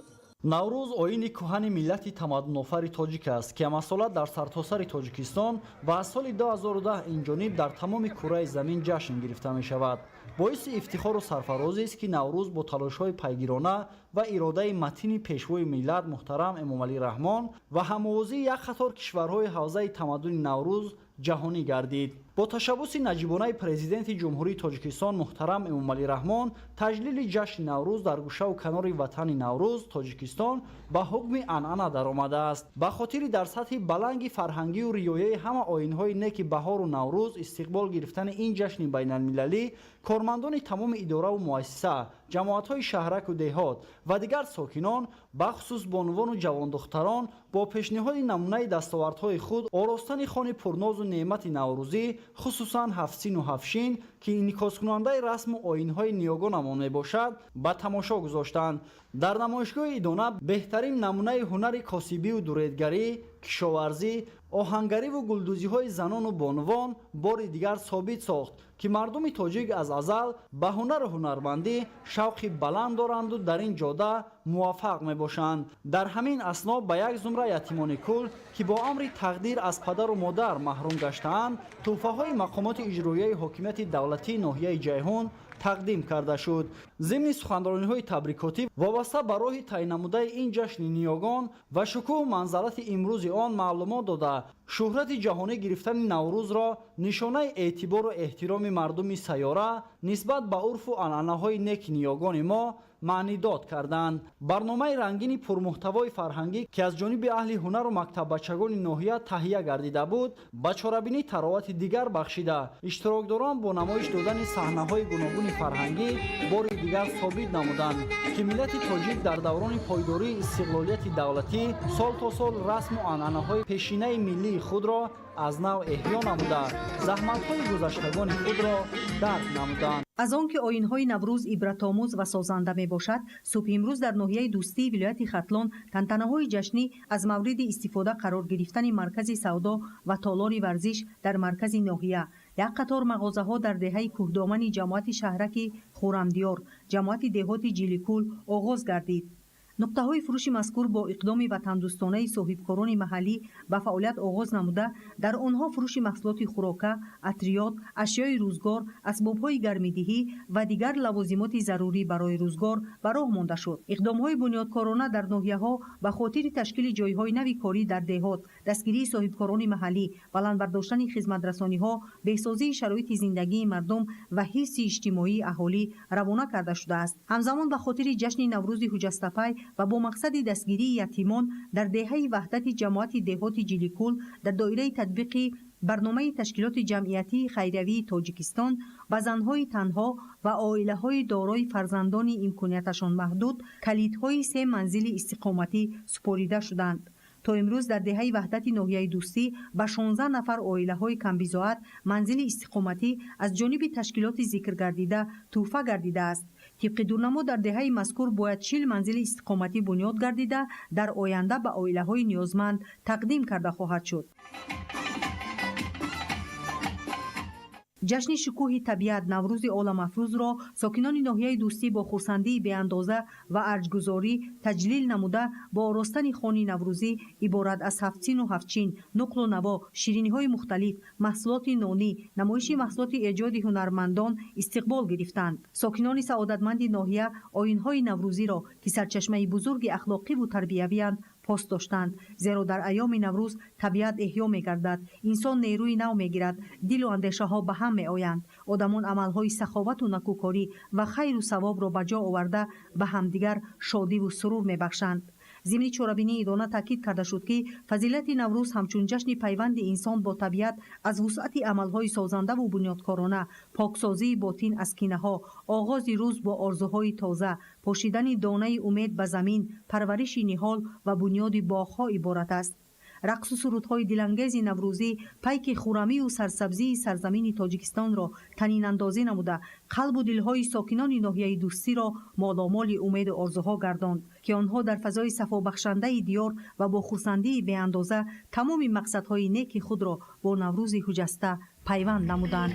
Speaker 12: наврӯз оини кӯҳани миллати тамаддунофари тоҷик аст ки амасола дар сартосари тоҷикистон ва аз соли 2010 инҷониб дар тамоми кураи замин ҷашн гирифта мешавад. боиси ифтихору сарфарозест ки наврӯз бо талошҳои пайгирона ва иродаи матини пешвои миллат муҳтарам эмомалӣ раҳмон ва ҳамовозии як қатор кишварҳои ҳавзаи тамаддуни наврӯз ҷаҳонӣ гардид. با تشبث نجیبانه پرزیدنت جمهوری تاجیکستان محترم امومعلی رحمان تجلیل جشن نوروز در گوشه و کنار وطن نوروز تاجیکستان به حکم عنعنه درآمده است. به خاطر در سطح بلند فرهنگی و ریایه همه آیین‌های نیک بهار و نوروز استقبال گرفتن این جشن بین‌المللی، کارمندان تمام اداره و مؤسسه، جماعت‌های شهرک و دهات و دیگر ساکنان بخصوص بانوان و جوان دختران با پیشنهاد نمونه دستاوردهای خود آراستن خانه پرناز و نعمت نوروزی، خصوصا هفسین و هفشین که انعکاس کننده رسم و آیین‌های نیاگانمان میباشد به تماشا گذاشتند. در نمایشگاه ایدانه بهترین نمونه هنر کاسبی و دوریدگری، کشاورزی، آهنگری و گلدوزی‌های زنان و بانوان بار دیگر ثابت ساخت که مردم تاجیک از ازل به هنر و هنرمندی شوقی بلند دارند و در این جاده موفق میباشند. در همین اثنا به یک زمره یتیمان کل که با امر تقدیر از پدر و مادر محروم گشته‌اند، تحفه‌های مقامات اجرایی حکومت دولتی ناحیه جیهون تقدیم کرده شد. ضمن سخنرانی‌های تبریکاتی وابسته به راه تعیین نموده این جشن نیاگان و شکوه و منزلت امروز آن معلومات داده شهرت جهانی گرفتن نوروز را نشانه اعتبار و احترام مردم سیاره نسبت به عرف و عنعنه‌های نیک نیاگان ما معنی داد کردند. برنامه رنگین پرمحتوای فرهنگی که از جانب اهل هنر و مکتب بچگان ناحیه تهیه گردیده بود به چاره‌بینی تراوت دیگر بخشیده اشتراکداران با نمایش دادن صحنه‌های گوناگون فرهنگی بار دیگر ثابت نمودند که ملت تاجیک در دوران پایداری استقلالیت دولتی سال تا سال رسم و عنعنه‌های پیشینه ملی خود را از نو احیا نموده زحمت‌های گذشتگان خود را درک نمودند.
Speaker 7: از آنکه آیین‌های نوروز عبرت‌آموز و سازنده میباشد، صبح امروز در ناحیه دوستی ولایت ختلان تنتنه‌های جشنی از مورد استفاده قرار گرفتن مرکز سودا و تالار ورزش در مرکز ناحیه، یک قطار مغازه‌ها در دهه کوهدامن جماعت شهرک خورمدیار، جماعت دهات جیلیکول آغاز گردید. نقطه‌های فروش مذکور با اقدام وطندوستانه صاحبکاران محلی به فعالیت آغاز نموده در آنها فروش محصولات خوراکه، عطریات، اشیای روزگار، اسباب‌های گرمیدهی و دیگر لوازمات ضروری برای روزگار به راه مانده شد. اقدام‌های بنیادکارانه در ناحیه‌ها به خاطر تشکیل جای‌های نوی کاری در دهات، دستگیری صاحبکاران محلی، بلند برداشتن خدمت‌رسانی‌ها، بهسازی شرایط زندگی مردم و حفظ اجتماعی اهالی روانه کرده شده است. همزمان به خاطر جشن نوروز حجست‌پای و با مقصد دستگیری یتیمان در دهه وحدت جماعت دهات جیلیکول در دایره تطبیق برنامه تشکیلات جمعیتی خیریوی تاجیکستان به زنهای تنها و عائله‌های دارای فرزندان امکانیتشان محدود کلیدهای 3 منزل استقامتی سپریده شدند. تا امروز در دهه وحدت ناحیه دوستی به 16 نفر عائله‌های کمبیزاعت منزل استقامتی از جانب تشکیلات ذکر گردیده تحفه گردیده است. طبق دورنمود در دهه مذکور باید 40 منزل استقامتی بنیاد گردیده در آینده به عائله‌های نیازمند تقدیم کرده خواهد شد. جشن شکوه طبیعت نوروز عالم افروز را ساکنان ناحیه دوستی با خرسندی به اندازه و ارجگذاری تجلیل نموده با آراستن خانه نوروزی عبارت از هفت‌سین و هفتچین، نقل و نوا، شیرینی‌های مختلف، محصولات نانی، نمایش محصولات ایجاد هنرمندان استقبال گرفتند. ساکنان سعادتمند ناحیه آیین‌های نوروزی را که سرچشمه بزرگ اخلاقی و تربیوی‌اند پاس داشتند، زیرا در ایام نوروز طبیعت احیا می‌گردد، انسان نیروی نو می‌گیرد، دل و اندیشه‌ها به هم می‌آیند، آدمان عمل‌های سخاوت و نکوکاری و خیر و ثواب را به جا آورده به همدیگر شادی و سرور می‌بخشند. ضمن چاره‌بینی ایدانه تاکید کرده شد که فضیلت نوروز همچون جشن پیوند انسان با طبیعت از وسعت عمل‌های سازنده و بنیادکارانه، پاکسازی باطن از کینه‌ها، آغاز روز با آرزوهای تازه، پاشیدن دانه امید به زمین، پرورش نهال و بنیاد باغ‌ها عبارت است. رقص و سرودهای دلانگیز نوروزی پیک خرمی و سرسبزی سرزمین تاجیکستان را طنین اندازی نموده قلب و دلهای ساکنان ناحیه دوستی را مالامال امید و آرزوها گرداند که آنها در فضای صفا بخشنده دیار و با خرسندی به اندازه تمام مقصدهای نیک خود را با نوروز خجسته پیوند نمودند.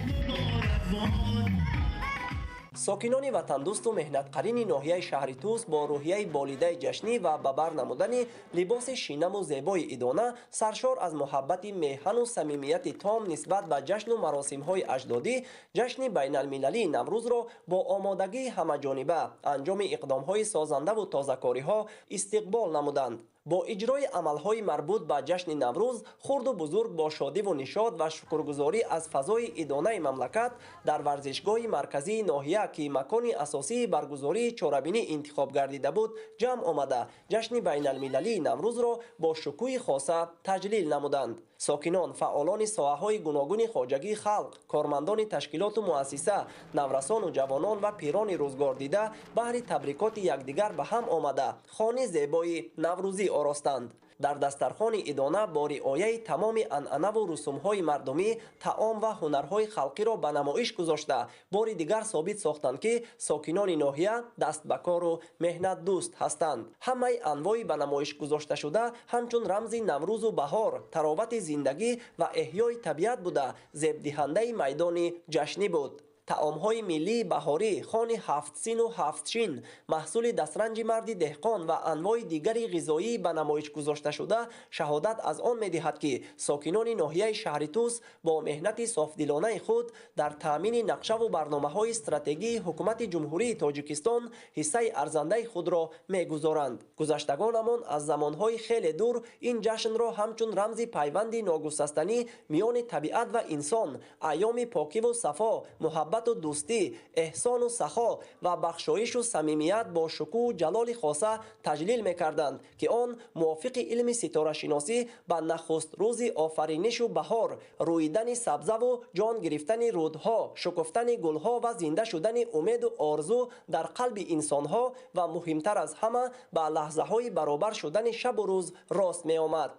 Speaker 13: ساکنان وطندوست و مهنتقرین ناحیه شهر توس با روحیه بالیده جشنی و به بر نمودن لباس شینم و زیبای ایدانه سرشار از محبت میهن و صمیمیت تام نسبت به جشن و مراسم‌های اجدادی، جشن بین المللی نوروز را با آمادگی همه‌جانبه انجام اقدام‌های سازنده و تازه‌کاری‌ها استقبال نمودند. با اجرای عملهای مربوط به جشن نوروز، خرد و بزرگ با شادی و نشاط و شکرگزاری از فضای ادانه مملکت در ورزشگاه مرکزی ناحیه که مکان اساسی برگزاری چهاربینی انتخاب گردیده بود جمع آمده جشن بین المللی نوروز را با شکوه خاصه تجلیل نمودند. ساکنان، فعالان ساحه‌های گوناگون خواجگی خلق، کارمندان تشکیلات و مؤسسه، نورسان و جوانان و پیران روزگار دیده بهر تبریکات یکدیگر به هم آمده خانه زیبای نوروزی آراستند. در دسترخوان ادانه با رعایت تمام عنعنه و رسوم‌های مردمی، طعام و هنرهای خلقی را به نمایش گذاشته بار دیگر ثابت ساختند که ساکنان ناحیه دست به کار و مهنت دوست هستند. همه انواع به نمایش گذاشته شده همچون رمز نوروز و بهار، تراوت زندگی و احیای طبیعت بوده زیب دهنده میدان جشنی بود. طعام‌های ملی بهاری، خوان 7 سین و 7 شین، محصول دسترنج مرد دهقان و انواع دیگری غذایی به نمایش گذاشته شده شهادت از آن می‌دهد که ساکنان ناحیه شهر توس با مهنت صافدلانه خود در تامین نقشه و برنامه‌های استراتژی حکومت جمهوری تاجیکستان حصه ارزنده خود را می‌گذارند. گذشتگانمان از زمان‌های خیلی دور این جشن را همچون رمز پیوند ناگسستنی میان طبیعت و انسان، ایام پاکی و صفا، محبت و دوستی، احسان و سخا و بخشایش و صمیمیت با شکوه و جلال خاصه تجلیل می‌کردند که آن موافق علم ستاره شناسی به نخست روز آفرینش و بهار، رویدن سبزه و جان گرفتن رودها، شکفتن گلها و زنده شدن امید و آرزو در قلب انسانها و مهمتر از همه به لحظه‌های برابر شدن شب و روز راست می‌آمد.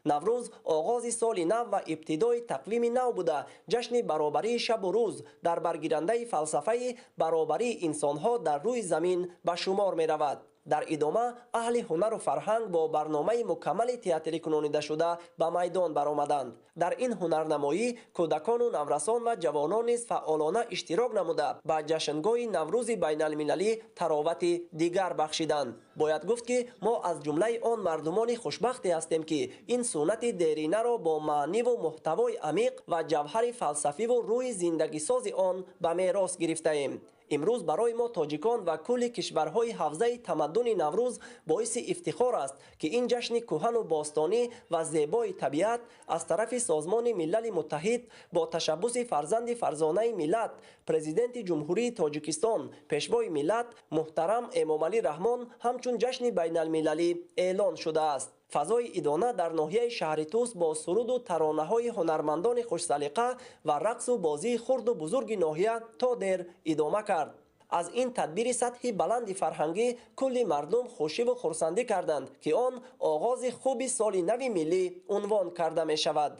Speaker 13: نوروز آغاز سال نو و ابتدای تقویم نو بوده جشن برابری شب و روز در برگیرنده فلسفه برابری انسانها در روی زمین به شمار می رود. در ادامه اهل هنر و فرهنگ با برنامه مکمل تئاتری کنانیده شده به میدان برآمدند. در این هنرنمایی کودکان و نورسان و جوانان نیز فعالانه اشتراک نموده به جشنگاه نوروز بین المللی تراوت دیگر بخشیدند. باید گفت که ما از جمله آن مردمان خوشبختی هستیم که این سنت دیرینه را با معنی و محتوای عمیق و جوهر فلسفی و روی زندگی ساز آن به میراث گرفته ایم. امروز برای ما تاجیکان و کل کشورهای حوزه تمدن نوروز باعث افتخار است که این جشن کهن و باستانی و زیبای طبیعت از طرف سازمان ملل متحد با تشبث فرزند فرزانه ملت پرزیدنت جمهوری تاجیکستان پیشوای ملت محترم امامعلی رحمان همچون جشن بین المللی اعلان شده است. فضای ادانه در ناحیه شهر توس با سرود و ترانه‌های هنرمندان خوش سلیقه و رقص و بازی خرد و بزرگ ناحیه تا دیر ادامه کرد. از این تدبیر سطح بلند فرهنگی کلی مردم خوشی و خرسندی کردند که آن آغاز خوب سال نو ملی عنوان کرده می شود.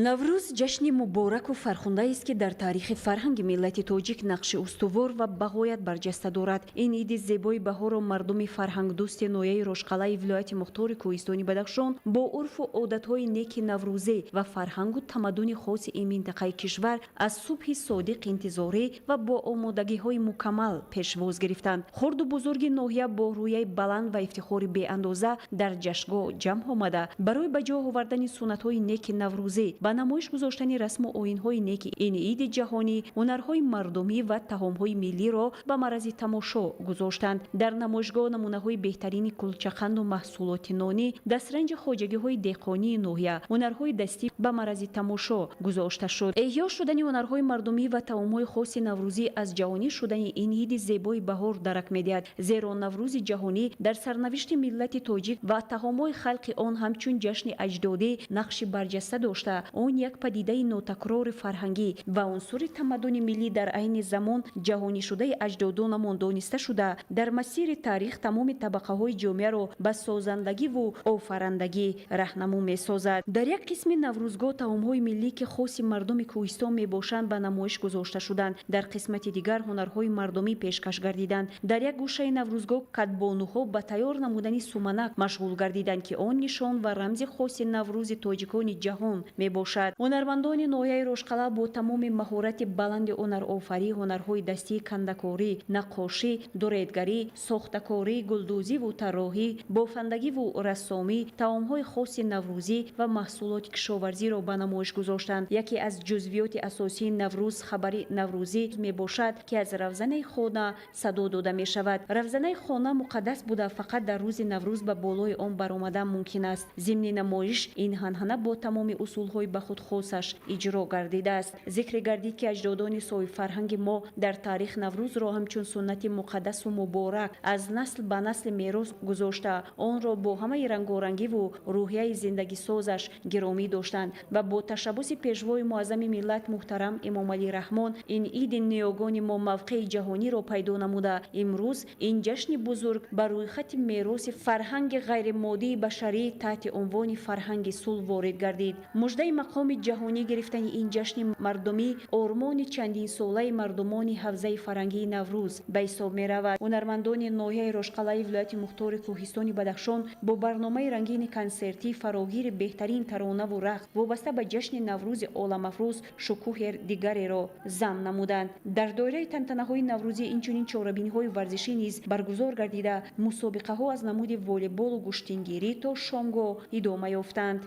Speaker 4: наврӯз ҷашни мубораку фархундае ки дар таърихи фарҳанги миллати тоҷик нақши устувор ва бағоят барҷаста дорад. ин иди зебои баҳоро мардуми фарҳангдӯсти ноҳияи рошқалаи вилояти мухтори кӯҳистони бадахшон бо урфу одатҳои неки наврӯзӣ ва фарҳангу тамаддуни хоси ин минтақаи кишвар аз субҳи содиқ интизорӣ ва бо омодагиҳои мукаммал пешвоз гирифтанд. хурду бузурги ноҳия бо рӯяи баланд ва ифтихори беандоза дар ҷашнгоҳ ҷамъ омада барои ба ҷо овардани суннатҳои неки наврӯзӣ ба намоиш гузоштани расму оинҳои неки ин иди ҷаҳонӣ ҳунарҳои мардумӣ ва таомҳои миллиро ба марази тамошо гузоштанд. дар намоишгоҳ намунаҳои беҳтарини кулчақанду маҳсулоти нонӣ, дастранҷи хоҷагиҳои деҳқонии ноҳия, ҳунарҳои дастӣ ба марази тамошо гузошта шуд. эҳьё шудани ҳунарҳои мардумӣ ва таомҳои хоси наврӯзӣ аз ҷавонӣ шудани ин иди зебои баҳор дарак медиҳад, зеро наврӯзи ҷаҳонӣ дар сарнавишти миллати тоҷик ва таомҳои халқи он ҳамчун ҷашни аҷдодӣ нақши барҷаста дошта он як падидаи нотакрори фарҳангӣ ва унсури тамаддуни миллӣ дар айни замон ҷаҳонишудаи аҷдодонамон дониста шуда дар масири таърих тамоми табақаҳои ҷомеаро ба созандагиву офарандагӣ раҳнамӯ месозад. дар як қисми наврӯзгоҳ таомҳои миллӣ ки хоси мардуми кӯҳистон мебошанд ба намоиш гузошта шуданд, дар қисмати дигар ҳунарҳои мардумӣ пешкаш гардиданд. дар як гӯшаи наврӯзгоҳ кадбонуҳо ба тайёр намудани суманак машғул гардиданд ки он нишон ва рамзи хоси наврӯзи тоҷикони ҷаҳон мебошад. мебошад. ҳунармандони ноҳияи Рошқала бо тамоми маҳорати баланди ҳунарофарӣ, ҳунарҳои дастӣ, кандакорӣ, наққошӣ, дуредгарӣ, сохтакорӣ, гулдӯзиву тарроҳӣ, бофандагиву рассомӣ, таомҳои хоси наврӯзӣ ва маҳсулоти кишоварзиро ба намоиш гузоштанд. яке аз ҷузвиёти асосии Наврӯз хабари наврӯзӣ мебошад, ки аз равзанаи хона садо дода мешавад. равзанаи хона муқаддас буда фақат дар рӯзи Наврӯз ба болои он баромадан мумкин аст. зимни намоиш ин анъана бо тамоми усулҳои ба худ хосаш иҷро гардидааст. зикри гардид, ки аҷдодони соҳиби фарҳанги мо дар таърих Наврӯзро ҳамчун суннати муқаддасу муборак аз насл ба насли мерос гузошта, онро бо ҳамаи рангорангиву рӯҳияи зиндагисозаш гиромӣ доштанд ва бо ташаббуси пешвои муаззами миллат муҳтарам Эмомалӣ Раҳмон ин иди ниёгони мо мавқеи ҷаҳониро пайдо намуда, имрӯз ин ҷашни бузург ба рӯйхати мероси фарҳанги ғайримоддии башарӣ таҳти унвони фарҳанги сулҳ ворид гардид. муждаи мақоми ҷаҳонӣ гирифтани ин ҷашни мардумӣ ормони чандинсолаи мардумони ҳавзаи фарҳангии Наврӯз ба ҳисоб меравад. ҳунармандони ноҳияи Рошқалаи вилояти мухтори Кӯҳистони Бадахшон бо барномаи рангини консертӣ фарогири беҳтарин таронаву рақс вобаста ба ҷашни Наврӯзи оламафрӯз шукӯҳи дигареро зам намуданд. дар доираи тантанаҳои наврӯзӣ инчунин чорабиниҳои варзишӣ низ баргузор гардида мусобиқаҳо аз намуди волейболу гуштингирӣ то шомгоҳ идома ёфтанд.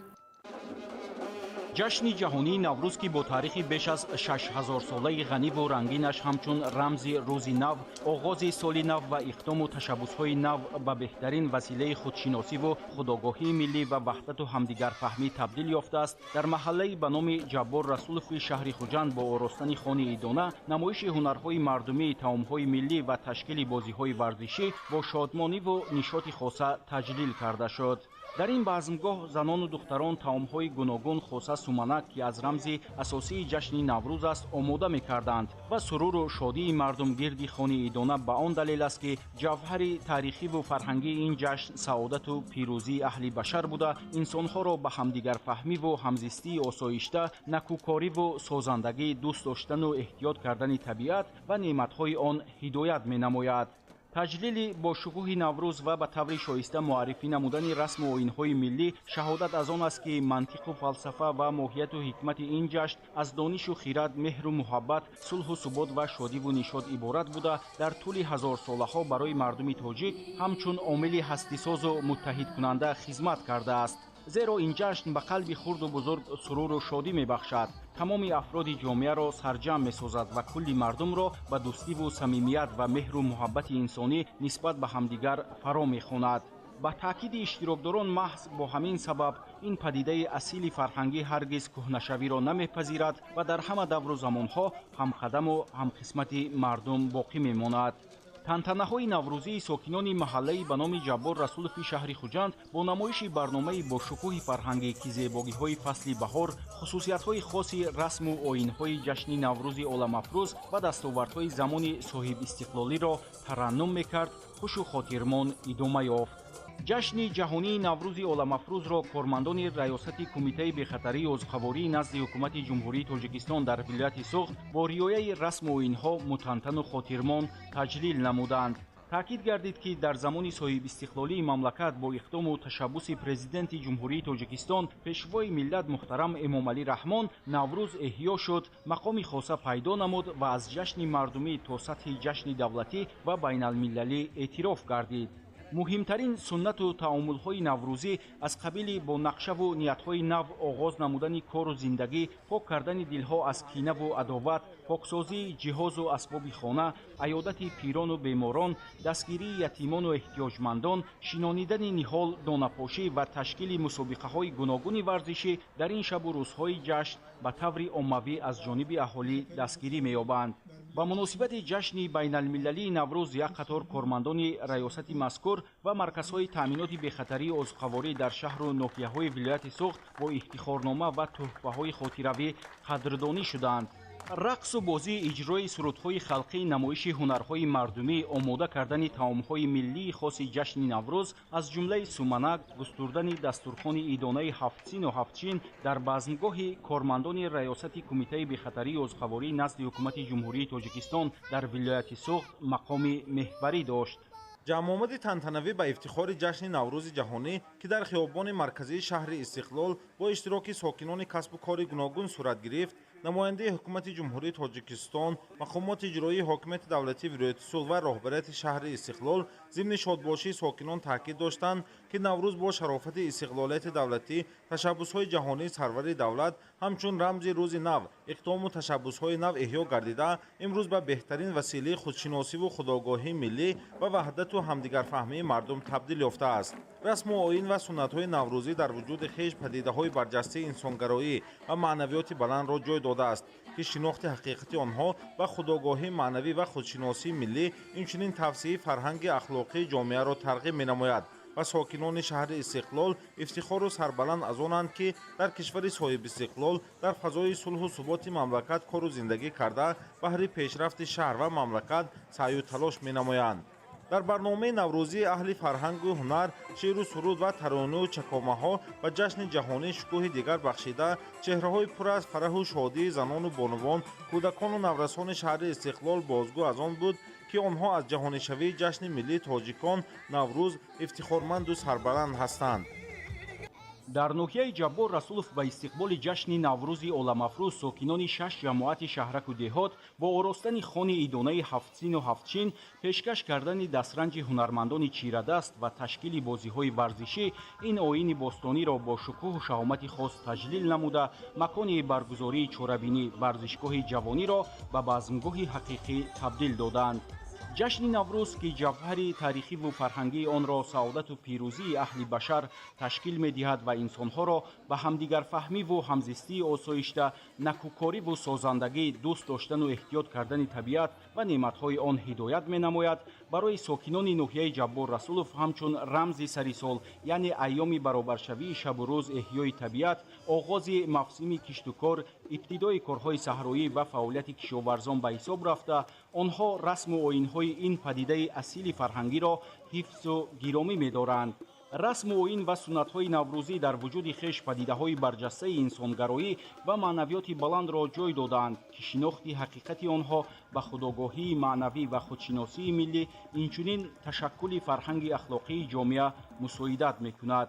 Speaker 2: ҷашни ҷаҳонии Наврӯз, ки бо таърихи беш аз 6000 солаи ғаниву рангинаш ҳамчун рамзи рӯзи нав, оғози соли нав ва иқдому tashabbusҳои нав ба беҳтарин василаи худшиносиву худогоҳии миллӣ ва ваҳдату ҳамдигарфаҳмӣ табдил ёфтааст, дар маҳаллаи ба номи Ҷаббор Расулови шаҳри Хуҷанд бо оростани хони идона намоиши ҳунарҳои мардумӣ, таомҳои миллӣ ва ташкили бозиҳои варзишӣ бо шодмониву нишоти хоса таҷлил карда шуд. дар ин базмгоҳ занону духтарон таомҳои гуногун хоса суманак, ки аз рамзи асосии ҷашни Наврӯз аст, омода мекарданд ва суруру шодии мардум гирди хони идона ба он далел аст, ки ҷавҳари таърихиву фарҳангии ин ҷашн саодату пирӯзии аҳли башар буда, инсонҳоро ба ҳамдигарфаҳмиву ҳамзистии осоишта, накӯкориву созандагӣ, дӯст доштану эҳтиёт кардани табиат ва неъматҳои он ҳидоят менамояд. таҷлили бо шукӯҳи Наврӯз ва ба таври шоиста муаррифӣ намудани расму оинҳои миллӣ шаҳодат аз он аст, ки мантиқу фалсафа ва моҳияту ҳикмати ин ҷашн аз донишу хирад, меҳру муҳаббат, сулҳу субот ва шодиву нишод иборат буда, дар тӯли ҳазорсолаҳо барои мардуми тоҷик ҳамчун омили ҳастисозу муттаҳидкунанда хизмат кардааст. зеро ин ҷашн ба қалби хурду бузург суруру шодӣ мебахшад, тамоми афроди ҷомеаро сарҷам месозад ва кулли мардумро ба дӯстиву самимият ва меҳру муҳаббати инсонӣ нисбат ба ҳамдигар фаро мехонад. ба таъкиди иштирокдорон маҳз бо ҳамин сабаб ин падидаи асили фарҳангӣ ҳаргиз кӯҳнашавиро намепазирад ва дар ҳама давру замонҳо ҳамқадаму ҳамқисмати мардум боқӣ мемонад. тантанаҳои наврӯзии сокинони маҳаллаи ба номи Ҷаббор Расулови шаҳри Хуҷанд бо намоиши барномаи бошукӯҳи фарҳангӣ, ки зебогиҳои фасли баҳор, хусусиятҳои хоси расму оинҳои ҷашни Наврӯзи оламафрӯз ва дастовардҳои замони соҳибистиқлолиро тараннум мекард, хушу хотирмон идома ёфт. ҷашни ҷаҳонии Наврӯзи оламафрӯзро кормандони раёсати Кумитаи бехатарии озуқавории назди ҳукумати ҷумҳурии Тоҷикистон дар вилояти Суғд бо риояи расму оинҳо мутантану хотирмон таҷлил намуданд. таъкид гардид, ки дар замони соҳибистиқлолии мамлакат бо иқдому ташаббуси президенти ҷумҳурии Тоҷикистон, пешвои миллат муҳтарам Эмомалӣ Раҳмон, Наврӯз эҳьё шуд, мақоми хоса пайдо намуд ва аз ҷашни мардумӣ то сатҳи ҷашни давлатӣ ва байналмилалӣ эътироф гардид. муҳимтарин суннату таомулҳои наврӯзӣ аз қабили бо нақшаву ниятҳои нав оғоз намудани кору зиндагӣ, пок кардани дилҳо аз кинаву адоват, поксозии ҷиҳозу асбоби хона, аёдати пирону беморон, дастгирии ятимону эҳтиёҷмандон, шинонидани ниҳол, донапошӣ ва ташкили мусобиқаҳои гуногуни варзишӣ дар ин шабу рӯзҳои ҷашн ба таври оммавӣ аз ҷониби аҳолӣ дастгирӣ меёбанд. ба муносибати ҷашни байналмилалии Наврӯз як қатор кормандони раёсати мазкур ва марказҳои таъминоти бехатарии озуқаворӣ дар шаҳру ноҳияҳои вилояти Суғд бо ифтихорнома ва тӯҳфаҳои хотиравӣ қадрдонӣ шуданд. рақсу бозӣ, иҷрои сурудҳои халқӣ, намоиши ҳунарҳои мардумӣ, омода кардани таомҳои миллии хоси ҷашни Наврӯз, аз ҷумлаи суманак, густурдани дастурхони идонаи ҳафтсину ҳафтчин дар базмгоҳи кормандони раёсати Кумитаи бехатарии озуқавории назди ҳукумати ҷумҳурии Тоҷикистон дар вилояти Суғд мақоми меҳварӣ дошт.
Speaker 14: ҷамъомади тантанавӣ ба ифтихори ҷашни наврӯзи ҷаҳонӣ ки дар хиёбони марказии шаҳри Истиқлол бо иштироки сокинони касбу кори гуногун сурат гирифт, намояндаи ҳукумати ҷумҳурии Тоҷикистон, мақомоти иҷроии ҳокимияти давлатии вилояти суғ ва роҳбарияти шаҳри Истиқлол зимни шодбошии сокинон таъкид доштанд, ки Наврӯз бо шарофати истиқлолияти давлатӣ, ташаббусҳои ҷаҳонии сарвари давлат ҳамчун рамзи рӯзи нав, иқдому ташаббусҳои нав эҳё гардида, имрӯз ба беҳтарин василаи худшиносиву худогоҳии миллӣ ва ваҳдату ҳамдигарфаҳмии мардум табдил ёфтааст. расму оин ва суннатҳои наврӯзӣ дар вуҷуди хеш падидаҳои барҷастаи инсонгароӣ ва маънавиёти баландро ҷой додааст, ки шинохти ҳақиқати онҳо ва худогоҳии маънавӣ ва худшиносии миллӣ, инчунин тавсеяи фарҳанги ахлоқии ҷомеаро тарғиб менамояд. ва сокинони шаҳри Истиқлол ифтихору сарбаланд аз онанд, ки дар кишвари соҳиби истиқлол дар фазои сулҳу суботи мамлакат кору зиндагӣ карда, баҳри пешрафти шаҳр ва мамлакат саъю талош менамоянд. дар барномаи наврӯзӣ аҳли фарҳангу ҳунар, шеъру суруд ва таронану чакомаҳо ба ҷашни ҷаҳонӣ шукӯҳи дигар бахшида, чеҳраҳои пур аз фараҳу шодии занону бонувон, кӯдакону наврасони шаҳри Истиқлол бозгӯ аз он буд, ки онҳо аз ҷаҳонишавии ҷашни миллии тоҷикон Наврӯз ифтихорманду сарбаланд ҳастанд.
Speaker 2: дар ноҳияи ҷаббор расулов ба истиқболи ҷашни наврӯзи оламафрӯз сокинони 6 ҷамоати шаҳраку деҳот бо оростани хони идонаи ҳафтсину ҳафтчин, пешкаш кардани дастранҷи ҳунармандони чирадаст ва ташкили бозиҳои варзишӣ ин оини бостониро бо шукӯҳу шаҳомати хос таҷлил намуда, макони баргузории чорабинӣ варзишгоҳи ҷавониро ба базмгоҳи ҳақиқӣ табдил доданд. ҷашни наврӯз, ки ҷавҳари таърихиву фарҳангии онро саодату пирӯзии аҳли башар ташкил медиҳад ва инсонҳоро ба ҳамдигарфаҳмиву ҳамзистии осоишта, накӯкориву созандагӣ, дӯст доштану эҳтиёт кардани табиат ва неъматҳои он ҳидоят менамояд, барои сокинони ноҳияи ҷаббор расулов ҳамчун рамзи сари сол, яъне айёми баробаршавии шабу рӯз эҳёи табиат, оғози мавсими киштукор, ибтидои корҳои саҳроӣ ва фаъолияти кишоварзон ба ҳисоб рафта, онҳо расму оинҳои ин падидаи асили фарҳангиро ҳифзу гиромӣ медоранд. расму оин ва суннатҳои наврӯзӣ дар вуҷуди хеш падидаҳои барҷастаи инсонгароӣ ва маънавиёти баландро ҷой доданд, ки шинохти ҳақиқати онҳо ба худогоҳии маънавӣ ва худшиносии миллӣ, инчунин ташаккули фарҳанги ахлоқии ҷомеа мусоидат мекунад.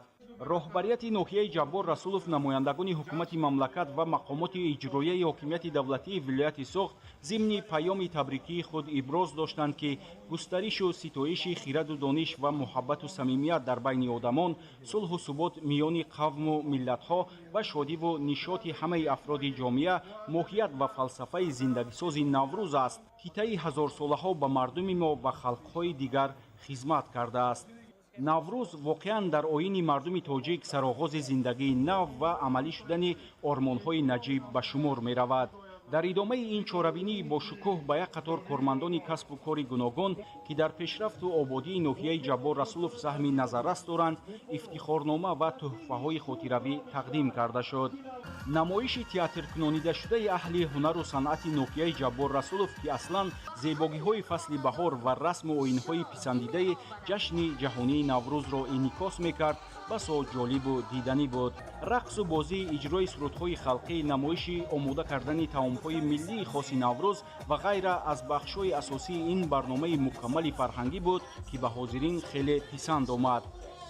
Speaker 2: роҳбарияти ноҳияи ҷаббор расулов намояндагони ҳукумати мамлакат ва мақомоти иҷроияи ҳокимияти давлатии вилояти суғ зимни паёми табрикии худ иброз доштанд, ки густаришу ситоиши хираду дониш ва муҳаббату самимият дар байни одамон, сулҳу субот миёни қавму миллатҳо ва шодиву нишоти ҳамаи афроди ҷомеа моҳият ва фалсафаи зиндагисози Наврӯз аст. ҳитаи ҳазорсолаҳо ба мардуми мо ва халқҳои дигар хизмат кардааст. Наврӯз воқеан дар оини мардуми тоҷик сароғози зиндагии нав ва амалӣ шудани ормонҳои наҷиб ба шумор меравад. дар идомаи ин чорабинии бошукӯҳ ба як қатор кормандони касбу кори гуногун, ки дар пешрафту ободии ноҳияи ҷаббор расулов саҳми назаррас доранд, ифтихорнома ва тӯҳфаҳои хотиравӣ тақдим карда шуд. намоиши театркунонидашудаи аҳли ҳунару санъати ноҳияи ҷаббор расулов, ки аслан зебогиҳои фасли баҳор ва расму оинҳои писандидаи ҷашни ҷаҳонии Наврӯзро инъикос мекард, басо ҷолибу диданӣ буд. рақсу бозӣ, иҷрои сурудҳои халқӣ, намоиши омода кардани таомҳои миллии хоси Наврӯз ва ғайра аз бахшҳои асосии ин барномаи мукаммали фарҳангӣ буд, ки ба ҳозирин хеле писанд омад.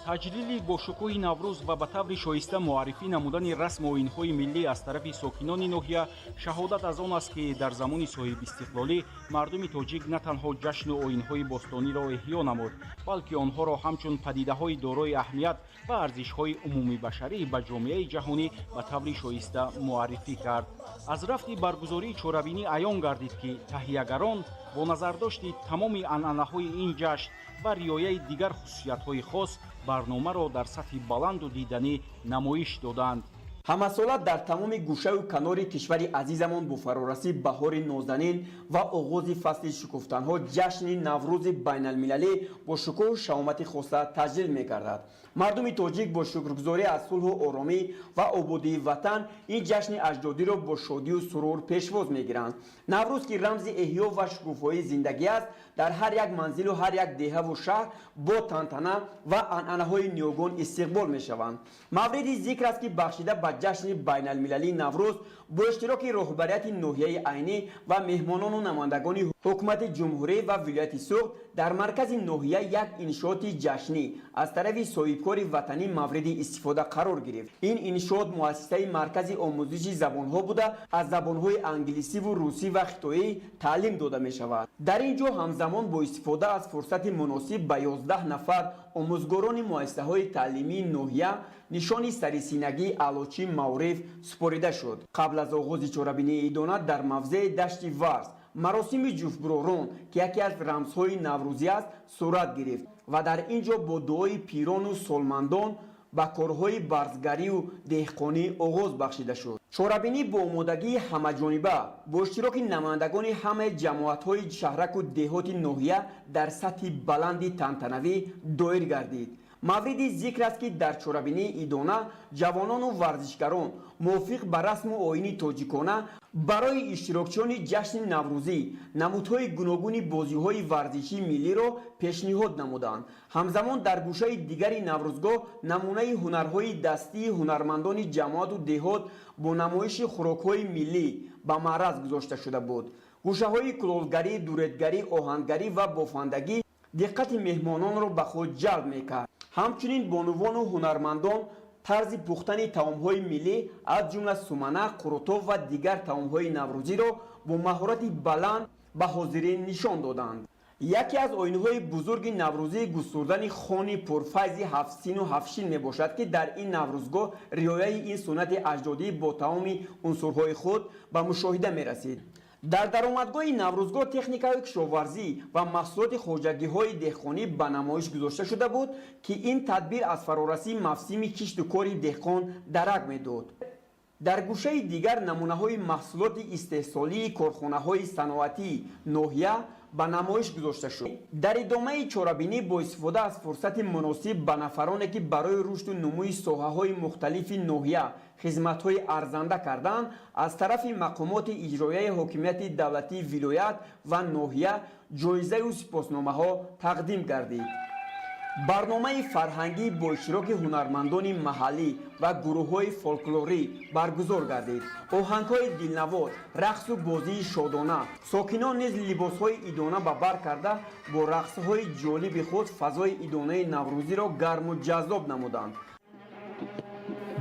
Speaker 2: таҷлили бошукӯҳи Наврӯз ва ба таври шоиста муаррифӣ намудани расму оинҳои миллӣ аз тарафи сокинони ноҳия шаҳодат аз он аст, ки дар замони соҳибистиқлолӣ мардуми тоҷик на танҳо ҷашну оинҳои бостониро эҳё намуд, балки онҳоро ҳамчун падидаҳои дорои аҳамият ва арзишҳои умумибашарӣ ба ҷомеаи ҷаҳонӣ ба таври шоиста муаррифӣ кард. аз рафти баргузории чорабинӣ аён гардид, ки таҳиягарон бо назардошти тамоми анъанаҳои ин ҷашн ва риояи дигар хусусиятҳои хос барномаро дар сатҳи баланду диданӣ намоиш доданд.
Speaker 16: ҳамасола дар тамоми гӯшаву канори кишвари азизамон бо фарорасӣ баҳори нозанин ва оғози фасли шукуфтанҳо ҷашни Наврӯзи байналмилалӣ бо шукӯҳу шаомати хоса таҷлил мегардад. мардуми тоҷик бо шукргузорӣ аз сулҳу оромӣ ва ободии ватан ин ҷашни аҷдодиро бо шодию сурур пешвоз мегиранд. Наврӯз, ки рамзи эҳё ва шукуфоии зиндагӣ аст, дар ҳар як манзилу ҳар як деҳаву шаҳр бо тантана ва анъанаҳои ниёгон истиқбол мешаванд. мавриди зикр аст, ки бахшида ба ҷашни байналмилалии наврӯз бо иштироки роҳбарияти ноҳияи айнӣ ва меҳмонону намояндагони ҳукумати ҷумҳурӣ ва вилояти суғд дар маркази ноҳия як иншооти ҷашнӣ аз тарафи соҳибкори ватанӣ мавриди истифода қарор гирифт. Ин иншоот муассисаи маркази омӯзиши забонҳо буда аз забонҳои англисиву русӣ ва хитоӣ таълим дода мешавад. Дар ин ҷо ҳамзамон бо истифода аз фурсати муносиб ба 11 нафар омӯзгорони муассисаҳои таълимии ноҳия нишони сарисинагии аълочи маъриф супорида шуд. қабл аз оғози чорабинии идона дар мавзеи дашти варз маросими ҷуфтбуророн ки яке аз рамзҳои наврӯзӣ аст сурат гирифт ва дар ин ҷо бо дуои пирону солмандон ба корҳои барзгарию деҳқонӣ оғоз бахшида шуд. чорабинӣ бо омодагии ҳамаҷониба бо иштироки намояндагони ҳамаи ҷамоатҳои шаҳраку деҳоти ноҳия дар сатҳи баланди тантанавӣ доир гардид. мавриди зикр аст ки дар чорабинии идона ҷавонону варзишгарон мувофиқ ба расму оини тоҷикона барои иштирокчиёни ҷашни наврӯзӣ намудҳои гуногуни бозиҳои варзишии миллиро пешниҳод намуданд. ҳамзамон дар гӯшаи дигари наврӯзгоҳ намунаи ҳунарҳои дастии ҳунармандони ҷамоату деҳот бо намоиши хӯрокҳои миллӣ ба маъраз гузошта шуда буд. гӯшаҳои кулолгарӣ, дуретгарӣ, оҳангарӣ ва бофандагӣ диққати меҳмононро ба худ ҷалб мекард. ҳамчунин бонувону ҳунармандон тарзи пухтани таомҳои миллӣ аз ҷумла сумана, қурутов ва дигар таомҳои наврӯзиро бо маҳорати баланд ба ҳозирин нишон доданд. яке аз оинҳои бузурги наврӯзӣ густурдани хони пурфайзи ҳафтсину ҳафтшин мебошад ки дар ин наврӯзгоҳ риояи ин суннати аҷдодӣ бо тамоми унсурҳои худ ба мушоҳида мерасид. дар даромадгоҳи наврӯзгоҳ техникаи кишоварзӣ ва маҳсулоти хоҷагиҳои деҳқонӣ ба намоиш гузошта шуда буд ки ин тадбир аз фарорасии мавсими кишту кори деҳқон дарак медод. дар гӯшаи дигар намунаҳои маҳсулоти истеҳсолии корхонаҳои саноатии ноҳия ба намоиш гузошта шуд. дар идомаи чорабинӣ бо истифода аз фурсати муносиб ба нафароне ки барои рушду нумӯи соҳаҳои мухталифи ноҳия хизматҳои арзанда карданд аз тарафи мақомоти иҷроияи ҳокимияти давлатии вилоят ва ноҳия ҷоизаю сипосномаҳо тақдим гардид. барномаи фарҳангӣ бо иштироки ҳунармандони маҳаллӣ ва гурӯҳҳои фолклорӣ баргузор гардид. оҳангҳои дилнавоз, рақсу бозии шодона, сокинон низ либосҳои идона ба бар карда бо рақсҳои ҷолиби худ фазои идонаи наврӯзиро гарму ҷаззоб намуданд.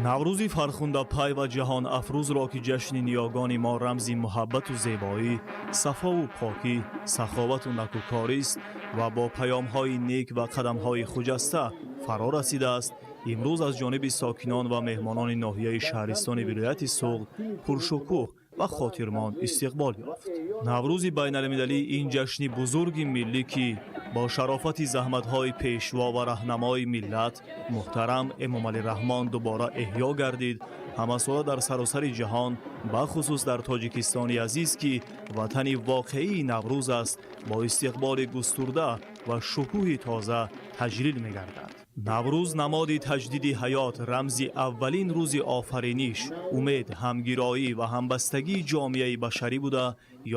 Speaker 18: наврӯзи фархундапай ва ҷаҳонафрӯзро ки ҷашни ниёгони мо рамзи муҳаббату зебоӣ, сафову покӣ, саховату накӯкорист ва бо паёмҳои нек ва қадамҳои хуҷаста фаро расидааст, имрӯз аз ҷониби сокинон ва меҳмонони ноҳияи шаҳристони вилояти суғд пуршукӯҳ ва хотирмонд истиқбол ёфт. наврӯзи байналмилалии ин ҷашни бузурги миллӣ ки бо шарофати заҳматҳои пешво ва раҳнамои миллат муҳтарам эмомалираҳмон дубора эҳьё гардид, ҳамасола дар саросари ҷаҳон бахусус дар тоҷикистони азиз ки ватани воқеии наврӯз аст бо истиқболи густурда ва шукӯҳи тоза таҷлил мегардад. наврӯз намоди таҷдиди ҳаёт, рамзи аввалин рӯзи офариниш, умед, ҳамгироӣ ва ҳамбастагии ҷомеаи башарӣ буда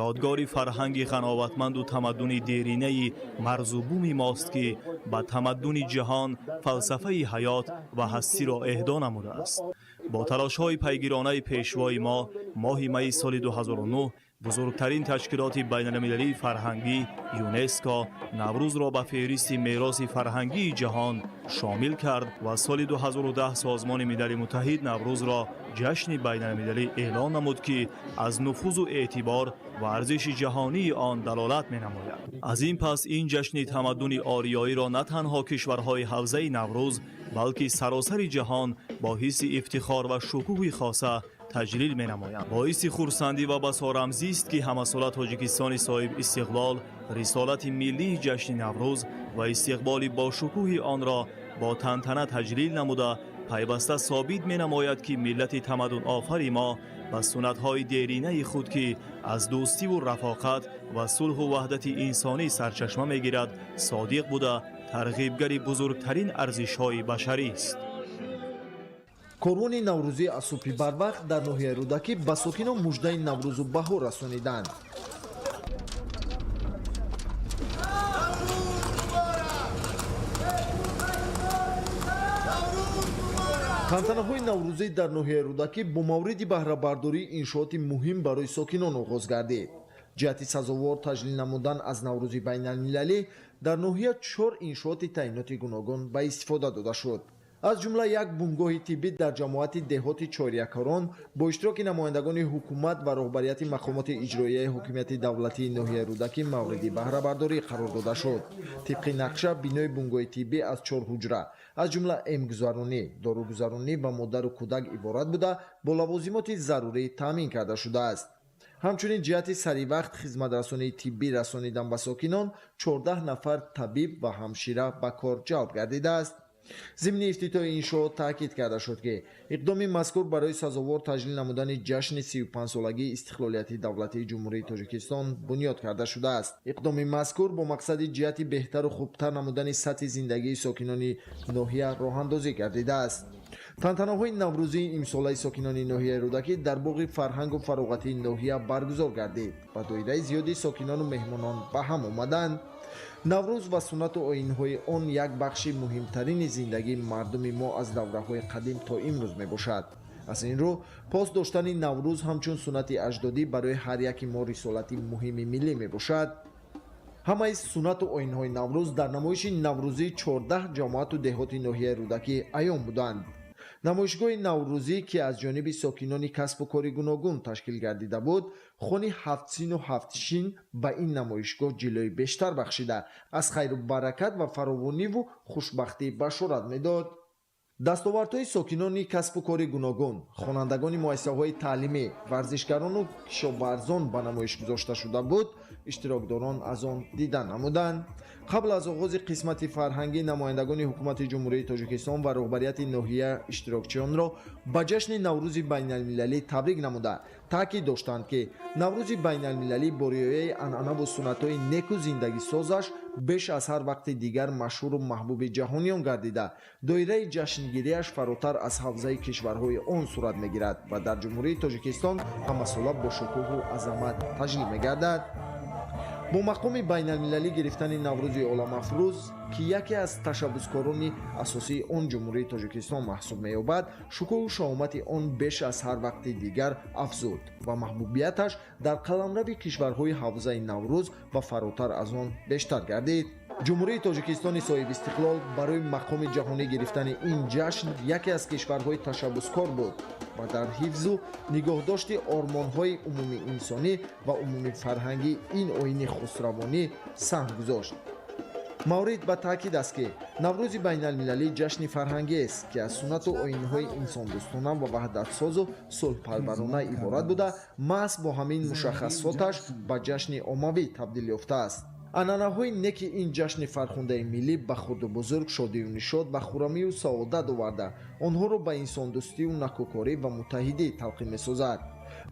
Speaker 18: ёдгори фарҳанги ғановатманду тамаддуни деринаи марзубуми мост ки ба тамаддуни ҷаҳон фалсафаи ҳаёт ва ҳастиро эҳдо намудааст. бо талошҳои пайгиронаи пешвои мо моҳи майи соли 2009 бузургтарин ташкилоти байналмилалии фарҳангӣ ЮНЕСКО наврӯзро ба феҳристи мероси фарҳангии ҷаҳон шомил кард ва соли 2010 созмони милали муттаҳид наврӯзро ҷашни байналмилалӣ эълон намуд ки аз нуфузу эътибор ва арзиши ҷаҳонии он далолат менамояд. аз ин пас ин ҷашни тамаддуни ориёиро на танҳо кишварҳои ҳавзаи наврӯз балки саросари ҷаҳон бо ҳисси ифтихор ва шукӯҳи хоса таҷлил менамоянд. боиси хурсандӣ ва басорамзист ки ҳамасола тоҷикистони соҳиб истиқлол рисолати миллии ҷашни наврӯз ва истиқболи бошукӯҳи онро бо тантана таҷлил намуда пайваста собит менамояд ки миллати тамаддунофари мо ба суннатҳои деринаи худ ки аз дӯстиву рафоқат ва сулҳу ваҳдати инсонӣ сарчашма мегирад содиқ буда тарғибгари бузургтарин арзишҳои башарист.
Speaker 1: корвони наврӯзӣ аз субҳи барвақт дар ноҳияи рӯдакӣ ба сокинон муждаи наврӯзу баҳор расониданд. тантанаҳои наврӯзӣ дар ноҳияи рӯдакӣ бо мавриди баҳрабардории иншооти муҳим барои сокинон оғоз гардид. ҷиҳати сазовор таҷлил намудан аз наврӯзи байналмилалӣ дар ноҳия 4 иншооти таъиноти гуногун ба истифода дода шуд. аз ҷумла як бунгоҳи тиббӣ дар ҷамоати деҳоти чорякорон бо иштироки намояндагони ҳукумат ва роҳбарияти мақомоти иҷроияи ҳокимияти давлатии ноҳияи рӯдакӣ мавриди баҳрабардорӣ қарор дода шуд. тибқи нақша бинои бунгоҳи тиббӣ аз 4 ҳуҷра аз ҷумла эмгузаронӣ, дорugузаронӣ ва модару кӯдак иборат буда бо лавозимоти зарурӣ таъмин карда шудааст. ҳамчунин ҷиҳати саривақт хизматрасонии тиббӣ расонидан ба сокинон 14 нафар табиб ва ҳамшира ба кор ҷалб гардидааст. зимни ифтитоҳи иншоот таъкид карда шуд ки иқдоми мазкур барои сазовор таҷлил намудани ҷашни 35-солагии истиқлолияти давлатии ҷумҳурии тоҷикистон бунёд карда шудааст. иқдоми мазкур бо мақсади ҷиҳати беҳтару хубтар намудани сатҳи зиндагии сокинони ноҳия роҳандозӣ гардидааст. тантанаҳои наврӯзии имсолаи сокинони ноҳияи рӯдакӣ дар боғи фарҳангу фароғатии ноҳия баргузор гардид ва доираи зиёди сокинону меҳмонон ба ҳам омаданд. наврӯз ва суннату оинҳои он як бахши муҳимтарини зиндагии мардуми мо аз давраҳои қадим то имрӯз мебошад. аз ин рӯ пос доштани наврӯз ҳамчун суннати аҷдодӣ барои ҳар яки мо рисолати муҳими миллӣ мебошад. ҳамаи суннату оинҳои наврӯз дар намоиши наврӯзии 14 ҷамоату деҳоти ноҳияи рӯдакӣ аён буданд. намоишгоҳи наврӯзӣ ки аз ҷониби сокинони касбу кори гуногун ташкил гардида буд, хони 7 сину 7 шин ба ин намоишгоҳ ҷилои бештар бахшида аз хайру баракат ва фаровониву хушбахтӣ башорат медод. дастовардҳои сокинони касбу кори гуногун, хонандагони муассисаҳои таълимӣ, варзишгарону кишоварзон ба намоиш гузошта шуда буд, иштирокдорон аз он дида намуданд. қабл аз оғози қисмати фарҳангӣ намояндагони ҳукумати ҷумҳурии тоҷикистон ва роҳбарияти ноҳия иштирокчиёнро ба ҷашни наврӯзи байналмилалӣ табрик намуда таъкид доштанд ки наврӯзи байналмилалӣ бо риояи анъанаву суннатҳои неку зиндагисозаш беш аз ҳар вақти дигар машҳуру маҳбуби ҷаҳониён гардида доираи ҷашнгирияш фаротар аз ҳавзаи кишварҳои он сурат мегирад ва дар ҷумҳурии тоҷикистон ҳамасола бо шукӯҳу азамат таҷлил мегардад. бо мақоми байналмилалӣ гирифтани наврӯзи оламафрӯз ки яке аз ташаббускорони асосии он ҷумҳурии тоҷикистон маҳсуб меёбад, шукӯҳу шаомати он беш аз ҳар вақти дигар афзуд ва маҳбубияташ дар қаламрави кишварҳои ҳавзаи наврӯз ва фаротар аз он бештар гардид. ҷумҳурии тоҷикистони соҳибистиқлол барои мақоми ҷаҳонӣ гирифтани ин ҷашн яке аз кишварҳои ташаббускор буд ва дар ҳифзу нигоҳдошти ормонҳои умумии инсонӣ ва умумии фарҳангии ин оини хусравонӣ саҳм гузошт. маврид ба таъкид аст ки наврӯзи байналмилалӣ ҷашни фарҳангиест ки аз суннату оинҳои инсондӯстона ва ваҳдатсозу сулҳпарварона иборат буда маҳз бо ҳамин мушаххасоташ ба ҷашни оммавӣ табдил ёфтааст. анъанаҳои неки ин ҷашни фархундаи миллӣ ба хурду бузург шодию нишод ва хуррамию саодат оварда онҳоро ба инсондӯстию накӯкорӣ ва муттаҳидӣ талқин месозад.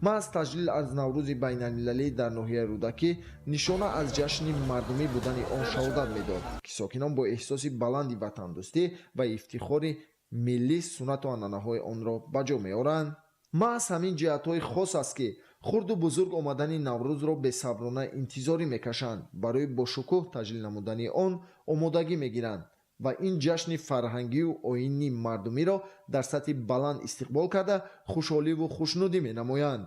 Speaker 1: маҳз таҷлил аз наврӯзи байналмилалӣ дар ноҳияи рӯдакӣ нишона аз ҷашни мардумӣ будани он шаҳодат медод ки сокинон бо эҳсоси баланди ватандӯстӣ ва ифтихори миллӣ суннату анъанаҳои онро ба ҷо меоранд. маҳз ҳамин ҷиҳатҳои хос аст ки хурду бузург омадани наврӯзро бесаброна интизорӣ мекашанд, барои бо шукӯҳ таҷлил намудани он омодагӣ мегиранд ва ин ҷашни фарҳангию оини мардумиро дар сатҳи баланд истиқбол карда хушҳоливу хушнудӣ менамоянд.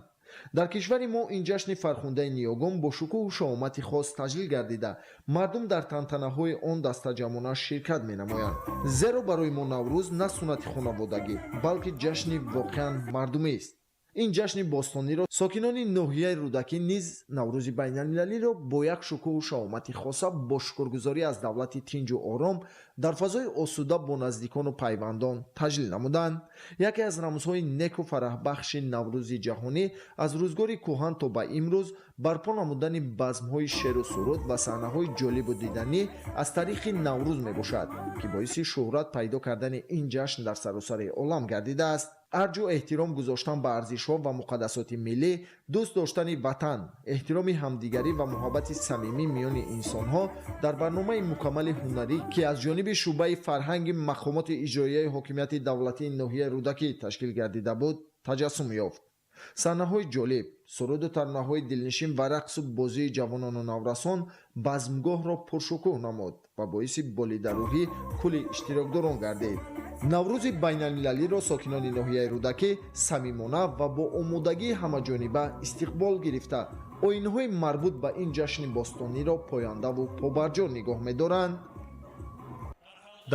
Speaker 1: дар кишвари мо ин ҷашни фархундаи ниёгон бо шукӯҳу шаомати хос таҷлил гардида мардум дар тантанаҳои он дастаҷамона ширкат менамоянд. зеро барои мо наврӯз на суннати хонаводагӣ, балки ҷашни воқеан мардумист. ин ҷашни бостониро сокинони ноҳияи рӯдакӣ низ наврӯзи байналмилалиро бо як шукӯҳу шаомати хоса бо шукргузорӣ аз давлати тинҷу ором дар фазои осуда бо наздикону пайвандон таҷлил намуданд. яке аз рамзҳои неку фараҳбахши наврӯзи ҷаҳонӣ аз рӯзгори кӯҳан то ба имрӯз барпо намудани базмҳои шеру суруд ва саҳнаҳои ҷолибу диданӣ аз таърихи наврӯз мебошад ки боиси шӯҳрат пайдо кардани ин ҷашн дар саросари олам гардидааст. арҷу эҳтиром гузоштан ба арзишҳо ва муқаддасоти миллӣ, дӯст доштани ватан, эҳтироми ҳамдигарӣ ва муҳаббати самимӣ миёни инсонҳо дар барномаи мукаммали ҳунарӣ ки аз ҷониби шуъбаи фарҳанги мақомоти иҷроияи ҳокимияти давлатии ноҳияи рӯдакӣ ташкил гардида буд, таҷассум ёфт. саҳнаҳои ҷолиб, суруду таронаҳои дилнишин ва рақсу бозии ҷавонону наврасон базмгоҳро пуршукӯҳ намуд ва боиси болидарӯҳӣ кӯли иштирокдорон гардид. наврӯзи байналмилалиро сокинони ноҳияи рӯдакӣ самимона ва бо омодагии ҳамаҷониба истиқбол гирифта оинҳои марбут ба ин ҷашни бостониро пояндаву побарҷо нигоҳ медоранд.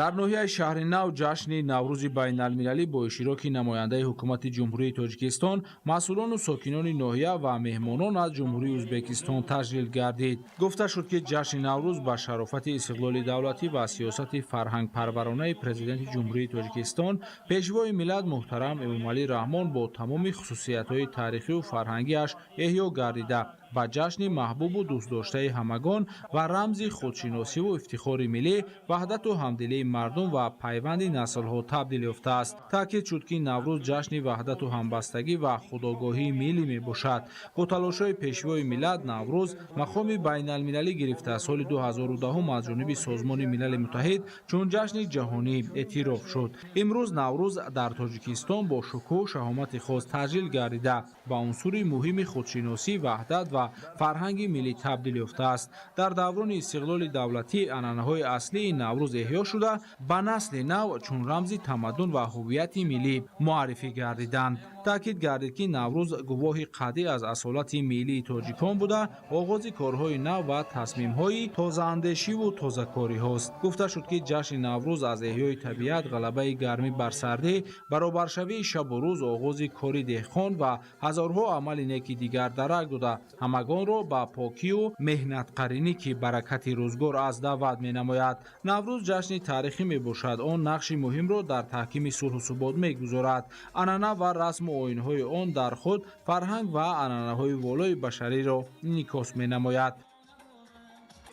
Speaker 17: дар ноҳияи шаҳри нав ҷашни наврӯзи байналмилалӣ бо иштироки намояндаи ҳукумати ҷумҳурии тоҷикистон, масъулону сокинони ноҳия ва меҳмонон аз ҷумҳурии ӯзбекистон таҷлил гардид. гуфта шуд, ки ҷашни наврӯз ба шарофати истиқлоли давлатӣ ва сиёсати фарҳангпарваронаи президенти ҷумҳурии тоҷикистон, пешвои миллат муҳтарам Эмомалӣ Раҳмон бо тамоми хусусиятҳои таърихиву фарҳангиаш эҳьё гардида, ба ҷашни маҳбубу дӯстдоштаи ҳамагон ва рамзи худшиносиву ифтихори миллӣ, ваҳдату ҳамдилии мардум ва пайванди наслҳо табдил ёфтааст. таъкид шуд, ки наврӯз ҷашни ваҳдату ҳамбастагӣ ва худогоҳии миллӣ мебошад. бо талошҳои пешвои миллат наврӯз мақоми байналмилалӣ гирифта соли 2010 аз ҷониби Созмони Милали Муттаҳид чун ҷашни ҷаҳонӣ эътироф шуд. имрӯз наврӯз дар Тоҷикистон бо шукӯҳу шаҳомати хос таҷлил гардида ба унсури муҳими худшиносӣ, ваҳдат ва фарҳанги миллӣ табдил ёфтааст. дар даврони истиқлоли давлатӣ анъанаҳои аслии наврӯз эҳьё шуда, ба насли нав чун рамзи тамаддун ва ҳуввияти миллӣ муаррифӣ гардиданд. таъкид гардид, ки наврӯз гувоҳи қади аз асолати миллии тоҷикон буда, оғози корҳои нав ва тасмимҳои тозаандешиву тозакориҳост. гуфта шуд, ки ҷашни наврӯз аз эҳьёи табиат, ғалабаи гармӣ бар сардӣ, баробаршавии шабу рӯз, оғози кори деҳқон ва ҳазорҳо амали неки дигар дарак дода, ҳамагонро ба покию меҳнатқаринӣ, ки баракати рӯзгор аст, даъват менамояд. наврӯз ҷашни таърихӣ мебошад. он нақши муҳимро дар таҳкими сулҳу субот мегузорад. анъана ва расму оинҳои он дар худ фарҳанг ва анъанаҳои волои башариро инъикос менамояд.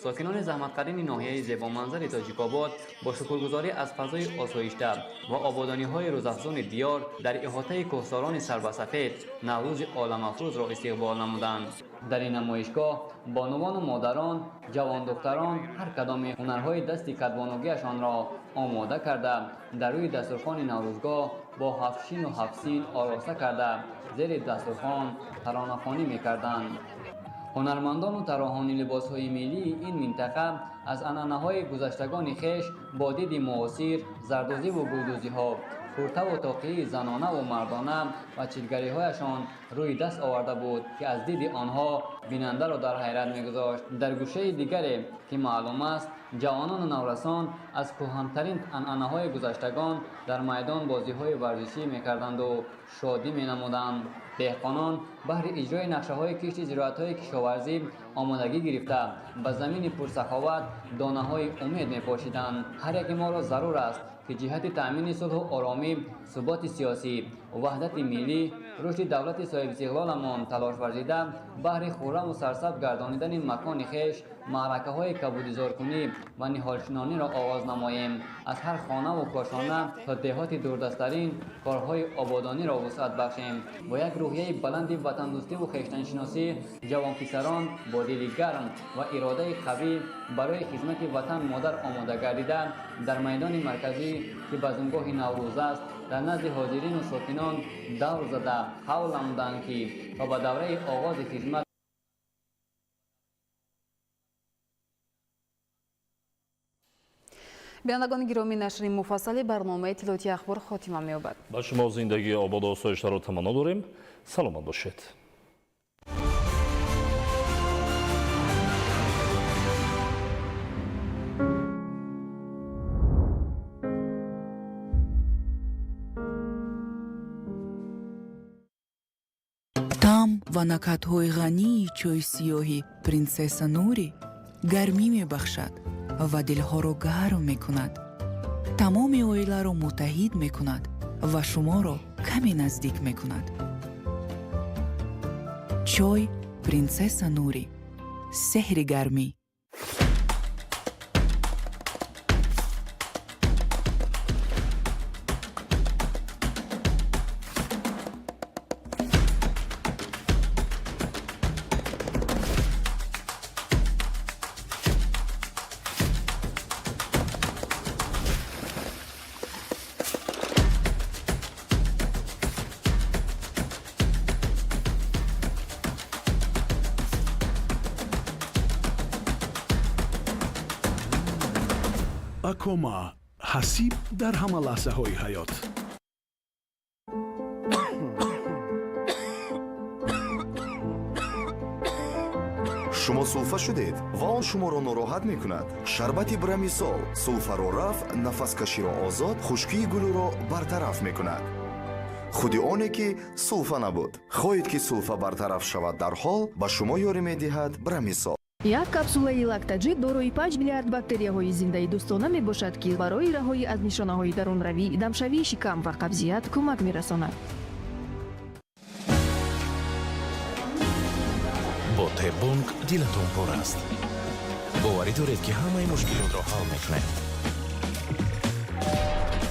Speaker 19: сокинони заҳматқарини ноҳияи зебоманзари тоҷикобод бо шукргузорӣ аз фазои осоишта ва ободониҳои рӯзафзуни диёр дар иҳотаи кӯҳсорони сарбасафед наврӯзи оламафрӯзро истиқбол намуданд. дар ин намоишгоҳ бонувону модарон, ҷавондухтарон ҳар кадоми ҳунарҳои дасти кадбонугиашонро омода карда, дар рӯи дастурхони наврӯзгоҳ бо ҳафтшину ҳафтсин ороста карда, зери дастурхон таронахонӣ мекарданд. ҳунармандону тарроҳони либосҳои миллии ин минтақа аз анъанаҳои гузаштагони хеш бо диди муосир, зардозиву гулдӯзиҳо, пуртаву тоқии занонаву мардона ва чилгариҳояшон рӯи даст оварда буд, ки аз диди онҳо бинандаро дар ҳайрат мегузошт. дар гӯшаи дигаре, ки маълум аст, ҷавонону наврасон аз кӯҳантарин анъанаҳои гузаштагон дар майдон бозиҳои варзишӣ мекарданду шодӣ менамуданд. деҳқонон баҳри иҷрои нақшаҳои кишти зироатҳои кишоварзӣ омодагӣ гирифта, ба замини пурсаховат донаҳои умед мепошиданд. ҳар яки моро зарур аст, ки ҷиҳати таъмини сулҳу оромӣ, суботи сиёсӣ, ваҳдати миллӣ, рушди давлати соҳибистиқлоламон талош варзида, баҳри хурраму сарсабз гардонидани макони хеш, маъракаҳои кабудизоркунӣ ва ниҳолшинониро оғоз намоем. аз ҳар хонаву кошона то деҳоти дурдасттарин корҳои ободониро вусъат бахшем. бо як рӯҳияи баланди ватандӯстиву хештаншиносӣ, ҷавонписарон бо дили гарм ва иродаи қавӣ барои хизмати ватан модар омода гардида, дар майдони марказӣ, ки базмгоҳи наврӯз аст, дар назди ҳозирину сокинон давр зада ҳавл намуданд, ки то ба давраи оғози хизмат
Speaker 23: бинандагони гиромӣ, нашри муфассали барномаи иттилоъоти ахбор хотима меёбад.
Speaker 18: ба шумо зиндагии ободу осоиштаро таманно дорем. саломат бошед.
Speaker 22: таъм ва накатҳои ғании чойи сиёҳи принсесса Нури гармӣ мебахшад ва дилҳоро гарм мекунад. тамоми оиларо муттаҳид мекунад ва шуморо каме наздик мекунад. чой принсесса Нури, сеҳри гармӣ.
Speaker 10: акома ҳасиб дар ҳама лаҳзаҳои ҳаёт.
Speaker 15: шумо сулфа шудед ва он шуморо нороҳат мекунад? шарбати брамисол сулфаро раф, нафаскаширо озод, хушкии гулӯро бартараф мекунад. худи оне ки сулфа набуд. хоҳед ки сулфа бартараф шавад дар ҳол, ба шумо ёрӣ медиҳад брамисол.
Speaker 20: як капсулаи лактаҷид дорои 5 миллиард бактерияҳои зиндаи дӯстона мебошад ки барои раҳоӣ аз нишонаҳои дарунравӣ, дамшавии шикам ва қабзият кӯмак мерасонад.
Speaker 24: бо Т-Бонк дилатон пур аст. боварӣ доред ки ҳамаи мушкилотро ҳал мекунед.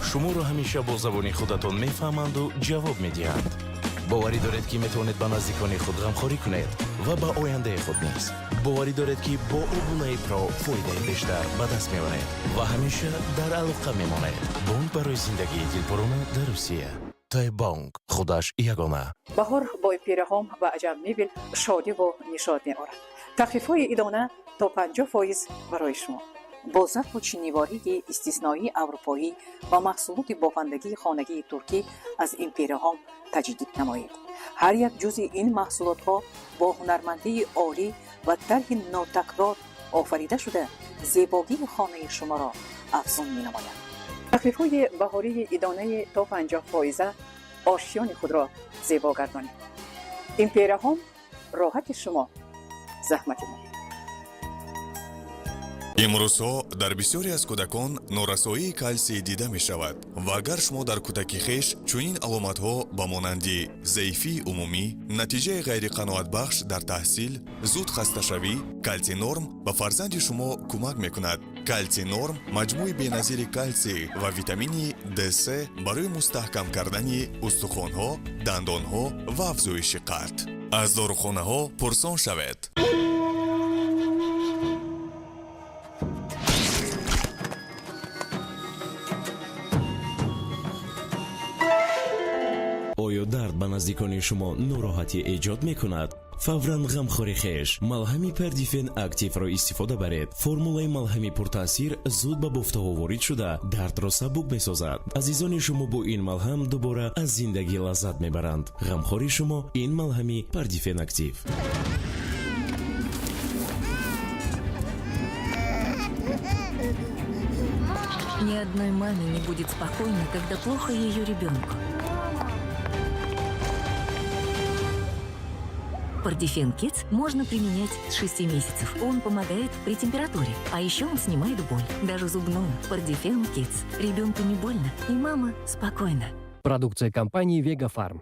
Speaker 24: шуморо ҳамеша бо забони худатон мефаҳманду ҷавоб медиҳанд. боварӣ доред ки метавонед ба наздикони худ ғамхорӣ кунед ва ба ояндаи худ низ. боварӣ доред ки бо обунаи про фоидаи бештар ба даст меоред ва ҳамеша дар алоқа мемонед. бонк барои зиндагии дилпурона дар Русия. Т-Бонк худаш ягона.
Speaker 25: баҳор бо пираҳом ва аҷам мебел шодиву нишод меорад. тахфифҳои идона то 50% барои шумо. бо завқу чиннивории истисноии аврупоӣ ва маҳсулоти бофандагии хонагии туркӣ аз импирияҳом таҷдид намоед. ҳар як ҷузъи ин маҳсулотҳо бо ҳунармандии олӣ ва тарҳи нотакрор офарида шуда зебогии хонаи шуморо афзун менамояд. тахфифҳои баҳории идонаи то 50% ошёни худро зебо гардонед. импирияҳом роҳати шумо, заҳмати мо.
Speaker 26: имрӯзҳо дар бисёре аз кӯдакон норасоии калсий дида мешавад ва агар шумо дар кӯдаки хеш чунин аломатҳо ба монанди заифии умумӣ, натиҷаи ғайриқаноатбахш дар таҳсил, зуд хасташавӣ, калсий норм ба фарзанди шумо кӯмак мекунад. калсий норм маҷмӯи беназири калсий ва витамини D3 барои мустаҳкам кардани устухонҳо, дандонҳо ва афзоиши қад. аз дорухонаҳо пурсон шавед.
Speaker 24: оё дард ба наздикони шумо нороҳатӣ эҷод мекунад? фавран ғамхори хеш малҳами пердифен активро истифода баред. формулаи малҳами пуртаъсир зуд ба бофтаҳо ворид шуда дардро сабук месозад. азизони шумо бо ин малҳам дубора аз зиндагӣ лаззат мебаранд. ғамхори шумо ин малҳами пердифен актив.
Speaker 27: Ни одной маме не будет спокойно, когда плохо ее ребенку. Пардифен Kids можно применять с 6 месяцев. Он помогает при температуре, а еще он снимает боль, даже зубную. Пардифен Kids. Ребенку не больно, и мама спокойна.
Speaker 28: Продукция компании Vega Farm.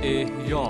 Speaker 3: احیا